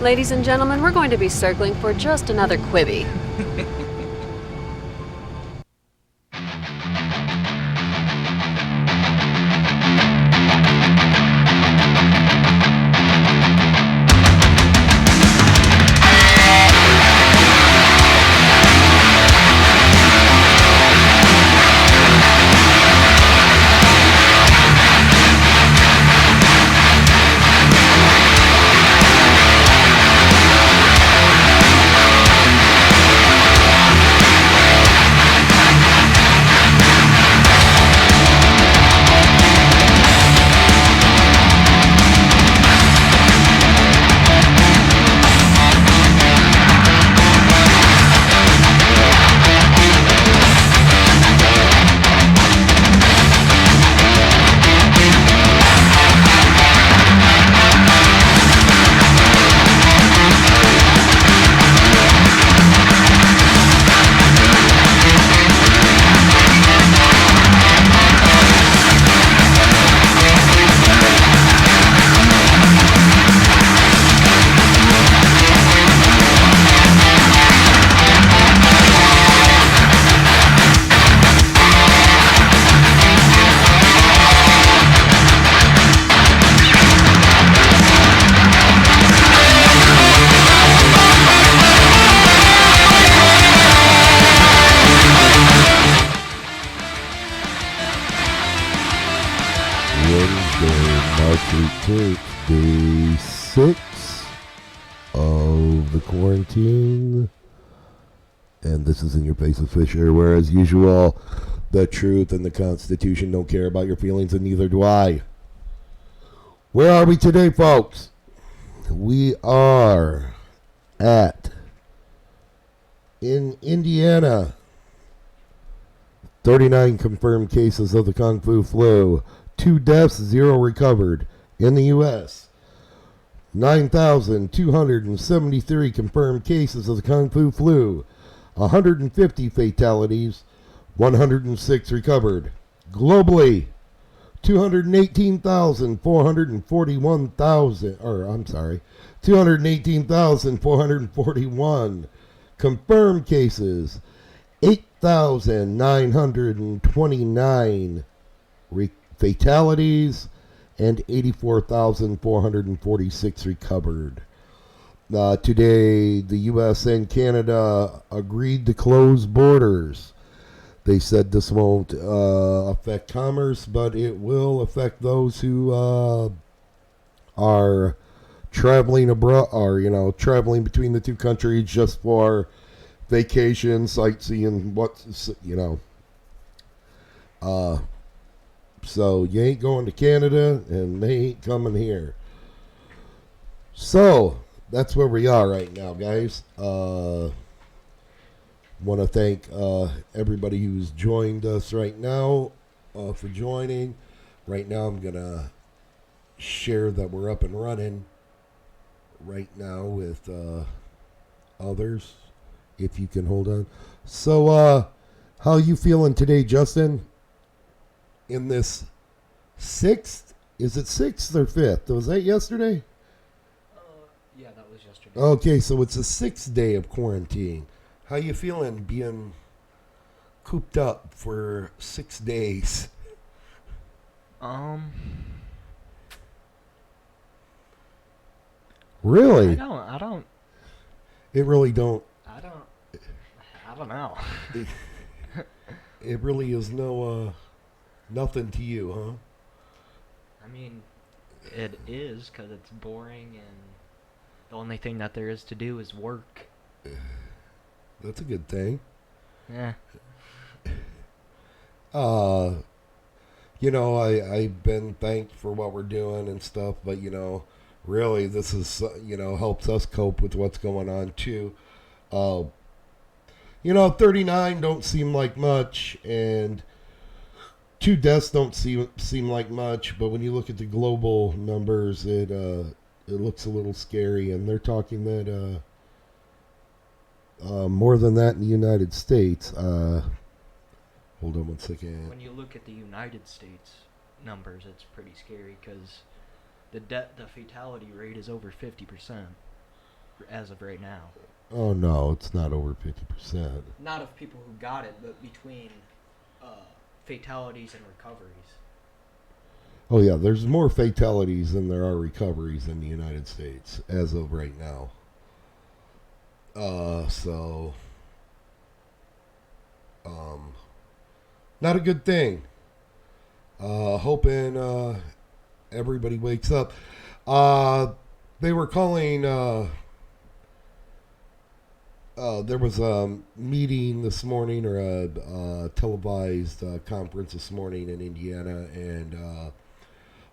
Ladies and gentlemen, we're going to be circling for just another Quibi. Day 6 of the quarantine, and this is In Your Face with Fischer, where as usual, the truth and the Constitution don't care about your feelings, and neither do I. Where are we today, folks? We are in Indiana, 39 confirmed cases of the Kung Fu flu, 2 deaths, 0 recovered. In the U.S., 9,273 confirmed cases of the Kung Fu flu, 150 fatalities, 106 recovered. Globally, 218,441 confirmed cases, 8,929 fatalities, and 84,446 recovered. Today, the U.S. and Canada agreed to close borders. They said this won't affect commerce, but it will affect those who are traveling abroad, or traveling between the two countries just for vacation, sightseeing, So you ain't going to Canada, and they ain't coming here. So that's where we are right now, guys. Want to thank everybody who's joined us right now for joining. Right now, I'm gonna share that we're up and running right now with others. If you can hold on. So, how you feeling today, Justin? In this 6th, is it 6th or 5th? Was that yesterday? Yeah, that was yesterday. Okay, so it's the 6th day of quarantine. How you feeling being cooped up for 6 days? Really? I don't. It really don't. I don't know. It really is nothing to you, huh? I mean, it is, because it's boring, and the only thing that there is to do is work. That's a good thing. Yeah. I've been thanked for what we're doing and stuff, but, really this is, helps us cope with what's going on, too. 39 don't seem like much, and 2 deaths don't seem like much, but when you look at the global numbers, it looks a little scary, and they're talking that more than that in the United States. Hold on one second. When you look at the United States numbers, it's pretty scary, because the fatality rate is over 50%. as of right now. Oh no, it's not over 50%. Not of people who got it, but between fatalities and recoveries. Oh yeah, there's more fatalities than there are recoveries in the United States as of right now. So not a good thing. Hoping everybody wakes up. They were calling. There was a meeting this morning, or a televised conference this morning in Indiana, and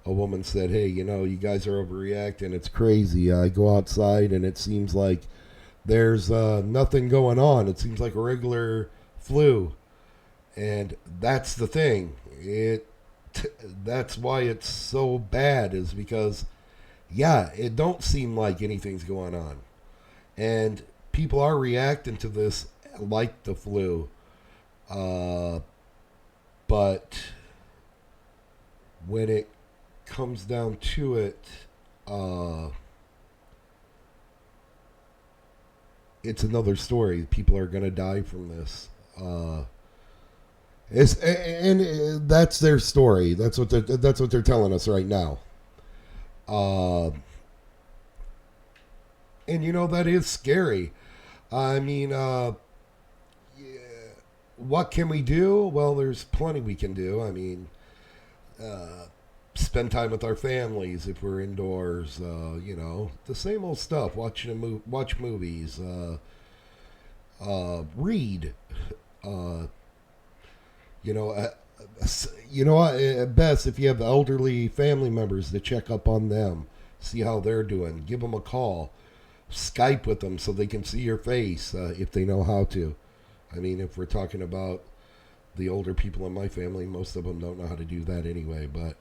a woman said, "Hey, you guys are overreacting. It's crazy. I go outside, and it seems like there's nothing going on. It seems like a regular flu." And that's the thing. That's why it's so bad, is because, yeah, it don't seem like anything's going on. And people are reacting to this like the flu. But when it comes down to it, it's another story. People are going to die from this. And that's their story. That's what they're telling us right now. And that is scary. I mean, yeah, what can we do? Well, there's plenty we can do. I mean, spend time with our families if we're indoors. The same old stuff. Watch movies. Read. At best, if you have elderly family members, to check up on them, see how they're doing, give them a call, Skype with them so they can see your face if they know how to. I mean, if we're talking about the older people in my family, most of them don't know how to do that anyway. But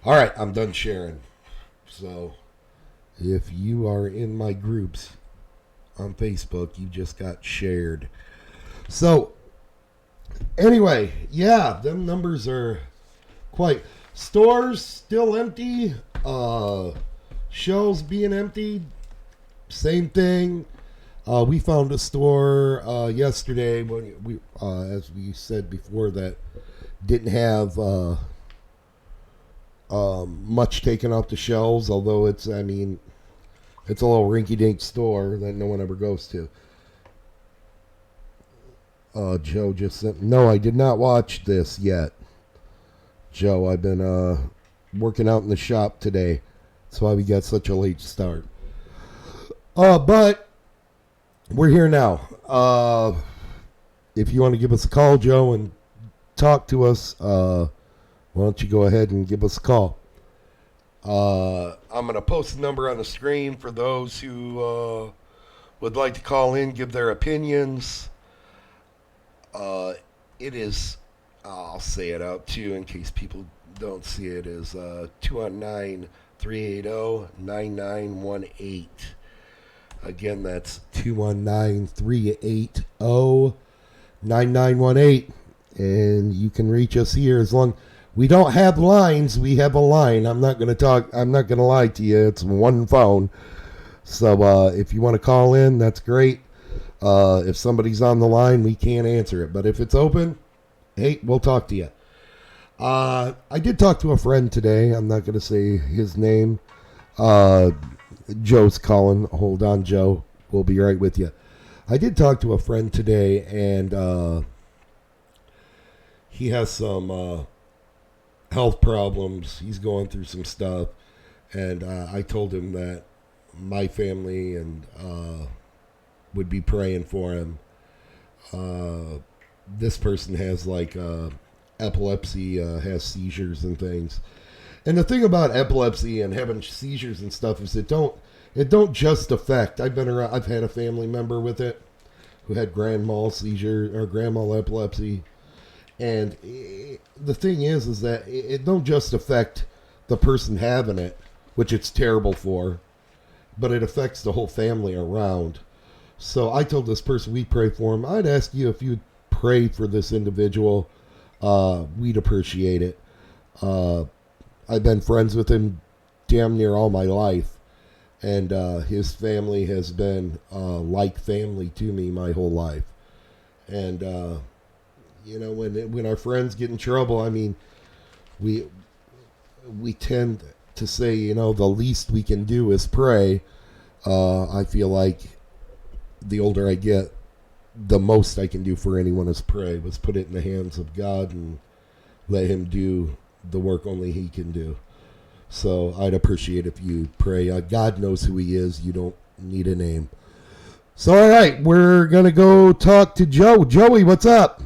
all right, I'm done sharing. So if you are in my groups on Facebook, you just got shared. So anyway, yeah, them numbers are quite. Stores still empty. Shelves being emptied. Same thing. We found a store yesterday when we, as we said before, that didn't have much taken off the shelves. Although it's a little rinky-dink store that no one ever goes to. Joe just said, no, I did not watch this yet. Joe, I've been working out in the shop today. That's why we got such a late start. But we're here now. If you want to give us a call, Joe, and talk to us, why don't you go ahead and give us a call? I'm going to post the number on the screen for those who would like to call in, give their opinions. It is, I'll say it out too in case people don't see it, is 219-380-9918. Again, that's 219-380-9918. And you can reach us here as long. We don't have lines. We have a line. I'm not going to lie to you. It's one phone. So if you want to call in, that's great. If somebody's on the line, we can't answer it. But if it's open, hey, we'll talk to you. I did talk to a friend today. I'm not going to say his name. Joe's calling. Hold on, Joe. We'll be right with you. I did talk to a friend today, and he has some health problems. He's going through some stuff. And I told him that my family and would be praying for him. This person has epilepsy, has seizures and things. And the thing about epilepsy and having seizures and stuff is it don't just affect. I've had a family member with it who had grand mal seizure or grand mal epilepsy. And the thing is that it don't just affect the person having it, which it's terrible for, but it affects the whole family around. So I told this person we pray for him. I'd ask you if you'd pray for this individual. We'd appreciate it. I've been friends with him damn near all my life. and his family has been like family to me my whole life. And when our friends get in trouble, I mean, we tend to say, the least we can do is pray. I feel like the older I get, the most I can do for anyone is pray. Let's put it in the hands of God and let him do the work only he can do. So I'd appreciate if you pray. God knows who he is. You don't need a name. So, all right, we're going to go talk to Joe. Joey, what's up?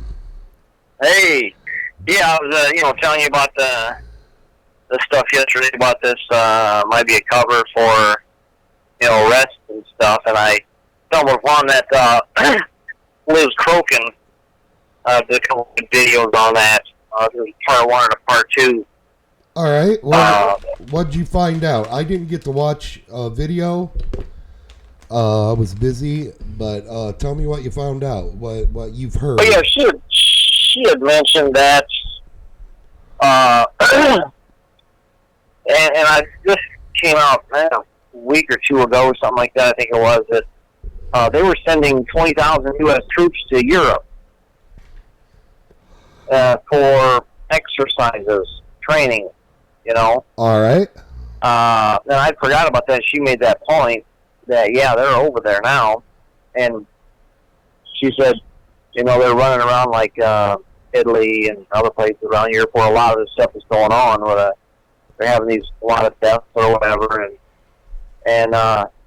Hey, yeah, I was, telling you about the stuff yesterday about this, might be a cover for, arrests and stuff, and I stumbled upon that, Liz Crokin, did a couple of videos on that. There's part 1 and a part 2. All right, well, what'd you find out? I didn't get to watch a video. I was busy, but tell me what you found out, what you've heard. Oh, yeah, she had mentioned that, and I just came out a week or 2 ago or something like that, I think it was, that they were sending 20,000 U.S. troops to Europe for exercises, training, All right. And I forgot about that. She made that point that, yeah, they're over there now. And she said, they're running around like Italy and other places around Europe where a lot of this stuff is going on, where they're having a lot of deaths or whatever. And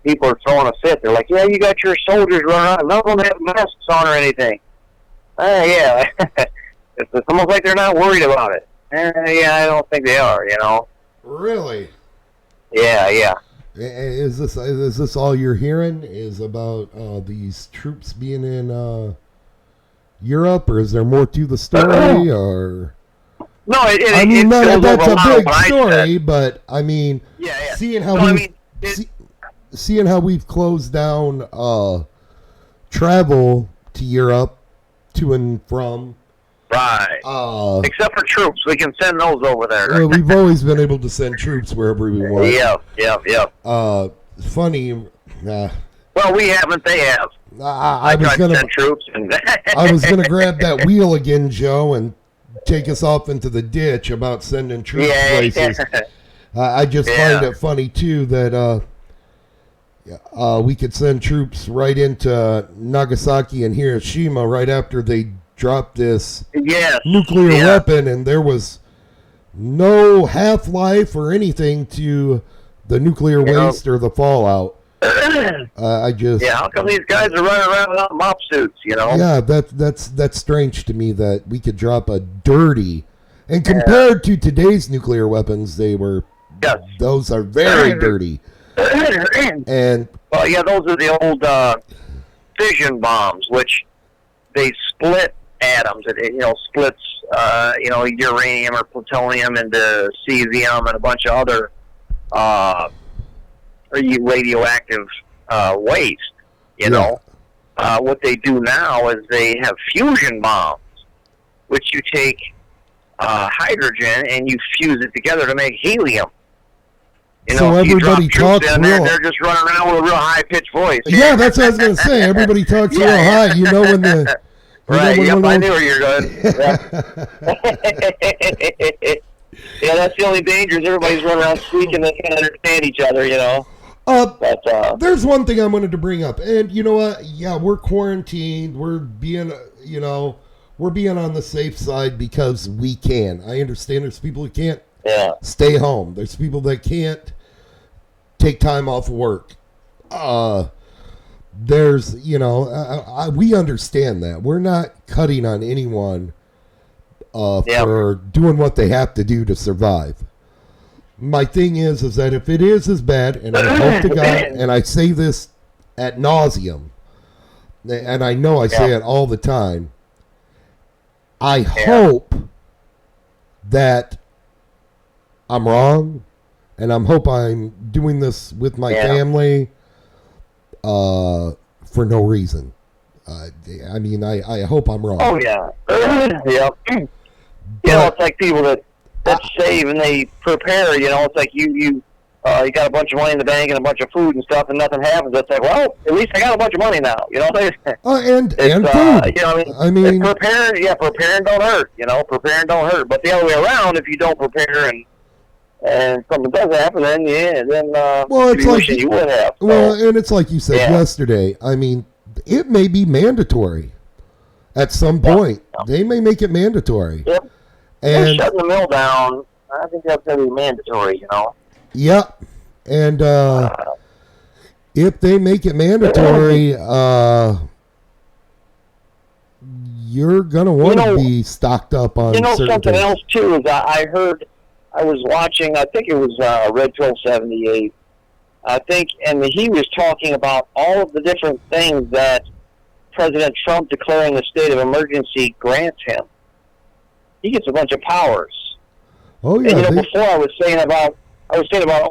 people are throwing a fit. They're like, yeah, you got your soldiers running around. None of them have masks on or anything. Yeah. It's almost like they're not worried about it. Yeah, I don't think they are, Really? Yeah. Is this all you're hearing is about these troops being in Europe, or is there more to the story? Or no, that's a big story, but I mean, yeah. Seeing how seeing how we've closed down travel to Europe to and from. Right. Except for troops, we can send those over there. Well, we've always been able to send troops wherever we want. Yeah. Funny. Well, we haven't. They have. I was gonna send troops. I was gonna grab that wheel again, Joe, and take us off into the ditch about sending troops places. I just find it funny too that we could send troops right into Nagasaki and Hiroshima right after they dropped this nuclear weapon, and there was no half-life or anything to the nuclear waste or the fallout. How come these guys are running around without mop suits? Yeah, that's strange to me that we could drop a dirty, and compared to today's nuclear weapons, those are very dirty. And those are the old fission bombs, which they split atoms. It splits uranium or plutonium into cesium and a bunch of other radioactive waste. What they do now is they have fusion bombs, which you take hydrogen and you fuse it together to make helium. So everybody talks they're just running around with a real high-pitched voice. Yeah, that's what I was going to say. Everybody talks real high. When the... Right, I knew where you're going. Yeah, that's the only danger is everybody's running around squeaking. They can't understand each other, There's one thing I wanted to bring up. And you know what? Yeah, we're quarantined. We're being, we're being on the safe side because we can. I understand there's people who can't stay home. There's people that can't take time off work. There's, we understand that. We're not cutting on anyone for doing what they have to do to survive. My thing is that if it is as bad, and I hope to God, and I say this ad nauseum, and I know I say it all the time, I hope that I'm wrong, and I hope I'm doing this with my family for no reason. I hope I'm wrong. Oh, yeah. It's like people that save and they prepare, it's like you you got a bunch of money in the bank and a bunch of food and stuff, and nothing happens. It's like, well, at least I got a bunch of money now. And food. I mean, prepare and don't hurt. Prepare and don't hurt. But the other way around, if you don't prepare and something does happen, then it's like you would have. So. Well, and it's like you said yesterday. I mean, it may be mandatory at some point. Yeah. They may make it mandatory. Yep. And shutting the mill down, I think that's going to be mandatory. Yep. And if they make it mandatory, you're going to want to be stocked up on certain something things. else, too, is I was watching, I think it was Red Pill 78, and he was talking about all of the different things that President Trump declaring a state of emergency grants him. He gets a bunch of powers. Oh, yeah. And, before I was saying about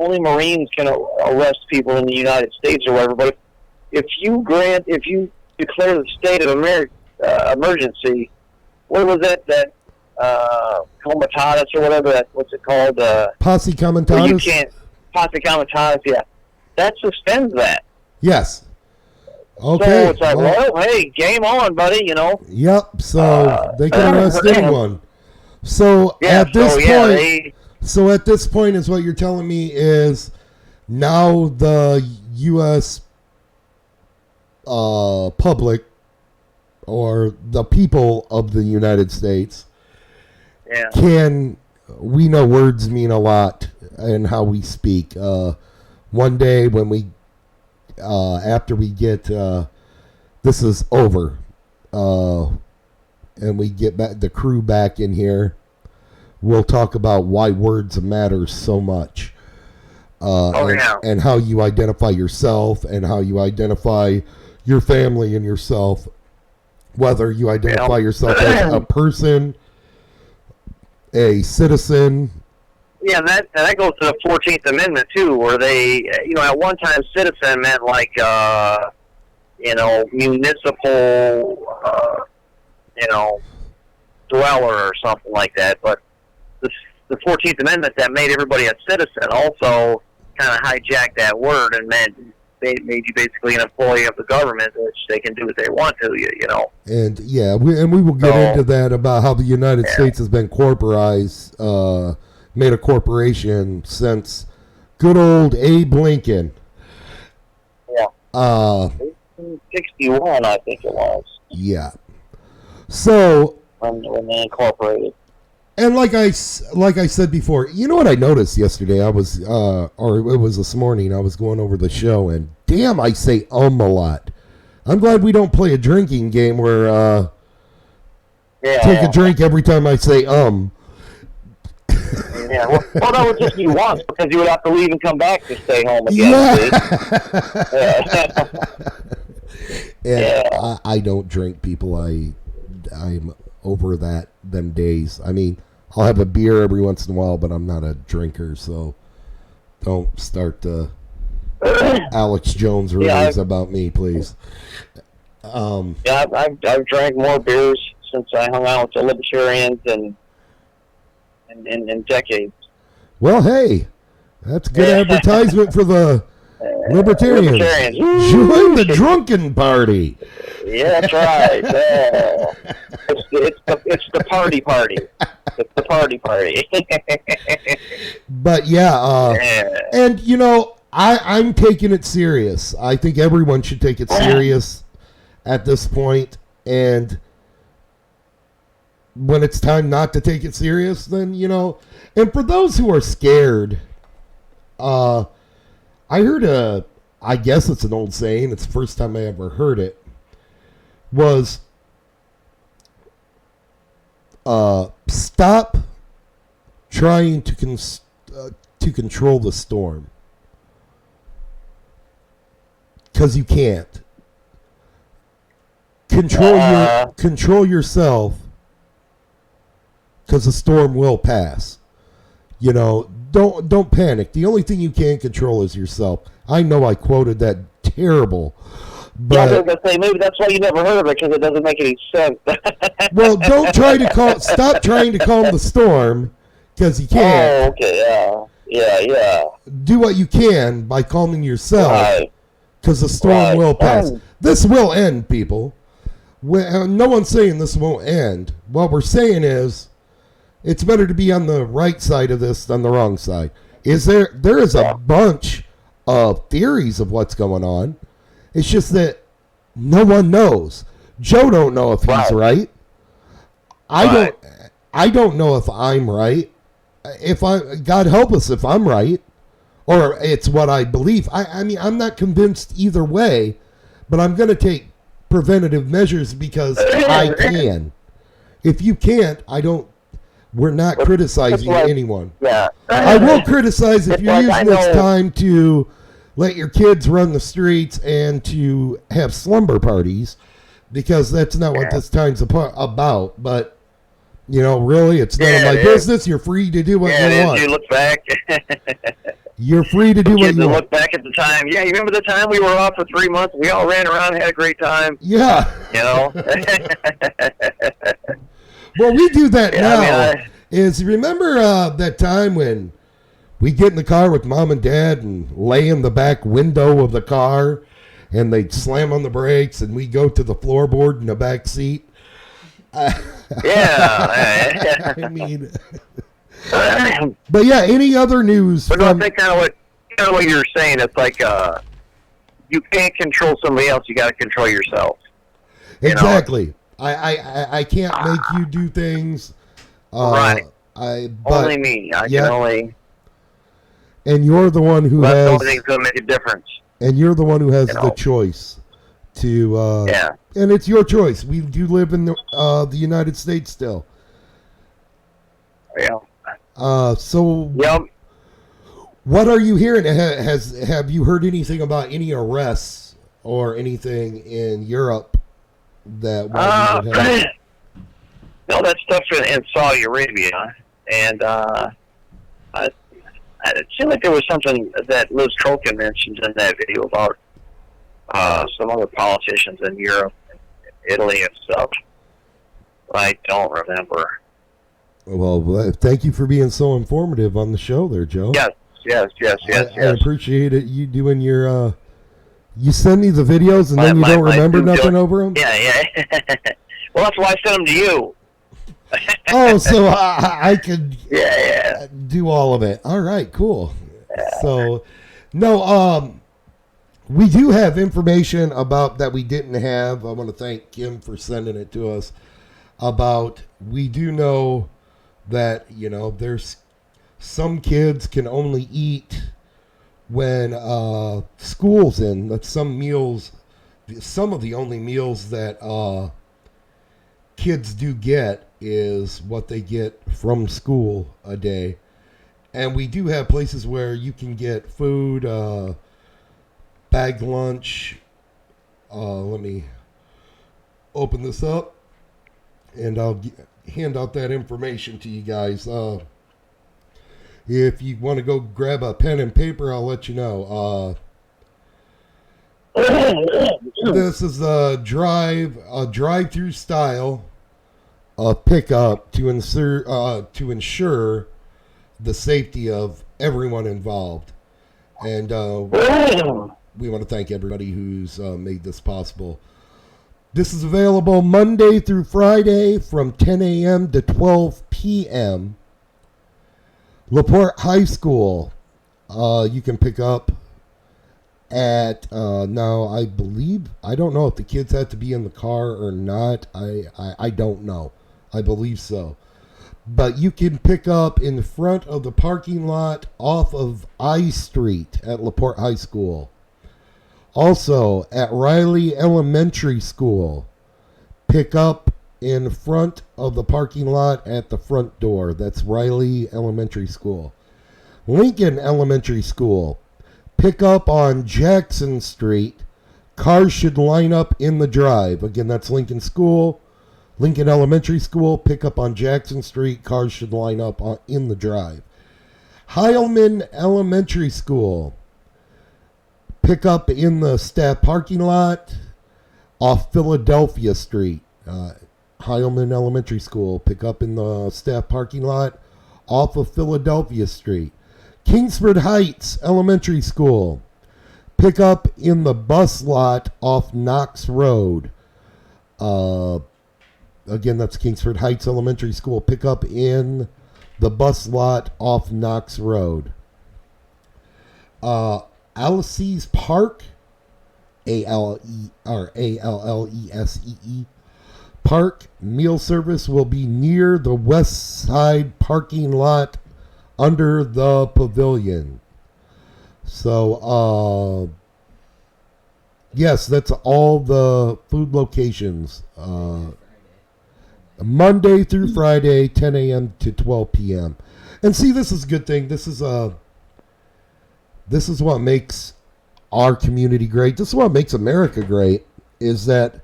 only Marines can arrest people in the United States or whatever, but if you declare the state of emergency, what was that comitatus or whatever what's it called? Posse comitatus? Posse comitatus, yeah. That suspends that. Yes. Okay. So it's like, well, hey, game on, buddy, Yep, so they can arrest anyone. So at this point is what you're telling me is now the U.S. Public or the people of the United States we know words mean a lot in how we speak. One day when we after we get this is over and we get back the crew back in here, we'll talk about why words matter so much. And how you identify yourself and how you identify your family and yourself, whether you identify yourself as a person, a citizen. Yeah, that goes to the 14th Amendment, too, where they, at one time citizen meant like, municipal, dweller or something like that. But the 14th Amendment that made everybody a citizen also kind of hijacked that word and made you basically an employee of the government, which they can do what they want to you, And, we will get into that about how the United States has been corporized, made a corporation since good old Abe Lincoln. Yeah. 1861, I think it was. Yeah. So when they incorporated. And like I said before, you know what I noticed yesterday? I was, or it was this morning, I was going over the show, and damn, I say a lot. I'm glad we don't play a drinking game where take a drink every time I say Yeah, well, that would just be once, because you would have to leave and come back to stay home again. Yeah. I don't drink, people. I'm over them days. I mean, I'll have a beer every once in a while, but I'm not a drinker, so don't start Alex Jones rumors about me, please. I've drank more beers since I hung out with the libertarians in decades. Well, hey, that's good advertisement for the libertarians. Join the drunken party. Yeah, that's right. It's the party. It's the party. But and I'm taking it serious. I think everyone should take it serious at this point, and when it's time not to take it serious, then and for those who are scared, I heard I guess it's an old saying, it's the first time I ever heard it, was stop trying to control the storm, because you can't. Control yourself, because the storm will pass. Don't panic. The only thing you can control is yourself. I know I quoted that terrible, but I was going to say, maybe that's why you never heard of it, because it doesn't make any sense. Well, stop trying to calm the storm, because you can't. Oh, okay, Yeah. do what you can by calming yourself, Right. because the storm Right. will pass. Oh. This will end, people. No one's saying this won't end. What we're saying is it's better to be on the right side of this than the wrong side. There is a bunch of theories of what's going on. It's just that no one knows. Joe don't know if he's right. I don't know if I'm right. God help us if I'm right, or it's what I believe. I mean, I'm not convinced either way, but I'm going to take preventative measures because I can. If you can't, we're not criticizing anyone. Yeah. I will criticize if you're using this know. time to let your kids run the streets and to have slumber parties, because that's not what this time's about. But, really, it's none of my business. You're free to do what you want. You look back. You're free to do what you want. Look back at the time. Yeah, you remember the time we were off for 3 months? We all ran around and had a great time. Yeah. Well, we do that now. Remember that time when we get in the car with mom and dad and lay in the back window of the car and they'd slam on the brakes and we go to the floorboard in the back seat? Yeah. I mean, but yeah, any other news? But I think kind of what you're saying. It's like you can't control somebody else. You got to control yourself. Exactly. I can't make you do things. Right. Only me. I can only. And you're the one who has. The only thing's gonna make a difference. And you're the one who has the choice to. And it's your choice. We do live in the United States still. Yeah. So. Yep. What are you hearing? Have you heard anything about any arrests or anything in Europe that? No, that stuff in Saudi Arabia, and it seemed like there was something that Liz Troken mentioned in that video about some other politicians in Europe, Italy, and stuff. I don't remember. Well, thank you for being so informative on the show there, Joe. Yes. I appreciate it. You doing your... you send me the videos and then you don't remember nothing over them? Yeah. Well, that's why I sent them to you. Oh, so I could yeah. do all of it. All right, cool. Yeah. So, no, we do have information about that we didn't have. I want to thank Kim for sending it to us. We do know that, there's some kids can only eat when school's in. That's some of the only meals that kids do get is what they get from school a day. And we do have places where you can get food, bagged lunch. Let me open this up and I'll hand out that information to you guys. If you want to go grab a pen and paper, I'll let you know. This is a drive-through style pickup to ensure the safety of everyone involved. And we want to thank everybody who's made this possible. This is available Monday through Friday from 10 a.m. to 12 p.m. LaPorte High School, you can pick up at, now I don't know if the kids have to be in the car or not. I don't know. I believe so. But you can pick up in front of the parking lot off of I Street at LaPorte High School. Also, at Riley Elementary School, pick up in front of the parking lot at the front door. That's Riley Elementary School. Lincoln Elementary School, pick up on Jackson Street. Cars should line up in the drive. Again, that's Lincoln School. Lincoln Elementary School, pick up on Jackson Street. Cars should line up in the drive. Heilman Elementary School, pick up in the staff parking lot off Philadelphia Street. Heilman Elementary School, pick up in the staff parking lot off of Philadelphia Street. Kingsford Heights Elementary School. Pick up in the bus lot off Knox Road. Again, that's Kingsford Heights Elementary School. Pick up in the bus lot off Knox Road. Allessees Park, Allessee Park meal service will be near the west side parking lot under the pavilion. So, yes, that's all the food locations. Monday through Friday, 10 a.m. to 12 p.m. And see, this is a good thing. This is what makes our community great. This is what makes America great, is that,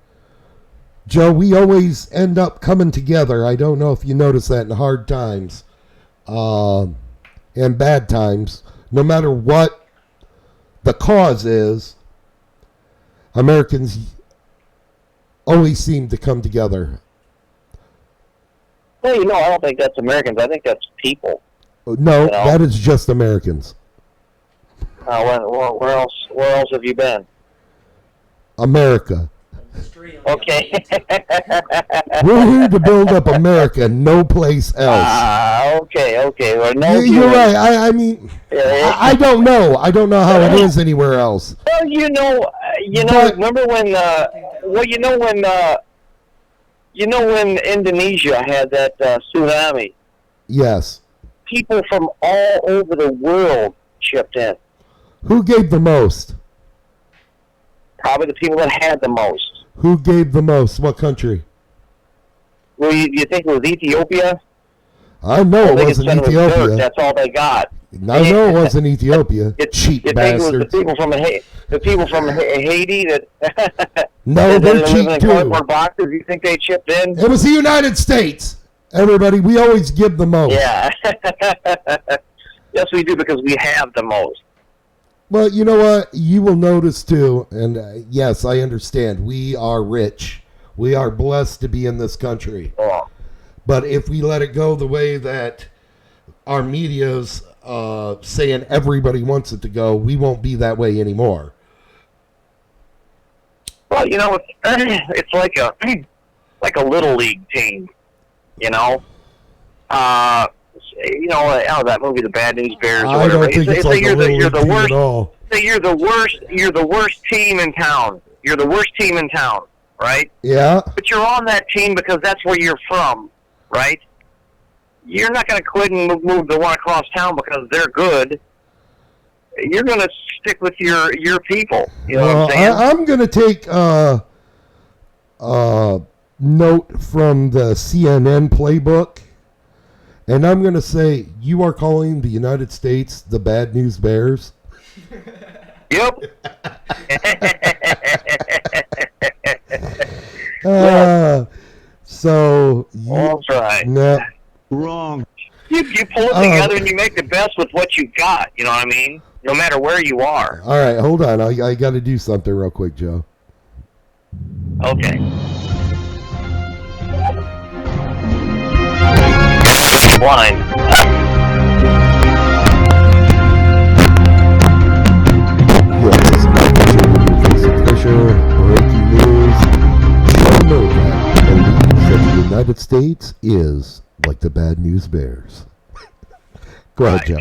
Joe, we always end up coming together. I don't know if you notice that in hard times and bad times. No matter what the cause is, Americans always seem to come together. Well, I don't think that's Americans. I think that's people. No, that is just Americans. Where else have you been? America. Okay. We're here to build up America, no place else. Okay. Well, no, you're right. I mean, I don't know. I don't know how it is anywhere else. Well, but, remember when? When Indonesia had that tsunami? Yes. People from all over the world chipped in. Who gave the most? Probably the people that had the most. Who gave the most? What country? Well, you think it was Ethiopia? I know it wasn't Ethiopia. That's all they got. I know it wasn't Ethiopia. Cheap bastards. You think it was the people from Haiti that? No, they're cheap in too. Cardboard boxes. You think they chipped in? It was the United States. Everybody, we always give the most. Yeah. Yes, we do, because we have the most. Well, you know what? You will notice too, and yes, I understand. We are rich. We are blessed to be in this country. Oh. But if we let it go the way that our media's saying everybody wants it to go, we won't be that way anymore. Well, it's like a little league team. That movie, The Bad News Bears, or whatever. I don't think it's like a little league team at all. Say you're the worst team in town. You're the worst team in town, right? Yeah. But you're on that team because that's where you're from, right? You're not going to quit and move the one across town because they're good. You're going to stick with your people. You know what I'm saying? I'm going to take note from the CNN playbook, and I'm going to say you are calling the United States the Bad News Bears. Yep. So That's right. No. Wrong. You pull it together and you make the best with what you got. You know what I mean? No matter where you are. All right, hold on. I got to do something real quick, Joe. Okay. Blind. Yes, Fischer. Breaking news. Joe Novak believes that the United States is like the Bad News Bears. Go ahead, Joe.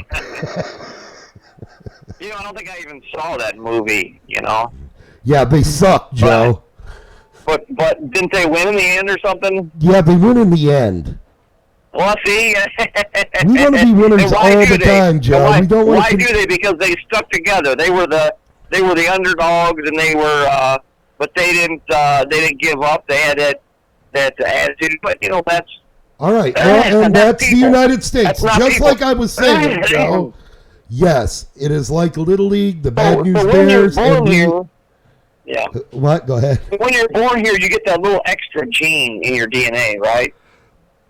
I don't think I even saw that movie, Yeah, they suck, Joe. But didn't they win in the end or something? Yeah, they win in the end. Well, see, We want to be winners all the time, Joe. Why, we don't want why to. do they? Because they stuck together. They were the underdogs, and they were, but they didn't give up. They had that attitude. But that's All right, well, and that's the United States. Just people. like I was saying, Joe. Yes, it is like Little League, the Bad News But Bears, when you're born and here, yeah. What? Go ahead. When you're born here, you get that little extra gene in your DNA, right?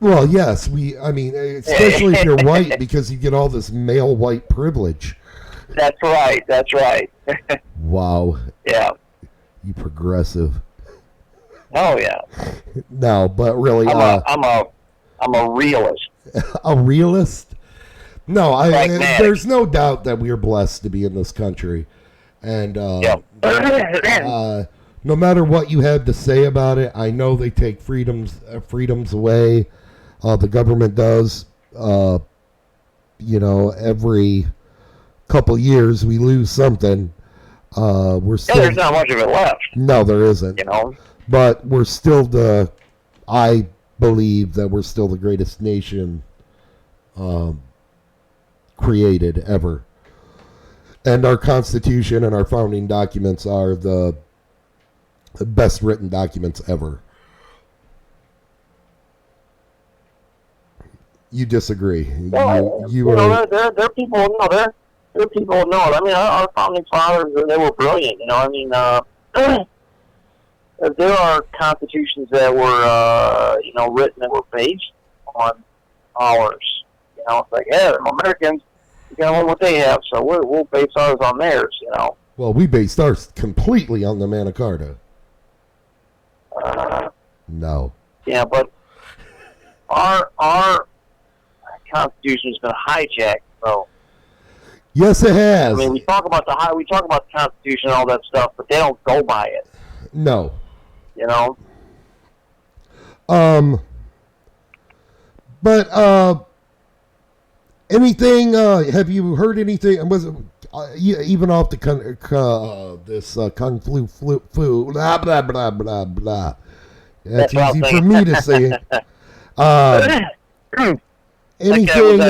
Well, yes, especially if you're white, because you get all this male white privilege. That's right. That's right. Wow. Yeah. You progressive. Oh yeah. No, but really, I'm a realist. A realist? No, pragmatic. there's no doubt that we're blessed to be in this country. And Yep. no matter what you have to say about it, I know they take freedoms away. The government does. Every couple years we lose something. We're still. There's not much of it left. No, there isn't. But we're still I believe that we're still the greatest nation created ever. And our Constitution and our founding documents are the best written documents ever. You disagree? Well, there are people. There are people who know it. I mean, our founding fathers, they were brilliant. There are constitutions that were, written that were based on ours. It's like, yeah, Americans, you can own what they have, so we'll base ours on theirs. Well, we based ours completely on the Magna Carta. No. Yeah, but our Constitution has been hijacked, so. Yes, it has. I mean, we talk about the Constitution and all that stuff, but they don't go by it. No. But anything? Have you heard anything? Was it even off the kung flu blah blah blah blah blah? That's easy for me to say. Anything?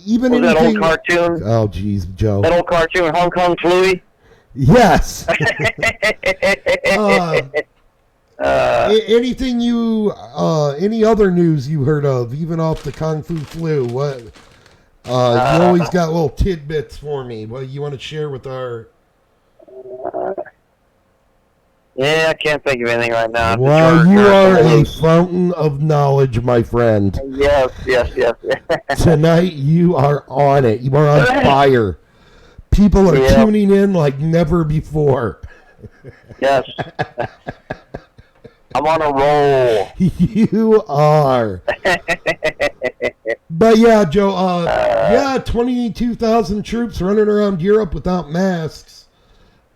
Even was anything? That old cartoon? Oh, geez, Joe. That old cartoon, Hong Kong Fluey? Yes. Anything any other news you heard of, even off the Kung Fu Flu? What? You always got little tidbits for me. What you want to share with our? Yeah, I can't think of anything right now. Well, you are a fountain of knowledge, my friend. Yes. Tonight you are on it. You are on fire. People are tuning in like never before. Yes. I'm on a roll. You are. But yeah, Joe, 22,000 troops running around Europe without masks.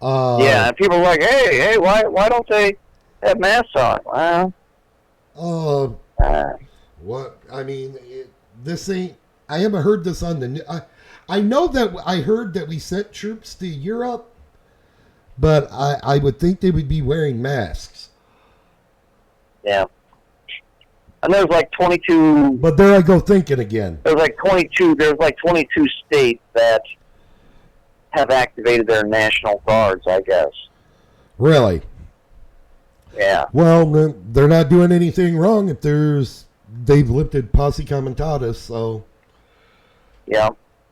And people are like, hey, why don't they have masks on? Well, what? I mean, this ain't. I haven't heard this on the. I know that I heard that we sent troops to Europe, but I would think they would be wearing masks. Yeah. And there's like 22. But there I go thinking again. There's like 22 states that have activated their National Guards, I guess. Really? Yeah. Well, they're not doing anything wrong if they've lifted posse comitatus, so. Yeah.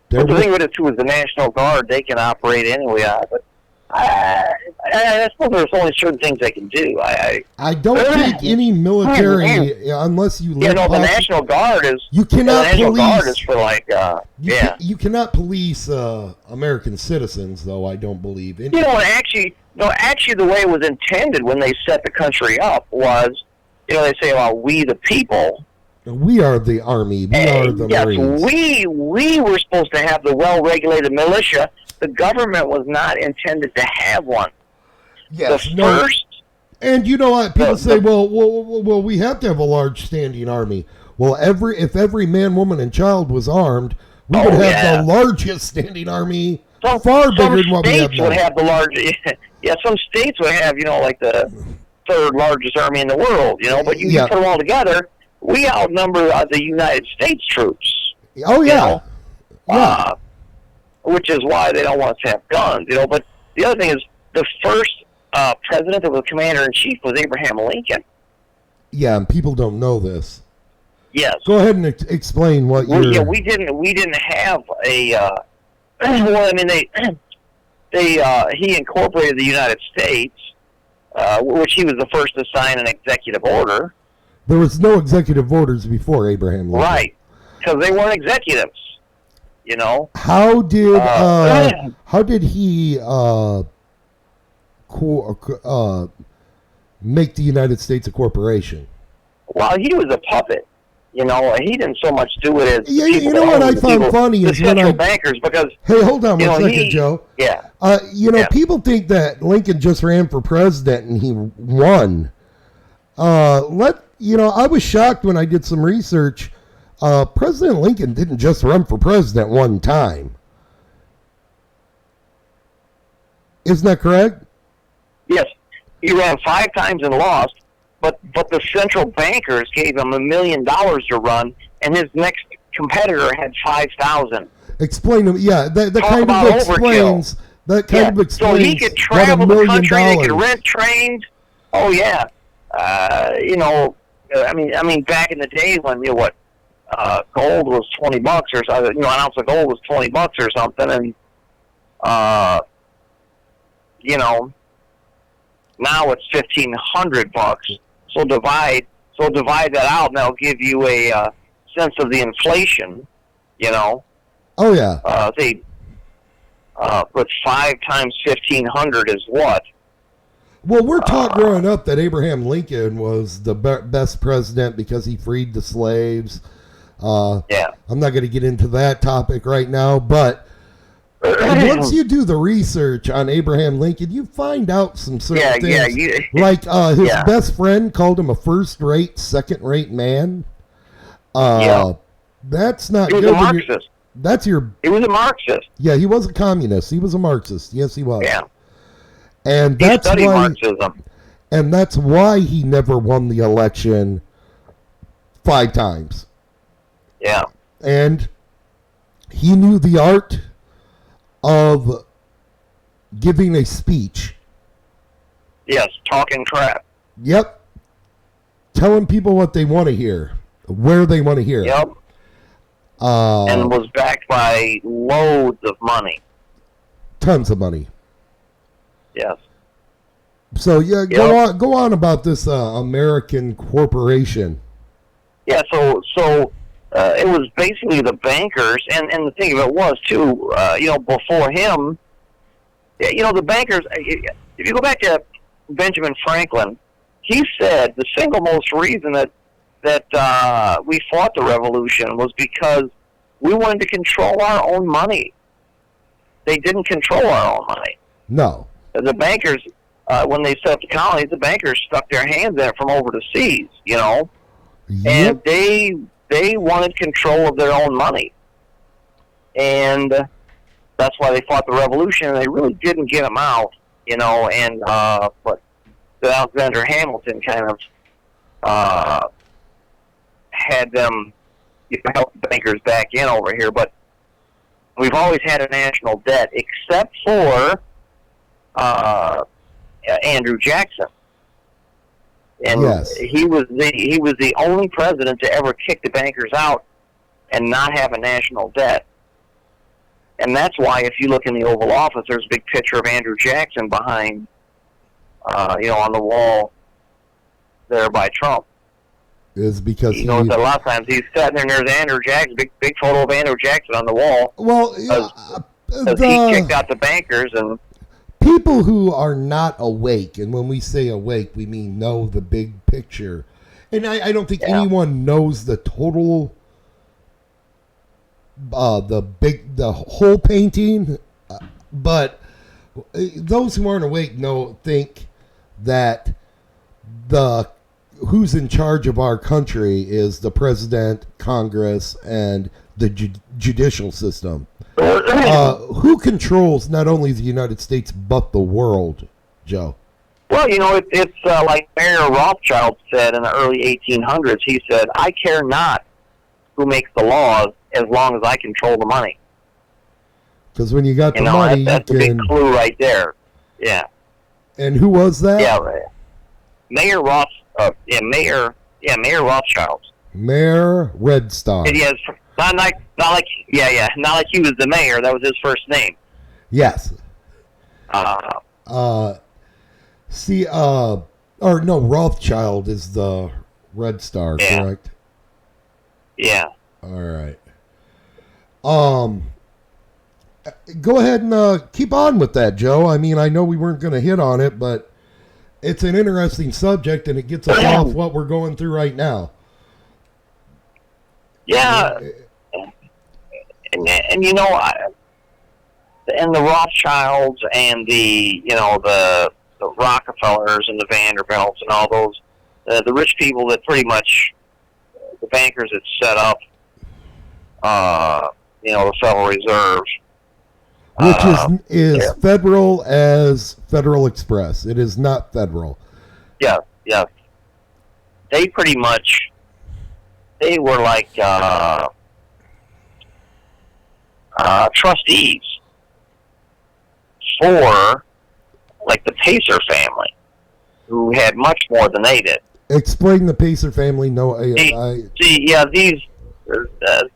But the thing with it, too, is the National Guard, they can operate anywhere. But I suppose there's only certain things they can do. I don't think any military, unless you live. The National Guard is. You cannot the National police. Guard is for You cannot police American citizens, though. I don't believe. Actually, the way it was intended when they set the country up was, they say, well, we the people. We are the Army. We are the Marines. We were supposed to have the well-regulated militia. The government was not intended to have one. Yes, first. And you know what? People say, well, we have to have a large standing army. Well, if every man, woman, and child was armed, we would have the largest standing army, far bigger than what we have now. Would have the largest. Yeah, some states would have, like the third largest army in the world. But you put them all together. We outnumber the United States troops. Oh, yeah. Which is why they don't want us to have guns, But the other thing is, the first president that was commander-in-chief was Abraham Lincoln. Yeah, and people don't know this. Yes. Go ahead and explain what you're... Yeah, we didn't have a... he incorporated the United States, which he was the first to sign an executive order. There was no executive orders before Abraham Lincoln. Right, because they weren't executives, How did he make the United States a corporation? Well, he was a puppet. You know, he didn't so much do it as Yeah, people you know that what own I the found people, funny the is when central bankers, because Hey, hold on you one know, second, Joe. Yeah. You know, Yeah. people think that Lincoln just ran for president and he won. I was shocked when I did some research. President Lincoln didn't just run for president one time. Isn't that correct? Yes, he ran 5 times and lost, but the central bankers gave him $1 million to run, and his next competitor had 5,000. Explain to me. Yeah, that Talk kind about of explains. overkill. That kind of explains So he could what travel $1 the million. country. They could rent trains. Oh yeah, I mean, back in the day when gold was $20 or something. An ounce of gold was $20 or something, and now it's $1,500. So divide that out, and that'll give you a sense of the inflation. Oh yeah. But 5 times 1,500 is what? Well, we're taught growing up that Abraham Lincoln was the best president because he freed the slaves. Yeah. I'm not going to get into that topic right now, but once you do the research on Abraham Lincoln, you find out some certain things. Like his best friend called him a first-rate, second-rate man. That's not good. He was a Marxist. He was a Marxist. Yeah, he was a communist. He was a Marxist. Yes, he was. Yeah. And he that's studied why Marxism. And that's why he never won the election 5 times. Yeah. And he knew the art of giving a speech. Yes, talking crap. Yep. Telling people what they want to hear, where they want to hear. Yep. And was backed by loads of money. Tons of money. Yes. So yeah, go on about this American corporation. Yeah, so it was basically the bankers, and the thing of it was too, before him, the bankers. If you go back to Benjamin Franklin, he said the single most reason that we fought the revolution was because we wanted to control our own money. They didn't control our own money. No. The bankers, when they set up the colonies, the bankers stuck their hands in it from over the seas, Yep. And they wanted control of their own money. And that's why they fought the revolution, and they really didn't get them out, but Alexander Hamilton kind of had them help the bankers back in over here. But we've always had a national debt, except for Andrew Jackson, and yes. he was the only president to ever kick the bankers out and not have a national debt. And that's why, if you look in the Oval Office, there's a big picture of Andrew Jackson behind, on the wall there by Trump. Is because that a lot of times he's sitting there near Andrew Jackson, big photo of Andrew Jackson on the wall. Well, he kicked out the bankers, and people who are not awake, and when we say awake, we mean know the big picture. And I don't think anyone knows the total, the whole painting. But those who aren't awake think that who's in charge of our country is the president, Congress, and the judicial system. Who controls not only the United States but the world, Joe? Well, it's like Mayor Rothschild said in the early 1800s. He said, "I care not who makes the laws as long as I control the money." Because when you got the money, that's a big clue right there. Yeah. And who was that? Yeah, Mayor Rothschild. Mayor Rothschild. Mayor Red Star. Yes, not like he was the mayor. That was his first name. Yes. Rothschild is the Red Star, correct? Yeah. All right. Go ahead and keep on with that, Joe. I mean, I know we weren't going to hit on it, but it's an interesting subject, and it gets us off what we're going through right now. Yeah, and you know, and the Rothschilds and the Rockefellers and the Vanderbilts and all those the rich people that pretty much the bankers that set up the Federal Reserve, which is yeah. federal as Federal Express. It is not federal. Yeah. They pretty much were like trustees for like the Pacer family, who had much more than they did. Explain the Pacer family. No, these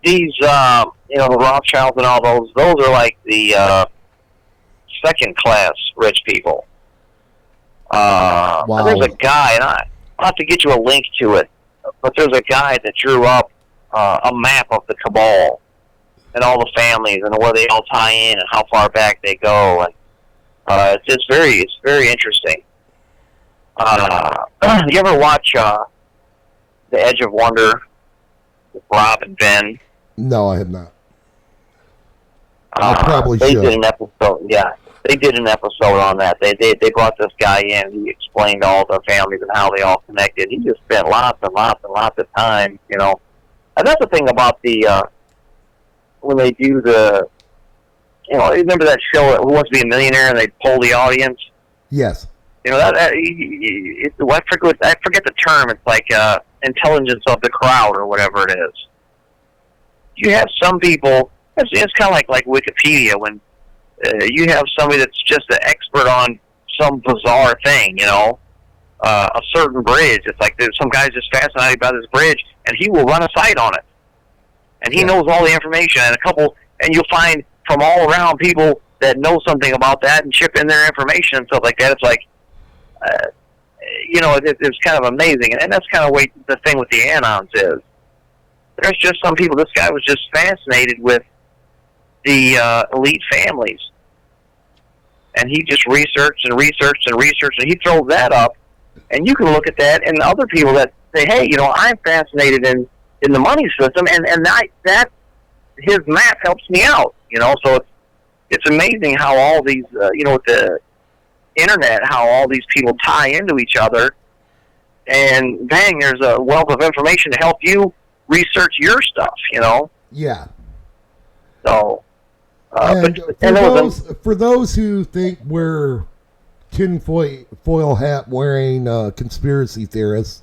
the Rothschilds and all those are like the second class rich people. Wow. There's a guy, and I'll have to get you a link to it, but there's a guy that drew up a map of the cabal and all the families and where they all tie in and how far back they go, and it's very interesting. You ever watch The Edge of Wonder with Rob and Ben? No, I have not. I probably they should. Did an episode. Yeah, they did an episode on that. They brought this guy in. He explained all their families and how they all connected. He just spent lots and lots and lots of time. And that's the thing about the when they do the. Remember that show, Who Wants to Be a Millionaire, and they poll the audience? Yes. I forget the term. It's like intelligence of the crowd or whatever it is. You have some people. It's kind of like Wikipedia when you have somebody that's just an expert on some bizarre thing. A certain bridge. It's like there's some guy's just fascinated by this bridge, and he will run a site on it, and he knows all the information. And you'll find from all around people that know something about that and chip in their information and stuff like that. It's like. It's kind of amazing, and that's kind of what the thing with the Anons is. There's just some people. This guy was just fascinated with the elite families, and he just researched, and he throws that up, and you can look at that, and other people that say, "Hey, I'm fascinated in the money system, and that his map helps me out." So it's amazing how all these, with the internet, how all these people tie into each other, and bang, there's a wealth of information to help you research your stuff. Yeah. So, for those who think we're tinfoil hat wearing conspiracy theorists,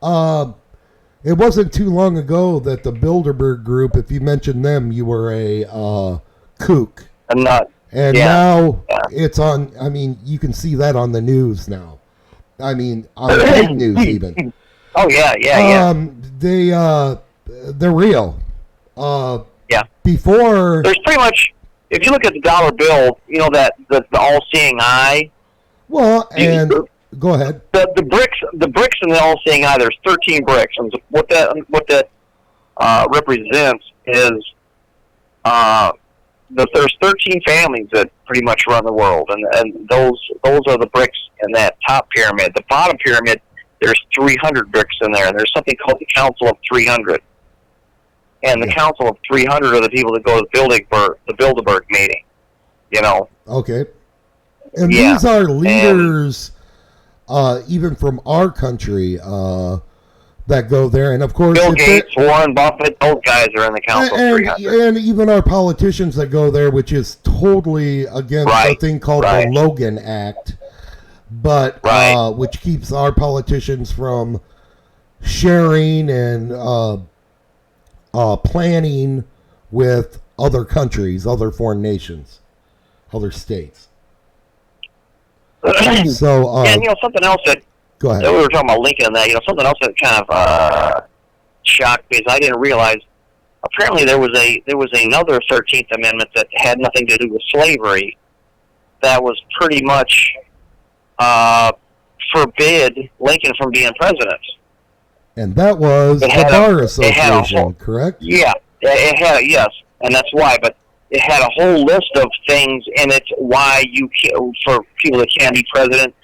it wasn't too long ago that the Bilderberg Group, if you mentioned them, you were a kook. I'm not. And now it's on, you can see that on the news now. On the fake news even. Oh, yeah. They're real. Before... There's pretty much, if you look at the dollar bill, that the all-seeing eye. Well, and... Go ahead. The bricks in the all-seeing eye, there's 13 bricks. And what that represents is... there's 13 families that pretty much run the world, and those are the bricks in that top pyramid. The bottom pyramid, there's 300 bricks in there, and there's something called the Council of 300. And the Council of 300 are the people that go to the Bilderberg meeting, Okay. And these are leaders, even from our country, that go there, and of course Bill Gates, Warren Buffett, those guys are in the Council of 300. And even our politicians that go there, which is totally against a thing called the Logan Act, but which keeps our politicians from sharing and planning with other countries, other foreign nations, other states. So, and something else that. Go ahead. We were talking about Lincoln and that. Something else that kind of shocked me is I didn't realize. Apparently, there was another 13th Amendment that had nothing to do with slavery. That was pretty much forbid Lincoln from being president. And that was the Bar Association, correct? Yeah, it had yes, and that's why. But it had a whole list of things in it why for people that can't be president.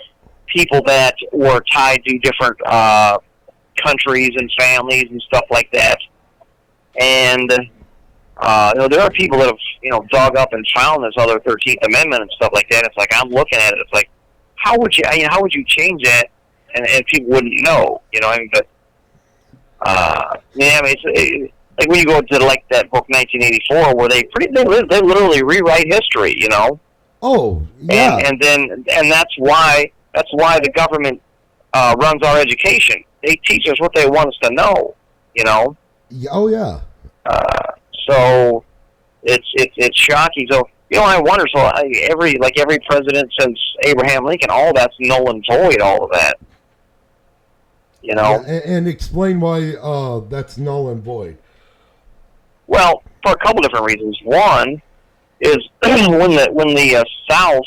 People that were tied to different countries and families and stuff like that. And there are people that have dug up and found this other 13th Amendment and stuff like that. It's like I'm looking at it. It's like, how would you change that, and people wouldn't know? I mean, but it's like when you go to like that book 1984, where they literally rewrite history. Oh, yeah. And that's why the government runs our education. They teach us what they want us to know. Oh, yeah. So it's shocking. So I wonder. So every president since Abraham Lincoln, all that's null and void. All of that. Yeah, and explain why that's null and void. Well, for a couple different reasons. One is when the South,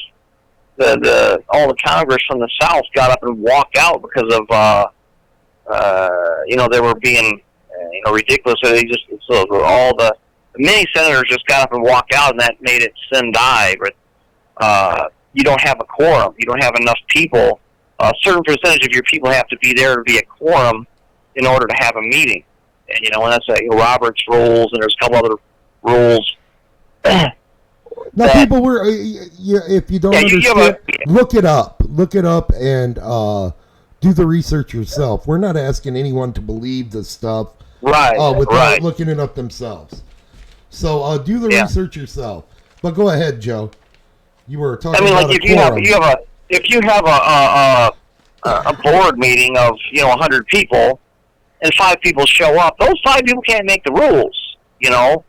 all the Congress from the South got up and walked out because of they were being ridiculous. So all the many senators just got up and walked out, and that made it sin die. But you don't have a quorum. You don't have enough people. A certain percentage of your people have to be there to be a quorum in order to have a meeting. And and that's Robert's rules, and there's a couple other rules. Now, people were if you don't understand, look it up. Look it up and do the research yourself. We're not asking anyone to believe this stuff without looking it up themselves. So do the research yourself. But go ahead, Joe. You were talking about if you have a board meeting of 100 people and 5 people show up, those 5 people can't make the rules.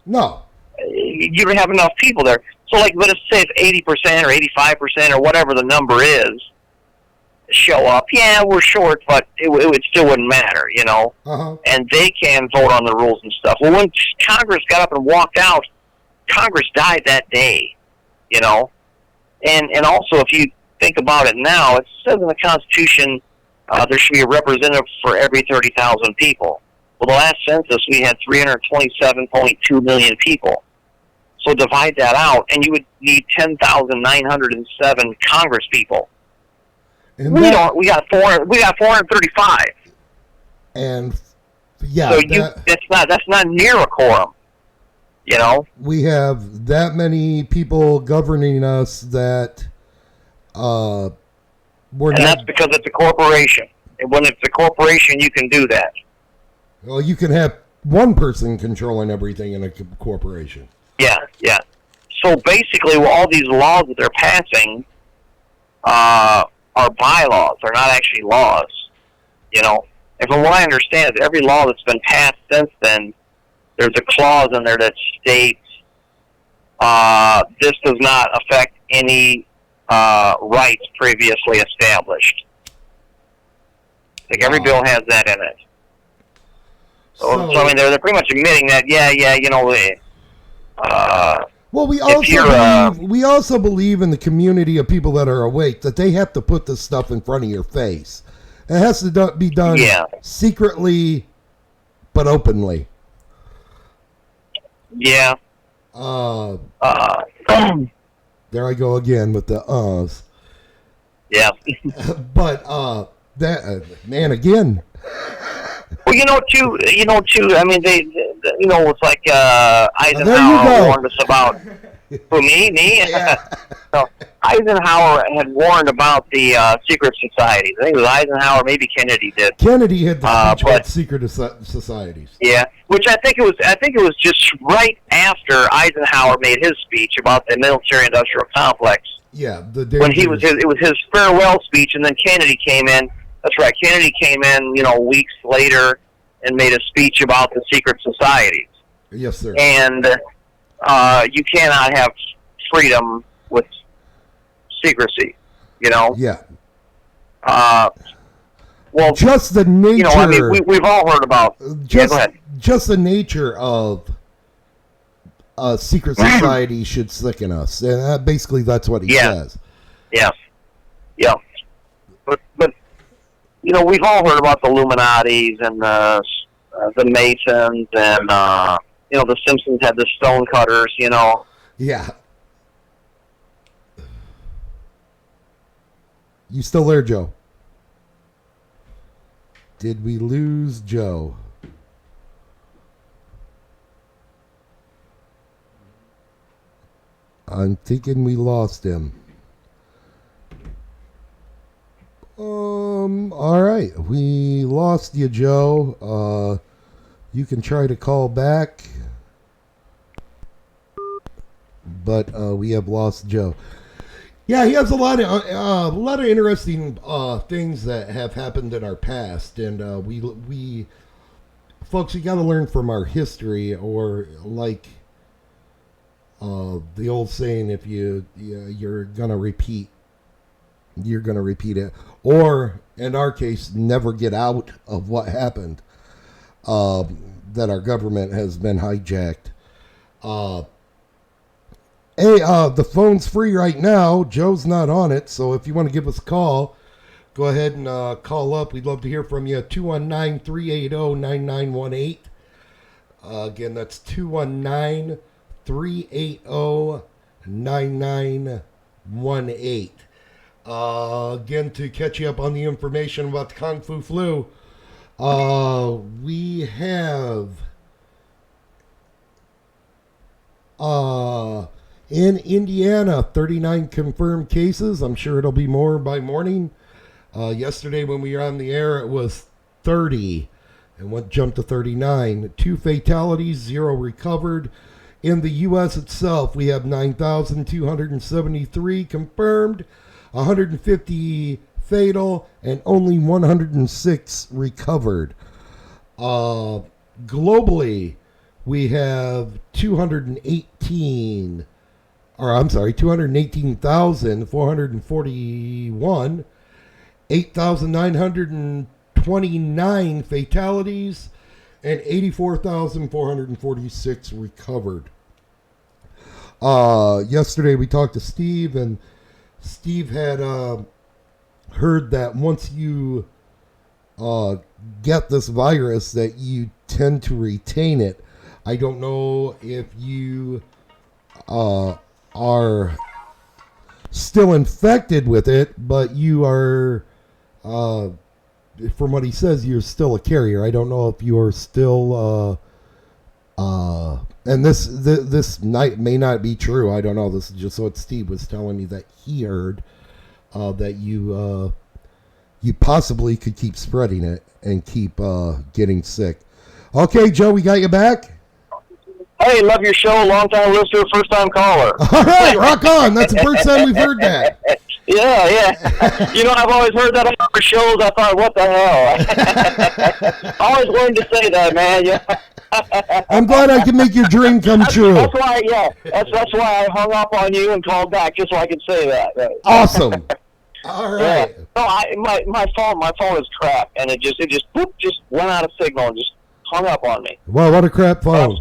No. You don't have enough people there. So, let us say if 80% or 85% or whatever the number is show up, yeah, we're short, but it still wouldn't matter, Uh-huh. And they can vote on the rules and stuff. Well, when Congress got up and walked out, Congress died that day, And also, if you think about it now, it says in the Constitution there should be a representative for every 30,000 people. Well, the last census, we had 327.2 million people. So divide that out, and you would need 10,907 Congress people. And we got 435. And yeah, so that's not near a quorum. We have that many people governing us that that's because it's a corporation. And when it's a corporation, you can do that. Well, you can have one person controlling everything in a corporation. Yeah. So basically, all these laws that they're passing are bylaws. They're not actually laws. And from what I understand, every law that's been passed since then, there's a clause in there that states this does not affect any rights previously established. Every bill has that in it. So I mean, they're pretty much admitting that. Well, we also believe in the community of people that are awake that they have to put this stuff in front of your face. It has to be done secretly, but openly. Yeah. There I go again with the uhs. Yeah. But that man again. Well, too. I mean, it's like Eisenhower warned us about. For me. Yeah. So Eisenhower had warned about the secret societies. I think it was Eisenhower, maybe Kennedy did. Kennedy had the speech about secret societies. Yeah, which I think it was just right after Eisenhower made his speech about the military-industrial complex. Yeah, when it was his farewell speech, and then Kennedy came in. That's right. Kennedy came in, weeks later, and made a speech about the secret societies. Yes, sir. And you cannot have freedom with secrecy. Yeah. Well, just the nature. I mean, we've all heard about. Go ahead. Just the nature of a secret society should sicken us, and basically that's what he says. Yeah. But we've all heard about the Illuminatis and the Masons, and the Simpsons had the stonecutters. Yeah. You still there, Joe? Did we lose Joe? I'm thinking we lost him. All right. We lost you, Joe. You can try to call back. But we have lost Joe. Yeah, he has a lot of interesting things that have happened in our past, and we folks, you got to learn from our history, or like the old saying, if you're gonna repeat, you're gonna repeat it, or in our case, never get out of what happened. That our government has been hijacked. Hey, the phone's free right now. Joe's not on it, so if you want to give us a call, go ahead and call up. We'd love to hear from you. 219-380-9918. Again, that's 219-380-9918. Again, to catch you up on the information about the Kung Fu Flu, we have in Indiana, 39 confirmed cases. I'm sure it'll be more by morning. Yesterday when we were on the air, it was 30 and jumped to 39. 2 fatalities, 0 recovered. In the U.S. itself, we have 9,273 confirmed, 150 fatal, and only 106 recovered. Globally, we have 218,441, 8,929 fatalities, and 84,446 recovered. Yesterday we talked to Steve, and Steve had heard that once you get this virus, that you tend to retain it. I don't know if you are still infected with it, but you are, from what he says, you're still a carrier. I don't know if you are still, and this may not be true. I don't know. This is just what Steve was telling me that he heard, that you possibly could keep spreading it and keep getting sick. Okay, Joe, we got you back. Hey, love your show. Long time listener, first time caller. All right, rock on. That's the first time we've heard that. Yeah. I've always heard that on our shows. I thought, what the hell? I always wanted to say that, man. Yeah. I'm glad I can make your dream come true. That's why, that's why I hung up on you and called back, just so I could say that. Right? Awesome. All right. Yeah. No, my phone is crap, and it just went out of signal and just hung up on me. Well, what a crap phone.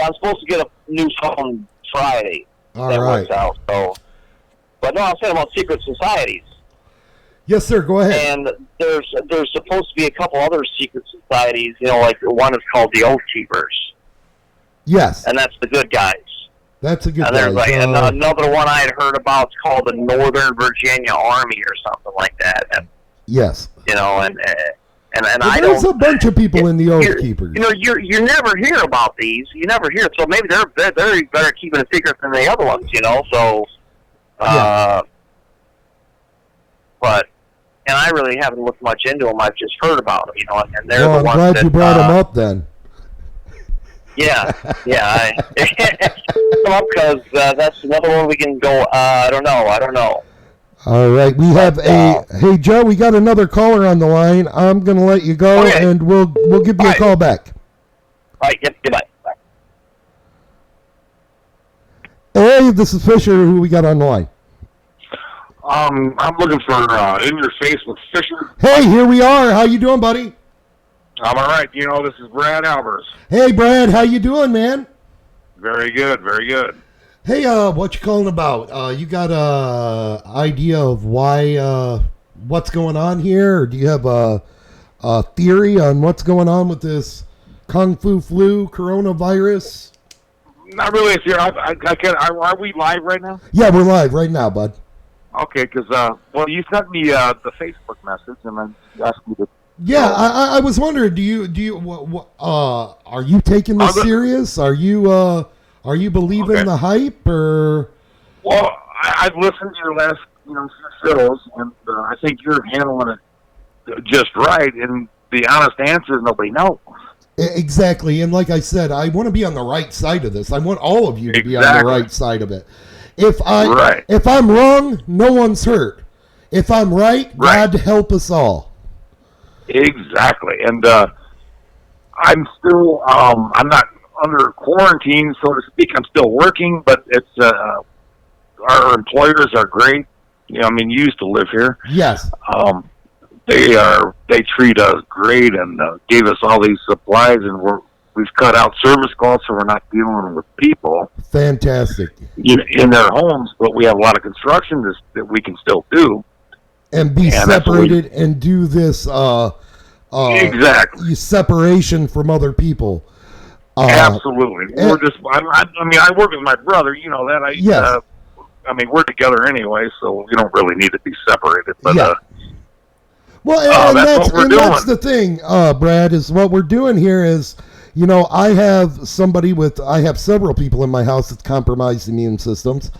I'm supposed to get a new phone Friday. All that right. Works out. So, but no, I'm saying about secret societies. Yes, sir. Go ahead. And there's supposed to be a couple other secret societies. Like one is called the Oath Keepers. Yes. And that's the good guys. That's a good. And there's another one I had heard about. It's called the Northern Virginia Army or something like that. And, yes. And well, there's a bunch of people in the Oath Keepers. You never hear about these. You never hear. So maybe they're better keeping a secret than the other ones. So. Yeah. But. And I really haven't looked much into them. I've just heard about them, and they're the ones I'm glad that, you brought them up then. Yeah. Because that's another one we can go. I don't know. All right, we have Hey Joe, we got another caller on the line. I'm gonna let you go, okay. and we'll give you a call back. All right. Yep. Goodbye. Bye. Hey, this is Fischer. Who we got on the line? I'm looking for In Your Face with Fischer. Hey, here we are. How you doing, buddy? I'm all right. This is Brad Albers. Hey, Brad. How you doing, man? Very good. Very good. Hey, what you calling about? You got a idea of why? What's going on here? Or do you have a theory on what's going on with this Kung Fu Flu coronavirus? Not really. Are we live right now? Yeah, we're live right now, bud. Okay, because you sent me the Facebook message, and then you asked me to. Yeah, I was wondering. Do you are you taking this serious? Are you believing the hype, or Well, I've listened to your last, few shows, and I think you're handling it just right. And the honest answer is nobody knows. Exactly, and like I said, I want to be on the right side of this. I want all of you to be on the right side of it. If I'm wrong, no one's hurt. If I'm right, God help us all. Exactly, and I'm still I'm not under quarantine, so to speak. I'm still working, but it's our employers are great. You used to live here. Yes. They treat us great and gave us all these supplies, and we've cut out service calls, so we're not dealing with people. Fantastic. In their homes, but we have a lot of construction that we can still do. And be separated and do this exactly separation from other people. Absolutely. I work with my brother, you know that. Yes. We're together anyway, so we don't really need to be separated. But well, that's what we're doing. That's the thing, Brad, is what we're doing here is, I have several people in my house with compromised immune systems.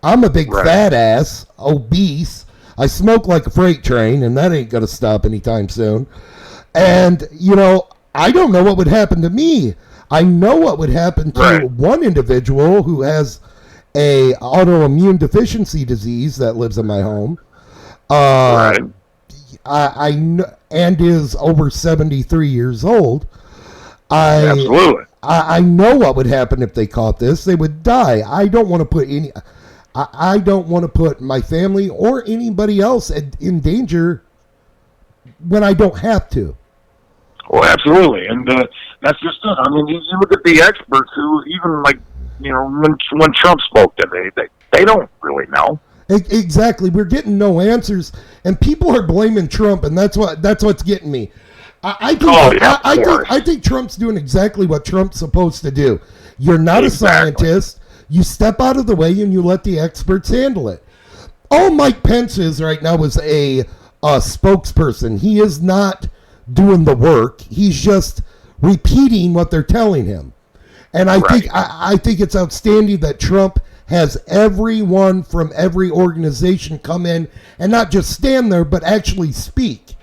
I'm a big fat ass, obese. I smoke like a freight train, and that ain't going to stop anytime soon. And, I don't know what would happen to me. I know what would happen to one individual who has a autoimmune deficiency disease that lives in my home. I and is over 73 years old. Absolutely. I know what would happen if they caught this. They would die. I don't want to put my family or anybody else in danger when I don't have to. Well, absolutely, and that's just it. You look at the experts who, even when Trump spoke today, they don't really know. Exactly, we're getting no answers, and people are blaming Trump, and that's what's getting me. I think Trump's doing exactly what Trump's supposed to do. You're not a scientist. You step out of the way and you let the experts handle it. All Mike Pence is right now is a spokesperson. He is not doing the work. He's just repeating what they're telling him. And I think it's outstanding that Trump has everyone from every organization come in and not just stand there, but actually speak.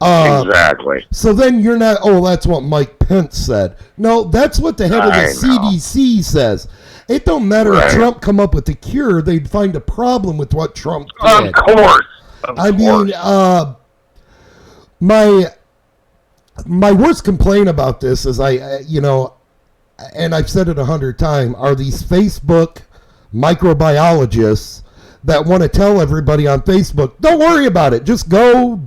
Exactly. So then you're not, that's what Mike Pence said. No, that's what the head of the CDC says. It don't matter if Trump come up with a cure, they'd find a problem with what Trump did. Of course. My worst complaint about this is and I've said it 100 times, are these Facebook microbiologists that want to tell everybody on Facebook, don't worry about it, just go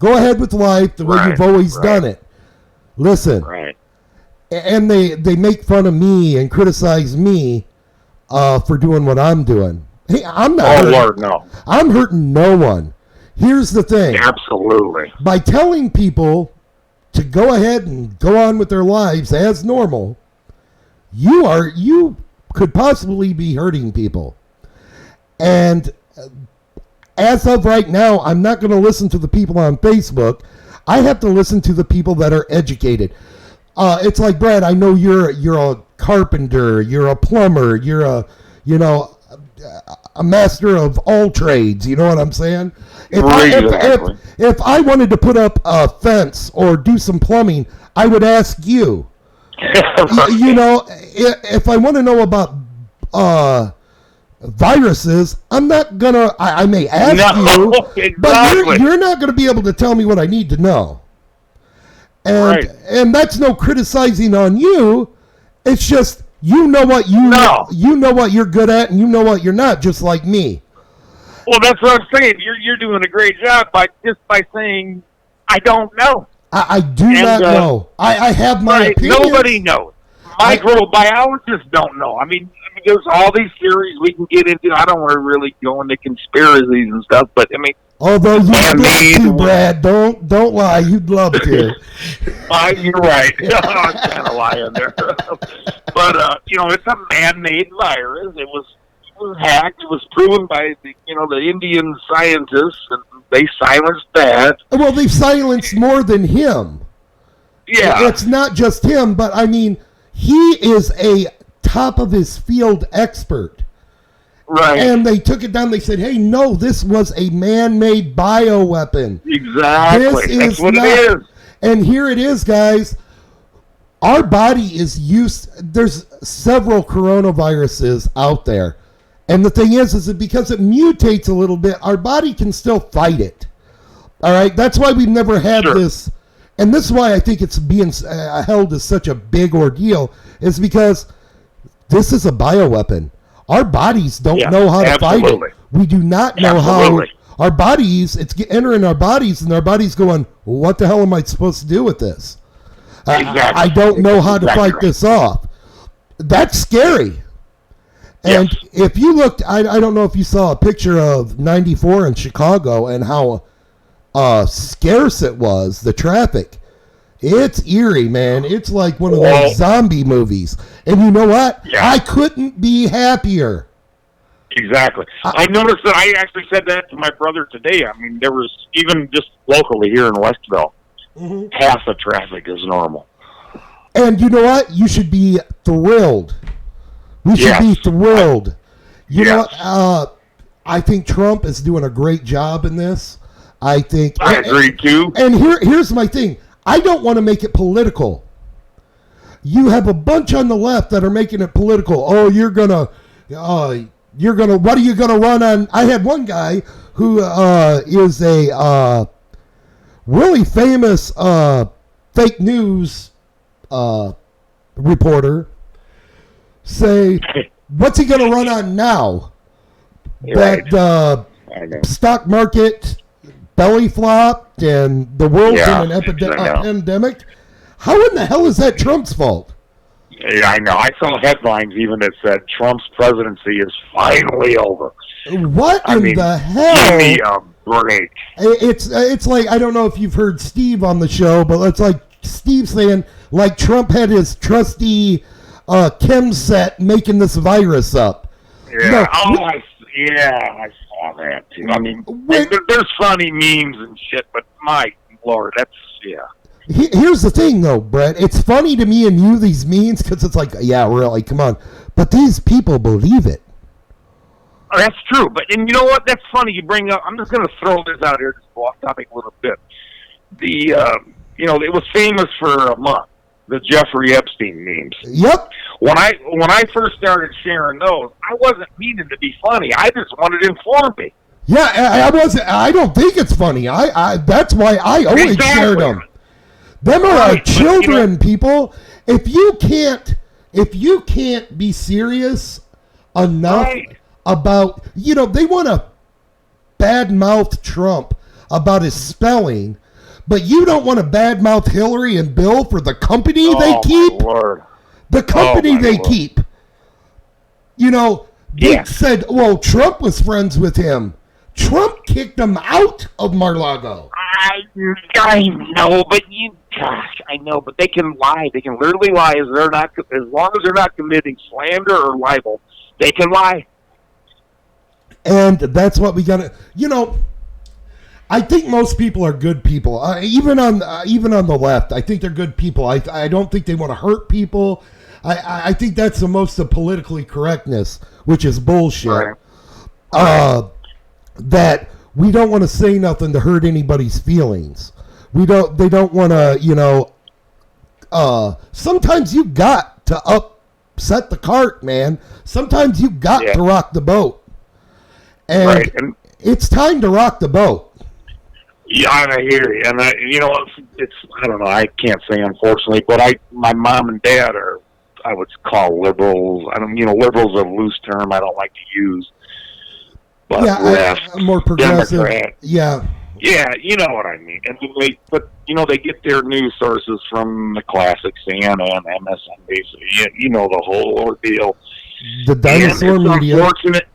ahead with life the way you've always done it. Listen. And they make fun of me and criticize me for doing what I'm doing. Hey, I'm not Lord, no. I'm hurting no one. Here's the thing. Absolutely. By telling people to go ahead and go on with their lives as normal, you could possibly be hurting people. And as of right now, I'm not going to listen to the people on Facebook. I have to listen to the people that are educated. It's like, Brad, I know you're a carpenter, you're a plumber, you're a master of all trades. You know what I'm saying? If I wanted to put up a fence or do some plumbing, I would ask you. If I want to know about viruses, I'm not gonna. I may ask you, exactly. but you're not going to be able to tell me what I need to know. And that's no criticizing on you. It's just you know what you know what you're good at, and you know what you're not, just like me. Well, that's what I'm saying. You're doing a great job by saying I don't know. I do not know. I have my opinion. Nobody knows. Microbiologists don't know. There's all these theories we can get into. I don't want to really go into conspiracies and stuff, but although you'd love to, Brad, don't lie. You'd love to. You're right. I'm kind of lying there. But it's a man-made virus. It was hacked. It was proven by the Indian scientists, and they silenced that. Well, they've silenced more than him. Yeah, it's not just him, but he is a top of his field expert. Right. And they took it down. They said, hey, no, this was a man-made bioweapon. Exactly. That's what it is. And here it is, guys. Our body is used. There's several coronaviruses out there. And the thing is that because it mutates a little bit, our body can still fight it. All right? That's why we've never had this. And this is why I think it's being held as such a big ordeal, is because this is a bioweapon. Our bodies don't know how to fight it. We do not know how. Our bodies, it's entering our bodies, and our bodies going, well, what the hell am I supposed to do with this? I don't know how to fight this off. That's scary. And if you looked, I don't know if you saw a picture of 94 in Chicago and how scarce it was, the traffic. It's eerie, man. It's like one of those zombie movies. And you know what? Yeah. I couldn't be happier. Exactly. I noticed that. I actually said that to my brother today. I mean, there was, even just locally here in Westville, half the traffic is normal. And you know what? You should be thrilled. We should be thrilled. You know what? I think Trump is doing a great job in this. I agree too. And here's my thing. I don't want to make it political. You have a bunch on the left that are making it political. Oh, what are you gonna run on? I had one guy who is a really famous fake news reporter say, what's he gonna run on now? That stock market belly flopped and the world's in an pandemic. How in the hell is that Trump's fault? Yeah, I know. I saw headlines even that said Trump's presidency is finally over. What the hell? Give me a break. It's like, I don't know if you've heard Steve on the show, but it's like Steve saying, like Trump had his trusty chem set making this virus up. Yeah, I saw that too. I mean, there's funny memes and shit, but my Lord, that's, Here's the thing, though, Brett. It's funny to me and you, these memes, because it's like, yeah, really, come on. But these people believe it. Oh, that's true. And you know what? That's funny you bring up. I'm just going to throw this out here, just go off topic a little bit. It was famous for a month, the Jeffrey Epstein memes. Yep. When I first started sharing those, I wasn't meaning to be funny. I just wanted to inform me. Yeah, I don't think it's funny. That's why I always shared them. Them are our children, people. If you can't be serious enough about, they want to badmouth Trump about his spelling, but you don't want to badmouth Hillary and Bill for the company they keep. Lord. The company they keep. They said, well, Trump was friends with him. Trump kicked him out of Mar-a-Lago. I know, but I know, but they can lie. They can literally lie as long as they're not committing slander or libel. They can lie. And that's what we got to. I think most people are good people. Even on the left, I think they're good people. I don't think they want to hurt people. I think that's the most of politically correctness, which is bullshit. Right. That we don't want to say nothing to hurt anybody's feelings. They don't want to, sometimes you got to upset the cart, man. Sometimes you got to rock the boat. And it's time to rock the boat. Yeah, I hear you. And, it's I don't know, I can't say unfortunately, but my mom and dad are, I would call liberals. Liberals are a loose term I don't like to use. But more progressive. Democrat. Yeah, you know what I mean. And they get their news sources from the classic CNN, MSNBC. You know the whole ordeal. The dinosaur media. Unfortunate.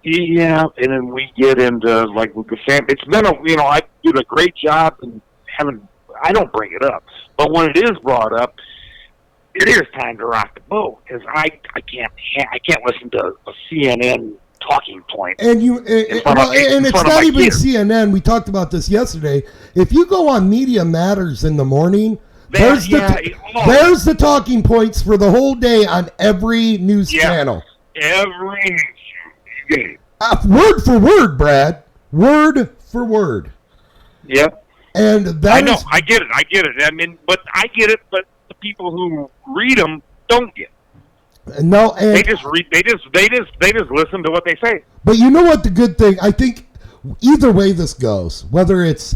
Yeah, and then we get into like with the family. It's been I did a great job in having. I don't bring it up, but when it is brought up, it is time to rock the boat because I can't listen to a CNN talking point. And it's not even CNN. We talked about this yesterday. If you go on Media Matters in the morning, there's the talking points for the whole day on every news channel. Every game. Word for word, Brad. Word for word. Yep. And that I know. is- I get it. I mean, but I get it. But the people who read them don't get it. no, and They just read. They just listen to what they say. but you know what? The good thing, I think, either way this goes, whether it's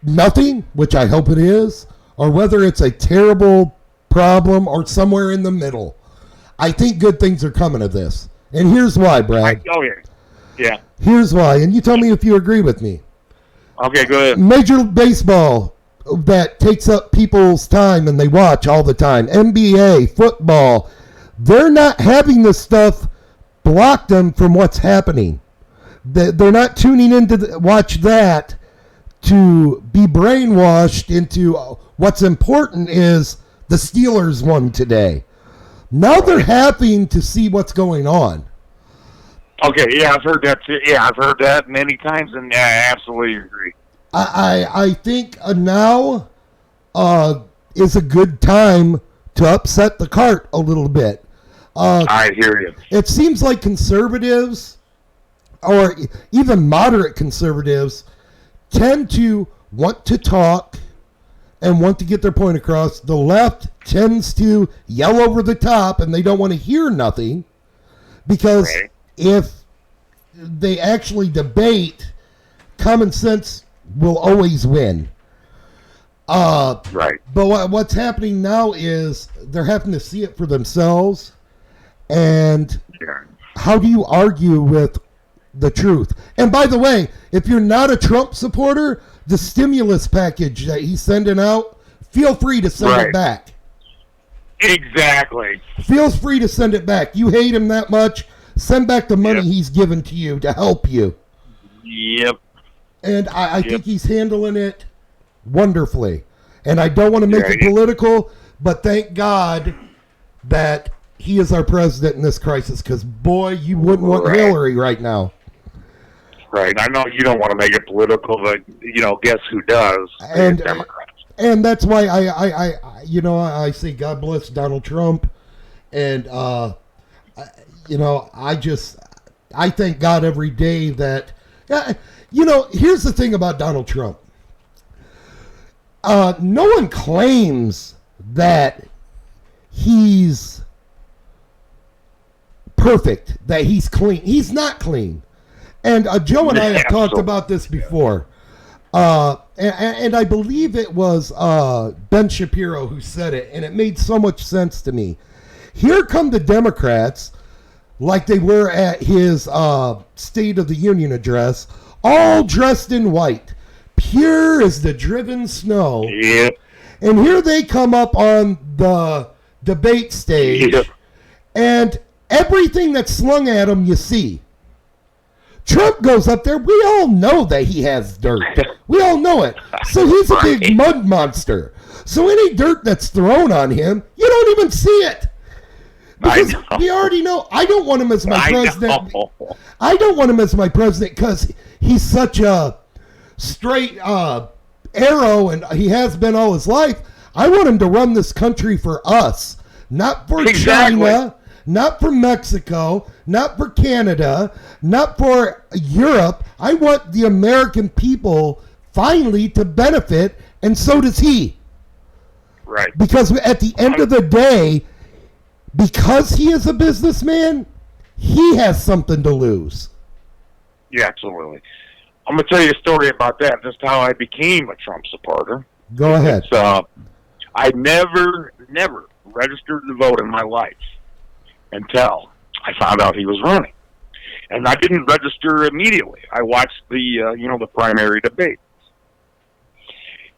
nothing, which I hope it is, or whether it's a terrible problem or somewhere in the middle, I think good things are coming of this. And here's why, Brad. Oh yeah, yeah. Here's why, and you tell me if you agree with me. Okay, go ahead. Major League Baseball, that takes up people's time and they watch all the time. NBA, football, they're not having this stuff block them from what's happening. They're not tuning in to watch that to be brainwashed into what's important is the Steelers won today. Now they're having to see what's going on. Okay, yeah, I've heard that too. Yeah, I've heard that many times, and I absolutely agree. I think now is a good time to upset the cart a little bit. I hear you. It seems like conservatives, or even moderate conservatives, tend to want to talk and want to get their point across. The left tends to yell over the top and they don't want to hear nothing, because Right. if they actually debate, common sense will always win. Right. But what's happening now is they're having to see it for themselves. And Yeah. how do you argue with the truth? And by the way, if you're not a Trump supporter, the stimulus package that he's sending out, feel free to send Right. it back. Exactly. Feel free to send it back. You hate him that much, send back the money Yep. he's given to you to help you. Yep. And I Yep. think he's handling it wonderfully. And I don't want to make Yeah, it political, but thank God that he is our president in this crisis, because, boy, you wouldn't want Right. Hillary right now. Right. I know you don't want to make it political, but guess who does? And- The Democrats. And that's why I say God bless Donald Trump. And, I thank God every day that, here's the thing about Donald Trump. No one claims that he's perfect, that he's clean. He's not clean. And Joe and I have talked about this before. And I believe it was Ben Shapiro who said it, and it made so much sense to me. Here come the Democrats, like they were at his State of the Union address, all dressed in white, pure as the driven snow. Yep. And here they come up on the debate stage, Yep. and everything that's slung at him, you see. Trump goes up there. We all know that he has dirt. We all know it. So he's a big Right. mud monster. So any dirt that's thrown on him, you don't even see it. Because I know. we already know. I don't want him as my I president. know. I don't want him as my president because he's such a straight arrow, and he has been all his life. I want him to run this country for us, not for Exactly. China, not for Mexico, not for Canada, not for Europe. I want the American people finally to benefit, and so does he. Right. Because at the end of the day, because he is a businessman, he has something to lose. Yeah, absolutely. I'm going to tell you a story about that, just how I became a Trump supporter. Go ahead. I never registered to vote in my life until I found out he was running. And I didn't register immediately. I watched the primary debate.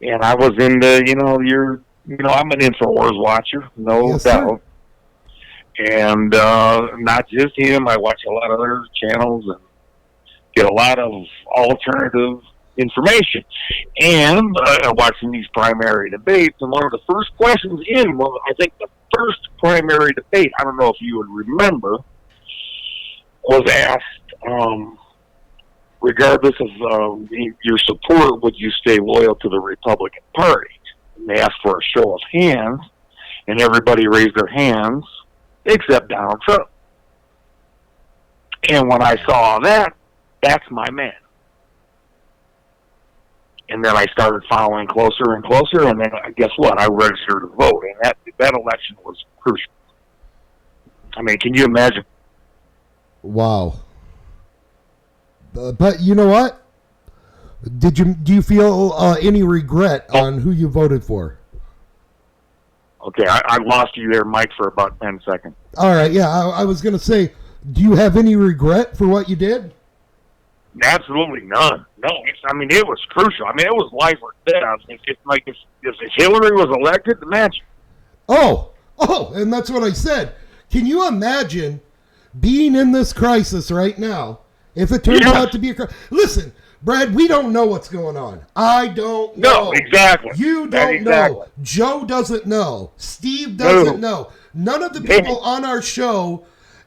And I was in I'm an InfoWars watcher, no Yes, sir. doubt. And not just him, I watch a lot of other channels and get a lot of alternative information. And watching these primary debates, and one of the first questions I think the first primary debate, I don't know if you would remember, was asked, regardless of your support, would you stay loyal to the Republican Party? And they asked for a show of hands, and everybody raised their hands except Donald Trump. And when I saw that, that's my man. And then I started following closer and closer, and then guess what? I registered to vote, and that election was crucial. I mean, can you imagine? Wow. But you know what? Do you feel any regret on who you voted for? Okay, I lost you there, Mike, for about 10 seconds. All right, yeah, I was going to say, do you have any regret for what you did? Absolutely none. No, it was crucial. I mean, it was life or death. If Hillary was elected, imagine. Oh, and that's what I said. Can you imagine being in this crisis right now if it turns out to be a crisis? Listen, Brad, we don't know what's going on. I don't know. No, exactly. You don't know. Joe doesn't know. Steve doesn't know. None of the people on our show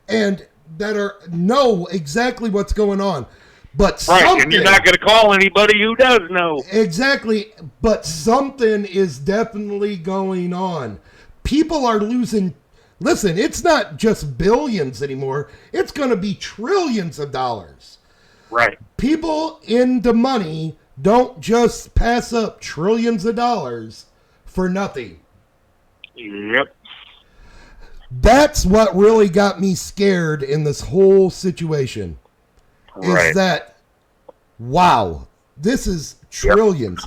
and that know exactly what's going on. But something, and you're not going to call anybody who does know. Exactly, but something is definitely going on. People are losing. Listen, it's not just billions anymore. It's going to be trillions of dollars. Right. People into money don't just pass up trillions of dollars for nothing. Yep. That's what really got me scared in this whole situation. Right. Is that, wow, this is trillions.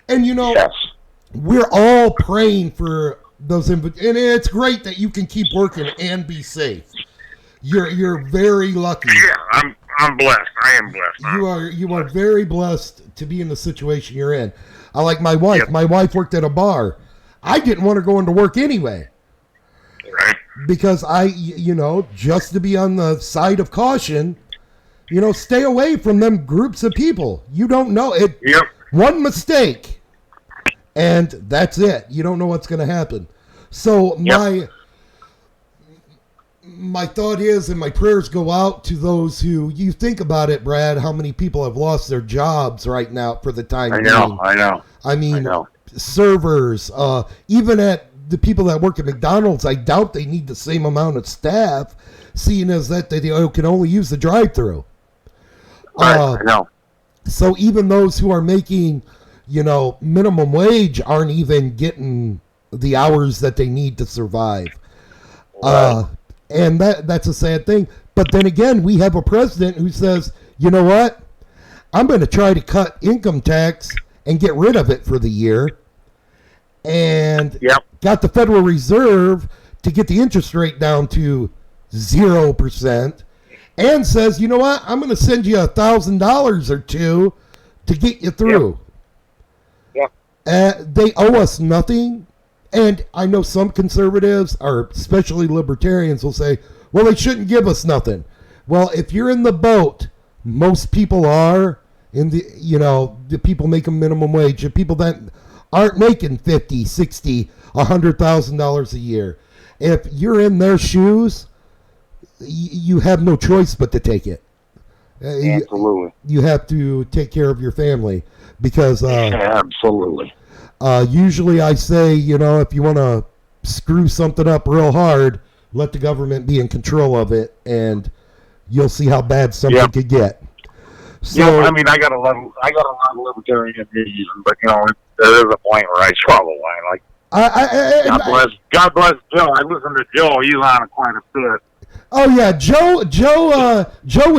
And, yes. We're all praying for those, and it's great that you can keep working and be safe. You're very lucky. Yeah, I'm blessed. I am blessed. You are very blessed to be in the situation you're in. I like my wife. Yep. My wife worked at a bar. I didn't want to go into work anyway. Right. Because just to be on the side of caution, stay away from them groups of people. You don't know it. Yep. One mistake, and that's it. You don't know what's going to happen. So my thought is, and my prayers go out to those who, you think about it, Brad, how many people have lost their jobs right now for the time being. I mean, servers, even at the people that work at McDonald's, I doubt they need the same amount of staff, seeing as that they can only use the drive-thru. Right, I know. So even those who are making, minimum wage aren't even getting the hours that they need to survive. Right. And that's a sad thing. But then again, we have a president who says, you know what? I'm going to try to cut income tax and get rid of it for the year. And got the Federal Reserve to get the interest rate down to 0%. And says, you know what? I'm going to send you $1,000 or two to get you through. They owe us nothing. And I know some conservatives, or especially libertarians, will say, well, they shouldn't give us nothing. Well, if you're in the boat, most people are in the people making minimum wage, the people that aren't making $50,000, $60,000, $100,000 a year. If you're in their shoes, you have no choice but to take it. Absolutely. You have to take care of your family because absolutely. Usually I say, if you want to screw something up real hard, let the government be in control of it, and you'll see how bad something could get. So, I got a lot of libertarian views, but there is a point where I draw the line. Like, God bless Joe. I listen to Joe. He's on quite a bit. Oh yeah, Joe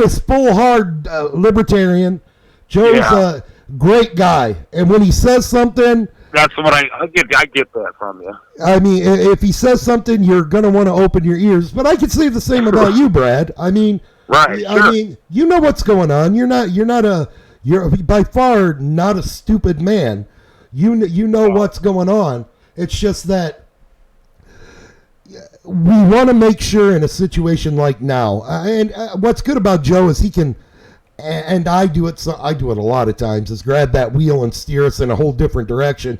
is full hard libertarian. Joe's a great guy, and when he says something, that's what I get that from you. I mean, if he says something, you're gonna want to open your ears. But I could say the same about you, Brad. I mean, right? I mean, you know what's going on. You're by far not a stupid man. You know what's going on. It's just that we want to make sure in a situation like now, and what's good about Joe is he can, and I do it a lot of times, is grab that wheel and steer us in a whole different direction.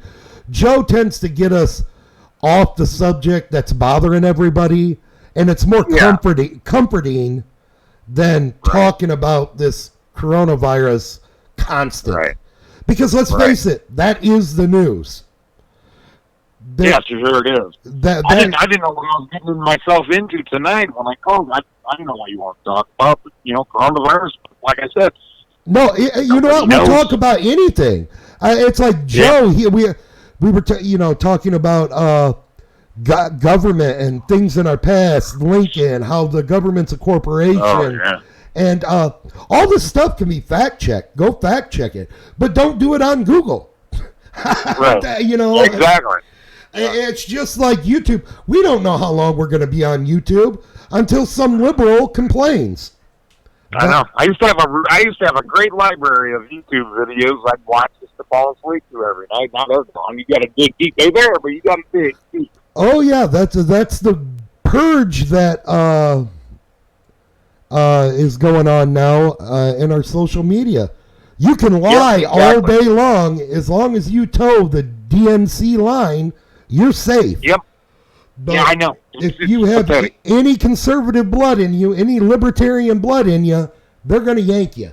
Joe tends to get us off the subject that's bothering everybody, and it's more comforting than talking about this coronavirus constant. Right. Because let's face it, that is the news. Yes, sure it is. That I didn't know what I was getting myself into tonight when I called. I didn't know what you want to talk about, but, coronavirus. Like I said, no, you know what? We talk about anything. It's like Joe. We were talking about government and things in our past. Lincoln, how the government's a corporation. Oh, yeah. And all this stuff can be fact checked. Go fact check it, but don't do it on Google. Right. Exactly. It's just like YouTube. We don't know how long we're going to be on YouTube until some liberal complains. I know. I used to have a great library of YouTube videos I'd watch just to fall asleep to every night. Not as long. You got to dig deep. They're there, but you got to dig deep. Oh yeah, that's the purge that is going on now in our social media. You can lie all day long as you toe the DNC line. You're safe. Yep. But yeah, I know. If you have any conservative blood in you, any libertarian blood in you, they're going to yank you.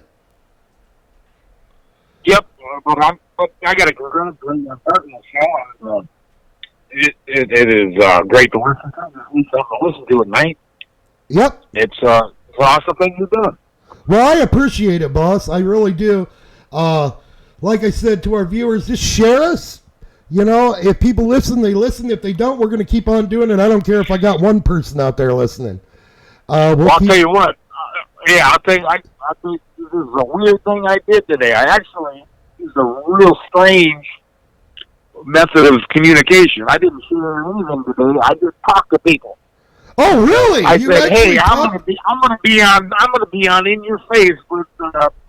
Yep. But I got to congratulate you on the show. It is great to listen to. At least I can listen to at night. Yep. It's an awesome thing you're doing. Well, I appreciate it, boss. I really do. Like I said to our viewers, just share us. If people listen, they listen. If they don't, we're going to keep on doing it. I don't care if I got one person out there listening. I'll tell you what. I think this is a weird thing I did today. I actually used a real strange method of communication. I didn't share anything today. I just talked to people. Oh, really? I said, "Hey, I'm gonna be on In Your Face with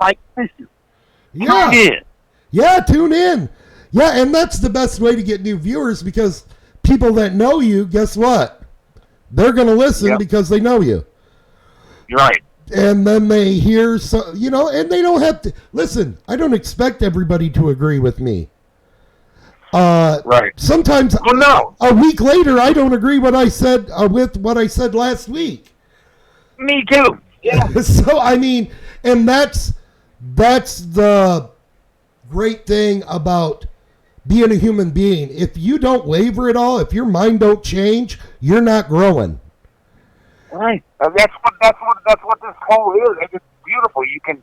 Mike Fischer." Yeah. Tune in. Yeah, tune in. Yeah, and that's the best way to get new viewers because people that know you, guess what? They're going to listen because they know you. Right. And then they hear, and they don't have to. Listen, I don't expect everybody to agree with me. Right. Sometimes a week later, I don't agree with what I said last week. Me too. Yeah. So, and that's the great thing about being a human being. If you don't waver at all, if your mind don't change, you're not growing. Right. And that's what this whole is. It's beautiful. You get an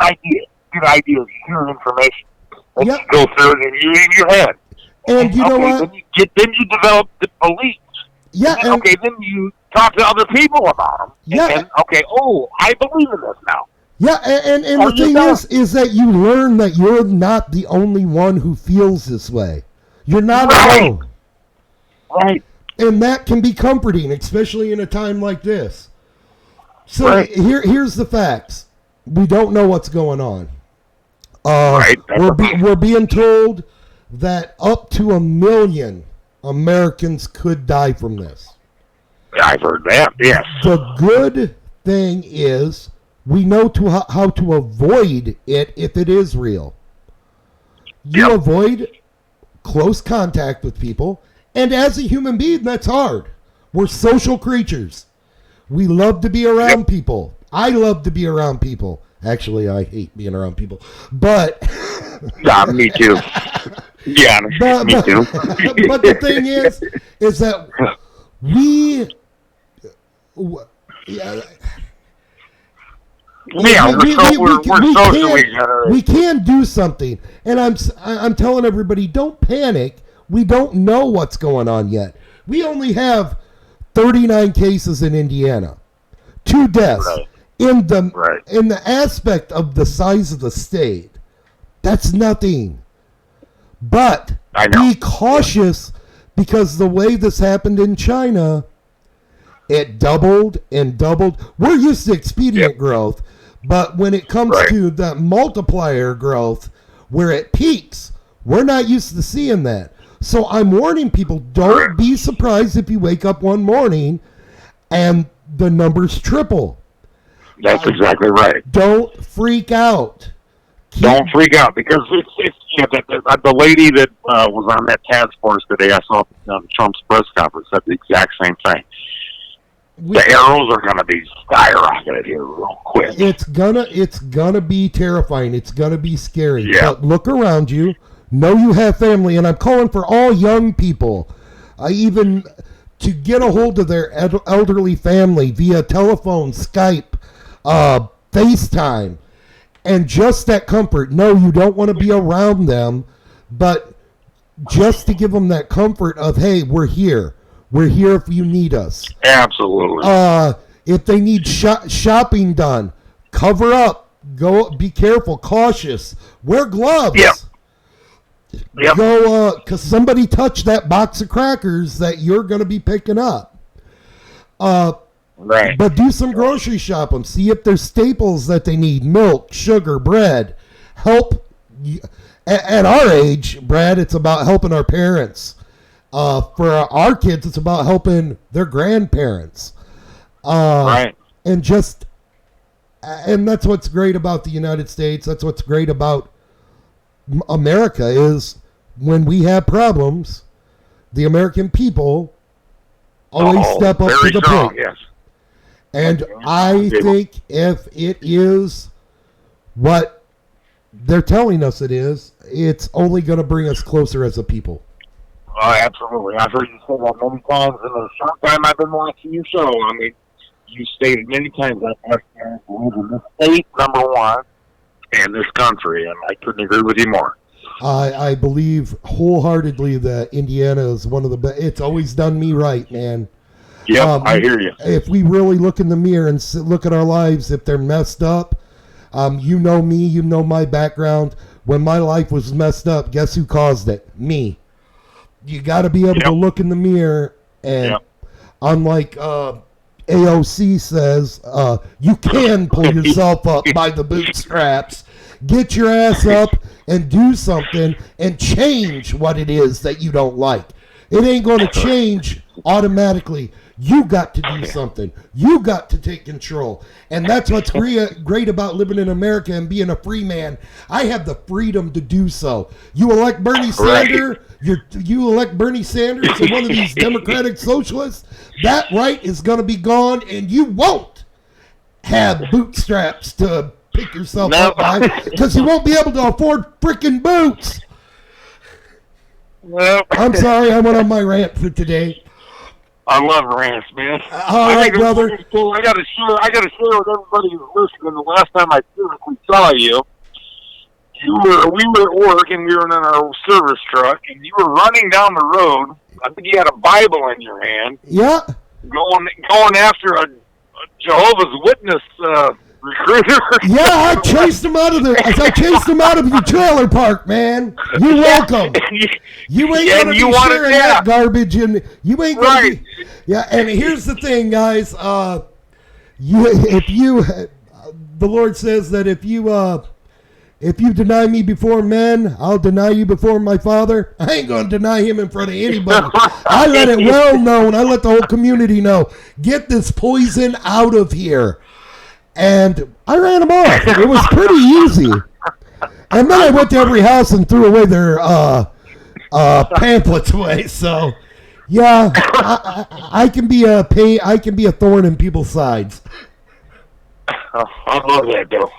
idea. You get ideas. You hear information. And you go through it in your head. And you know what? Then you develop the beliefs. Yeah. And then you talk to other people about them. Yeah. And I believe in this now. Yeah, and the thing is that you learn that you're not the only one who feels this way. You're not alone. Right. And that can be comforting, especially in a time like this. So here's the facts. We don't know what's going on. We're being told that up to 1 million Americans could die from this. I've heard that, yes. The good thing is we know how to avoid it if it is real. You avoid close contact with people, and as a human being, that's hard. We're social creatures. We love to be around people. I love to be around people. Actually, I hate being around people, but... Yeah, me too. Yeah, me too. But the thing is that we can do something, and I'm telling everybody, don't panic. We don't know what's going on yet. We only have 39 cases in Indiana, 2 deaths. Right. In the aspect of the size of the state, that's nothing. But be cautious because the way this happened in China, it doubled and doubled. We're used to expedient growth, but when it comes to the multiplier growth, where it peaks, we're not used to seeing that. So I'm warning people, don't be surprised if you wake up one morning and the numbers triple. That's exactly right. Don't freak out. Don't freak out because the lady that was on that task force today, I saw on Trump's press conference, said the exact same thing. The arrows are going to be skyrocketed here real quick. It's gonna be terrifying. It's gonna be scary. Yeah. But look around you. know you have family, and I'm calling for all young people, even to get a hold of their elderly family via telephone, Skype, FaceTime, and just that comfort. No, you don't want to be around them, but just to give them that comfort of, hey, we're here. We're here if you need us. Absolutely. If they need shopping done, cover up. Go. Be careful, cautious. Wear gloves. Yep. Go, because somebody touched that box of crackers that you're going to be picking up. Right. But do some grocery shopping. See if there's staples that they need. Milk, sugar, bread. Help. At our age, Brad, it's about helping our parents. For our kids, it's about helping their grandparents. Right. And that's what's great about the United States. That's what's great about America is when we have problems, the American people always step up to the plate. Yes. And I think if it is what they're telling us it is, it's only going to bring us closer as a people. Oh, absolutely. I've heard you say that many times in the short time I've been watching your show. I mean, you stated many times that Westerners believe in this state, number one, and this country, and I couldn't agree with you more. I believe wholeheartedly that Indiana is one of the best. It's always done me right, man. Yep, I hear you. If we really look in the mirror and look at our lives, if they're messed up, you know me, you know my background. When my life was messed up, guess who caused it? Me. You got to be able to look in the mirror, and unlike AOC says, you can pull yourself up by the bootstraps. Get your ass up and do something and change what it is that you don't like. It ain't going to change automatically. You got to do something. You got to take control. And that's what's great about living in America and being a free man. I have the freedom to do so. You elect Bernie Sanders, you elect Bernie Sanders to one of these Democratic socialists, that right is going to be gone, and you won't have bootstraps to pick yourself up by because you won't be able to afford freaking boots. I'm sorry, I went on my rant for today. I love rants, man. All right, brother. I got to share with everybody who's listening. The last time I physically saw you, we were at work and we were in our service truck, and you were running down the road. I think you had a Bible in your hand. Yeah. Going after a Jehovah's Witness recruiter. Yeah, I chased him out of your trailer park, man. You're welcome. You ain't gonna be sharing that garbage, and you ain't gonna be. Yeah, and here's the thing, guys. The Lord says that if you deny me before men, I'll deny you before my Father. I ain't gonna deny him in front of anybody. I let it well known. I let the whole community know. Get this poison out of here. And I ran them off. It was pretty easy. And then I went to every house and threw away their pamphlets away. So, yeah, I can be a thorn in people's sides. I love that, though.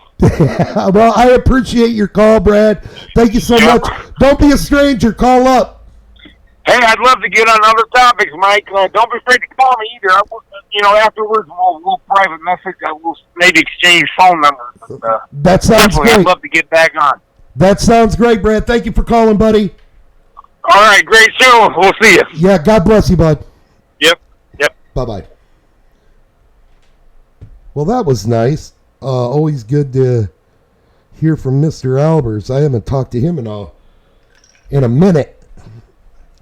Well, I appreciate your call, Brad. Thank you so much. Don't be a stranger. Call up. Hey, I'd love to get on other topics, Mike. Don't be afraid to call me either. Afterwards, we'll private message. We'll maybe exchange phone numbers. That sounds great. I'd love to get back on. That sounds great, Brad. Thank you for calling, buddy. All right, great show. We'll see you. Yeah, God bless you, bud. Yep. Bye-bye. Well, that was nice. Always good to hear from Mr. Albers. I haven't talked to him in a minute.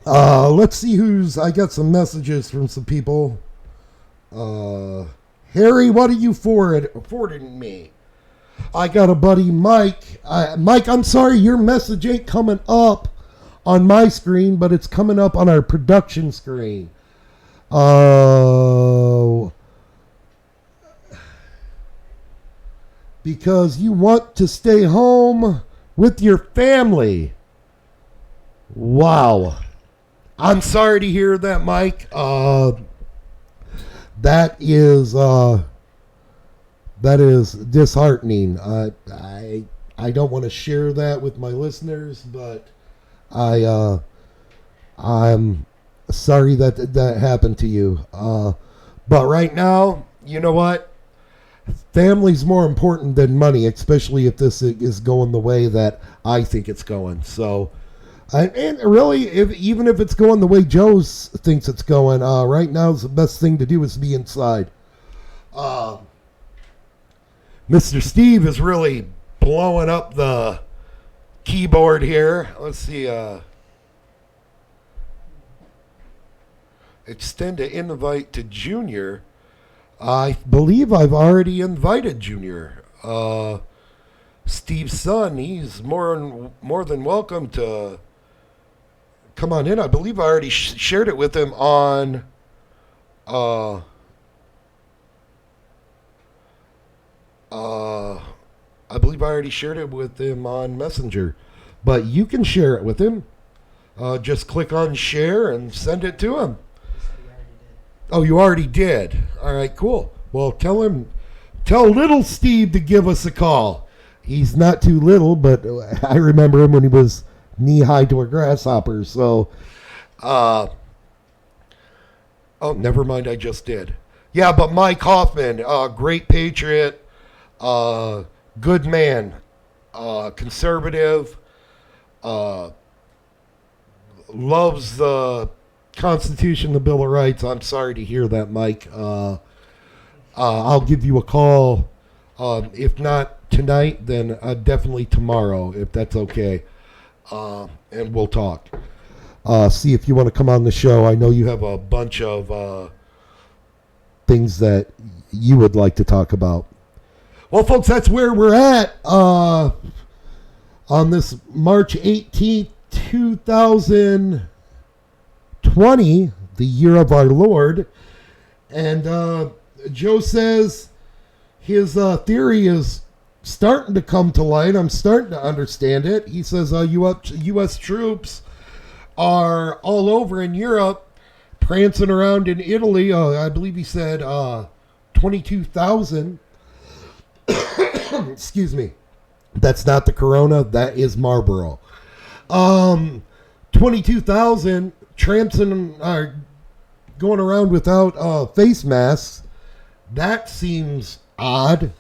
Let's see I got some messages from some people. Harry, what are you forwarding me? I got a buddy, Mike. Mike, I'm sorry, your message ain't coming up on my screen, but it's coming up on our production screen. Because you want to stay home with your family. Wow. I'm sorry to hear that, Mike. That is disheartening. I don't want to share that with my listeners, but I'm sorry that happened to you. But right now, you know what? Family's more important than money, especially if this is going the way that I think it's going. So, and really, even if it's going the way Joe thinks it's going, right now the best thing to do is be inside. Mr. Steve is really blowing up the keyboard here. Let's see. Extend an invite to Junior. I believe I've already invited Junior. Steve's son, he's more than welcome to come on in. I believe I already shared it with him on I believe I already shared it with him on Messenger. But you can share it with him. Just click on share and send it to him. Oh, you already did. All right, cool. Well, tell little Steve to give us a call. He's not too little, but I remember him when he was knee-high to a grasshopper. So, oh, never mind, I just did. Yeah, but Mike Hoffman, great patriot, good man, conservative, loves the Constitution, the Bill of Rights. I'm sorry to hear that, Mike. I'll give you a call. If not tonight, then definitely tomorrow, if that's okay. And we'll talk. See if you want to come on the show. I know you have a bunch of things that you would like to talk about. Well, folks, that's where we're at on this March 18th, 2020, the year of our Lord. And Joe says his theory is starting to come to light. I'm starting to understand it. He says U.S. troops are all over in Europe, prancing around in Italy. I believe he said 22,000. Excuse me. That's not the Corona. That is Marlboro. 22,000 tramping are going around without face masks. That seems odd.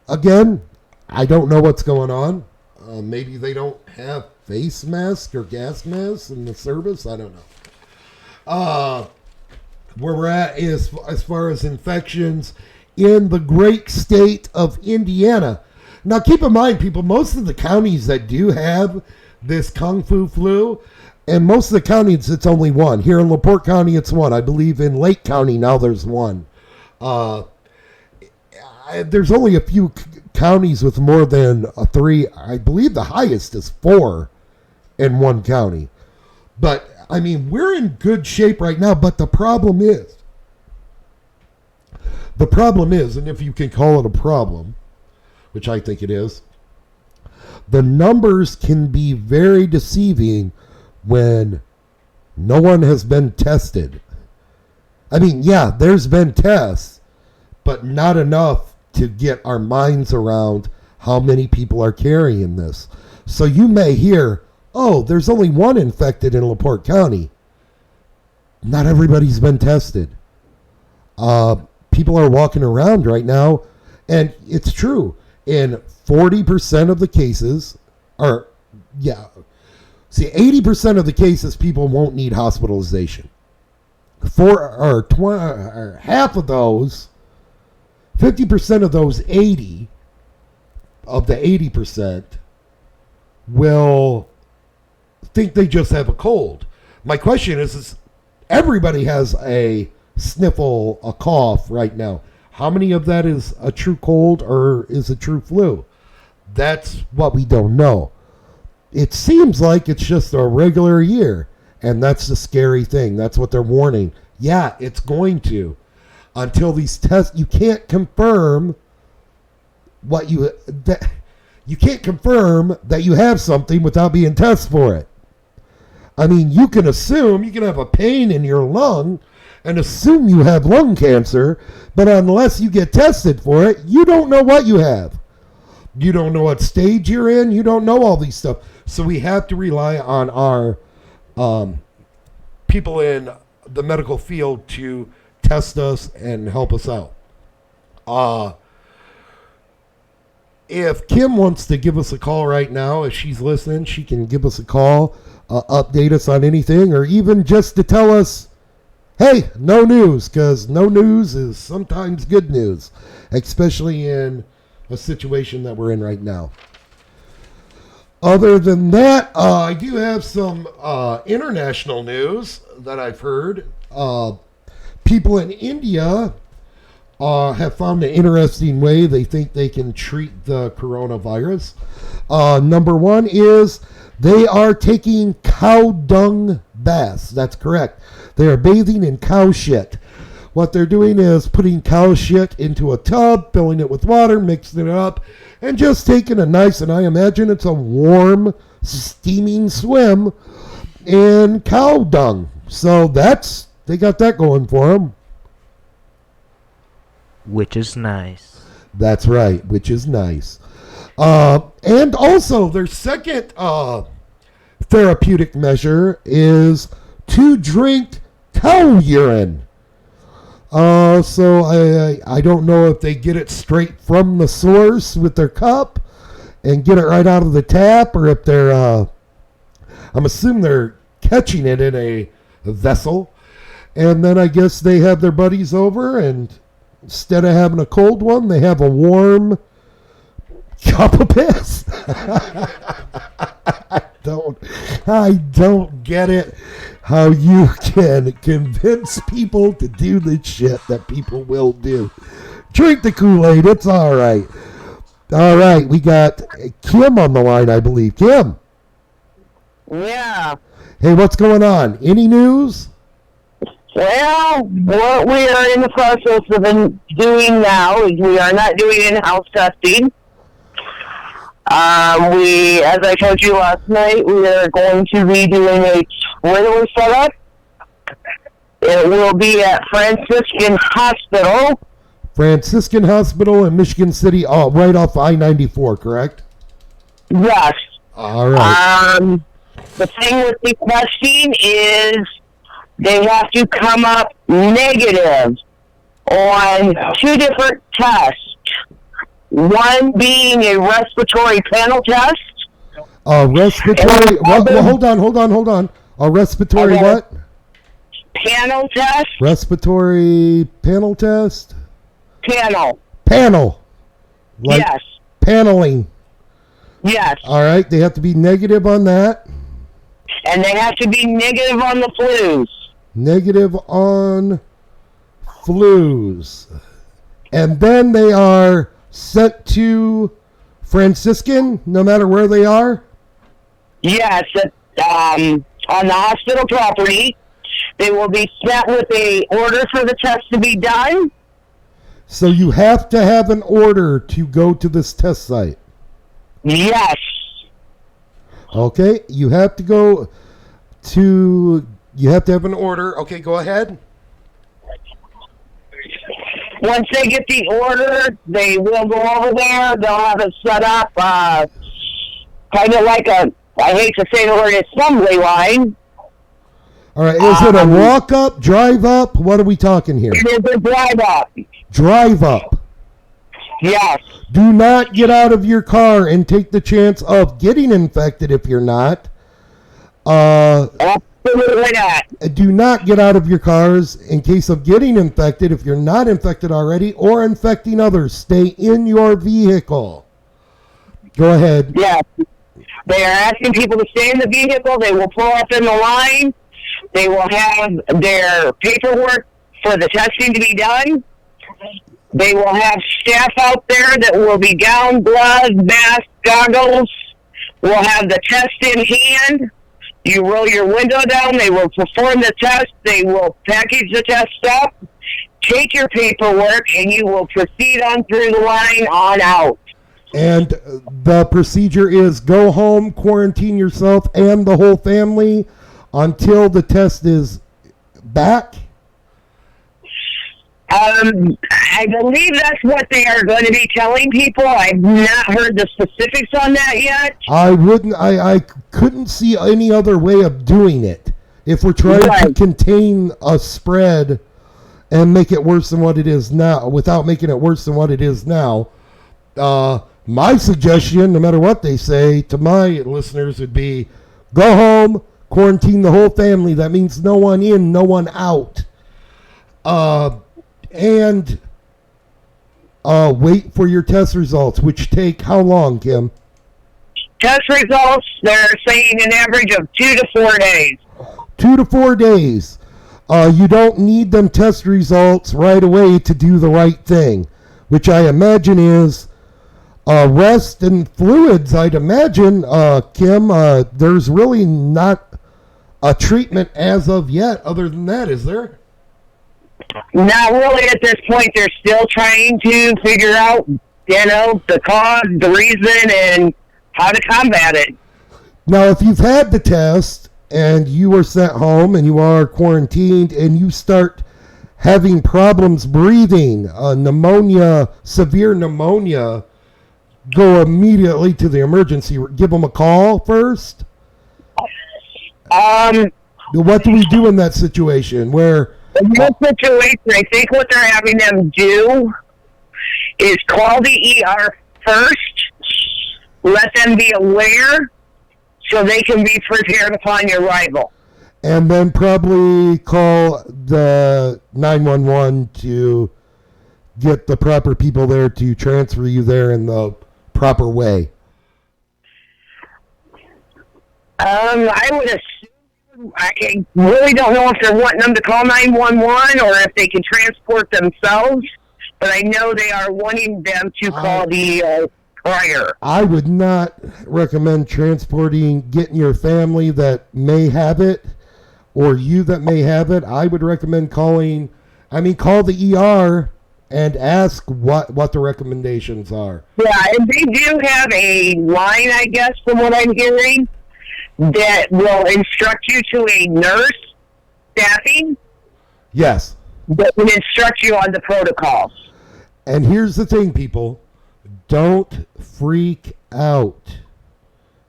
Again, I don't know what's going on. Maybe they don't have face masks or gas masks in the service. I don't know. Where we're at is as far as infections in the great state of Indiana. Now, keep in mind, people, most of the counties that do have this Kung Fu flu, and most of the counties, it's only one. Here in LaPorte County, it's one. I believe in Lake County now there's one. There's only a few counties with more than 3. I believe the highest is 4 in one county. But, I mean, we're in good shape right now, but the problem is, and if you can call it a problem, which I think it is, the numbers can be very deceiving when no one has been tested. I mean, yeah, there's been tests, but not enough to get our minds around how many people are carrying this. So you may hear, oh, there's only one infected in LaPorte County. Not everybody's been tested. People are walking around right now, and it's true. In 40% of the cases, 80% of the cases, people won't need hospitalization. Half of those, 50% of those 80, of the 80%, will think they just have a cold. My question is everybody has a sniffle, a cough right now. How many of that is a true cold or is a true flu? That's what we don't know. It seems like it's just a regular year, and that's the scary thing. That's what they're warning. Yeah, it's going to. Until these tests, you can't confirm you can't confirm that you have something without being tested for it. I mean, you can assume, you can have a pain in your lung and assume you have lung cancer, but unless you get tested for it, you don't know what you have. You don't know what stage you're in. You don't know all these stuff. So we have to rely on our people in the medical field to test us and help us out. If Kim wants to give us a call right now, if she's listening, she can give us a call, update us on anything, or even just to tell us, hey, no news, because no news is sometimes good news, especially in a situation that we're in right now. Other than that, I do have some international news that I've heard. People in India have found an interesting way they think they can treat the coronavirus. Number one is they are taking cow dung baths. That's correct. They are bathing in cow shit. What they're doing is putting cow shit into a tub, filling it with water, mixing it up, and just taking a nice, and I imagine it's a warm, steaming swim in cow dung. So they got that going for them. Which is nice. That's right, which is nice. And also, their second therapeutic measure is to drink cow urine. So I don't know if they get it straight from the source with their cup and get it right out of the tap, or if they're, I'm assuming they're catching it in a vessel. And then I guess they have their buddies over, and instead of having a cold one, they have a warm cup of piss. I don't get it. How you can convince people to do the shit that people will do. Drink the Kool-Aid. It's all right. All right. We got Kim on the line, I believe. Kim. Yeah. Hey, what's going on? Any news? Well, what we are in the process of doing now is we are not doing in-house testing. As I told you last night, we are going to be doing a trailer setup. It will be at Franciscan Hospital. Franciscan Hospital in Michigan City, right off I-94, correct? Yes. All right. The thing with the testing is they have to come up negative on two different tests. One being a respiratory panel test. Respiratory. Well, hold on. A respiratory what? Panel test. Respiratory panel test. Panel. Like yes. Paneling. Yes. All right. They have to be negative on that. And they have to be negative on the flus. Negative on flus. And then they are sent to Franciscan, no matter where they are? Yes, on the hospital property. They will be sent with a order for the test to be done. So you have to have an order to go to this test site? Yes. Okay, you have to have an order. Okay, go ahead. Once they get the order, they will go over there. They'll have it set up kind of like I hate to say the word assembly line. All right, is it a walk up, drive up? What are we talking here? It is a drive up. Drive up. Yes. Do not get out of your car and take the chance of getting infected if you're not. Absolutely not. Do not get out of your cars in case of getting infected if you're not infected already or infecting others. Stay in your vehicle. Go ahead. Yes. They are asking people to stay in the vehicle. They will pull up in the line. They will have their paperwork for the testing to be done. They will have staff out there that will be gown, gloves, mask, goggles. We'll have the test in hand. You roll your window down. They will perform the test. They will package the test up, take your paperwork, and you will proceed on through the line on out. And the procedure is go home, quarantine yourself and the whole family until the test is back? I believe that's what they are going to be telling people. I've not heard the specifics on that yet. I couldn't see any other way of doing it. If we're trying to contain a spread and make it worse than what it is now, without making it worse than what it is now, my suggestion, no matter what they say, to my listeners would be, go home, quarantine the whole family. That means no one in, no one out. And wait for your test results, which take how long, Kim? Test results, they're saying an average of 2 to 4 days. 2 to 4 days. You don't need them test results right away to do the right thing, which I imagine is rest and fluids. I'd imagine, Kim, there's really not a treatment as of yet other than that, is there? Not really at this point. They're still trying to figure out, the cause, the reason, and how to combat it. Now, if you've had the test and you were sent home and you are quarantined and you start having problems breathing, pneumonia, severe pneumonia, go immediately to the emergency. Give them a call first. What do we do in that situation where... In this situation, I think what they're having them do is call the ER first, let them be aware so they can be prepared upon your arrival. And then probably call the 911 to get the proper people there to transfer you there in the proper way. I would assume, I really don't know if they're wanting them to call 911 or if they can transport themselves, but I know they are wanting them to call the prior. I would not recommend getting your family that may have it or you that may have it. I would recommend call the ER and ask what the recommendations are. Yeah, and they do have a line, I guess, from what I'm hearing, that will instruct you to a nurse staffing. Yes. That will instruct you on the protocols. And here's the thing, people. Don't freak out.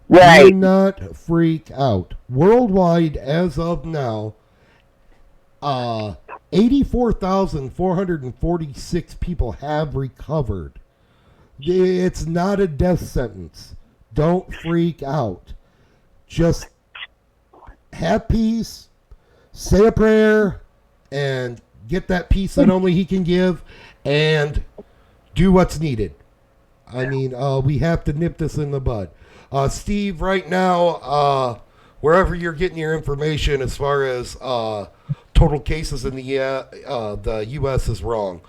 Right. Do not freak out. Worldwide, as of now, 84,446 people have recovered. It's not a death sentence. Don't freak out. Just have peace, say a prayer, and get that peace that only He can give, and do what's needed. I mean, we have to nip this in the bud. Steve, right now, wherever you're getting your information as far as total cases in the U.S. is wrong.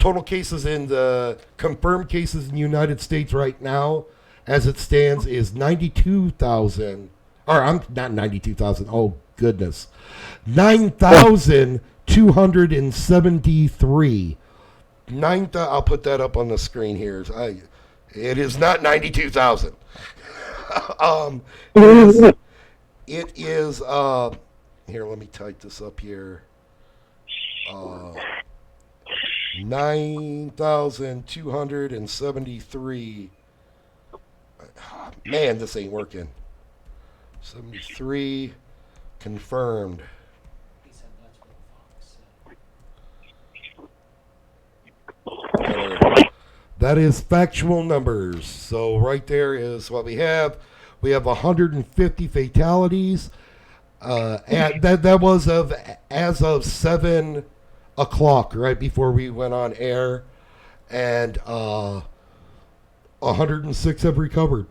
Total cases in the confirmed cases in the United States right now, as it stands, is 92,000. Or I'm not 92,000. Oh goodness, 9,273. I'll put that up on the screen here. It is not 92,000. It is. Here, let me type this up here. 9,273. Man, this ain't working. 73 confirmed. That is factual numbers. So right there is what we have. We have 150 fatalities. And that was as of 7 o'clock, right before we went on air, and 106 have recovered.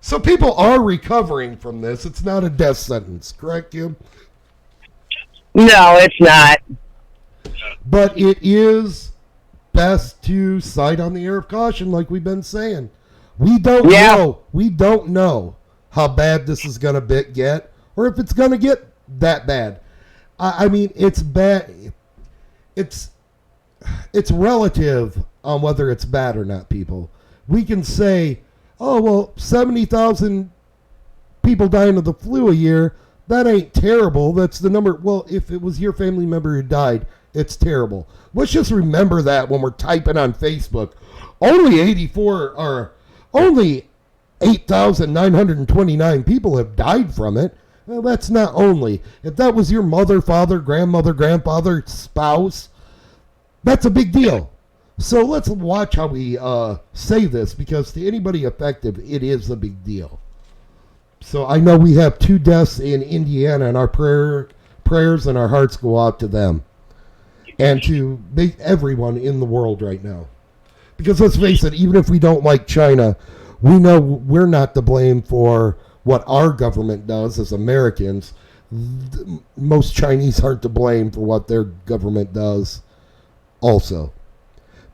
So people are recovering from this. It's not a death sentence, correct, Kim? No, it's not. But it is best to cite on the air of caution, like we've been saying. We don't know. We don't know how bad this is going to get, or if it's going to get that bad. I mean, it's bad. It's relative on whether it's bad or not, people. We can say, oh, well, 70,000 people dying of the flu a year, that ain't terrible. That's the number. Well, if it was your family member who died, It's terrible. Let's just remember that when we're typing on Facebook. Only 8,929 people have died from it. Well, that's not only. If that was your mother, father, grandmother, grandfather, spouse, that's a big deal. So let's watch how we say this, because to anybody affected, it is a big deal. So I know we have 2 deaths in Indiana, and our prayers and our hearts go out to them and to everyone in the world right now. Because let's face it, even if we don't like China, we know we're not to blame for what our government does as Americans. Most Chinese aren't to blame for what their government does also.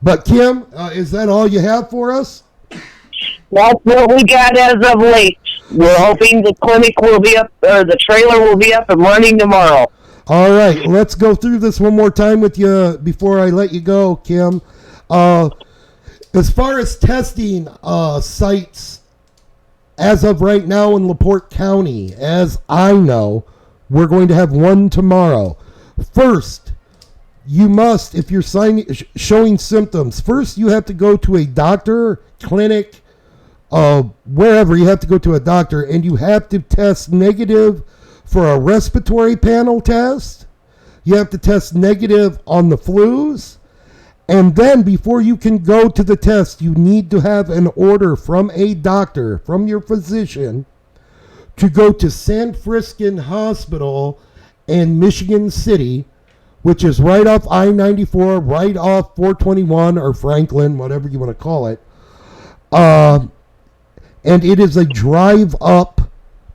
But Kim, is that all you have for us? That's what we got as of late. We're hoping the clinic will be up, or the trailer will be up and running tomorrow. All right, let's go through this one more time with you before I let you go, Kim. As far as testing sites, as of right now in LaPorte County, as I know, we're going to have one tomorrow. First, you must, if you're showing symptoms, first you have to go to a doctor, clinic, wherever. You have to go to a doctor, and you have to test negative for a respiratory panel test. You have to test negative on the flus. And then before you can go to the test, you need to have an order from a doctor, from your physician, to go to San Friscan Hospital in Michigan City, which is right off I-94, right off 421 or Franklin, whatever you want to call it. And it is a drive-up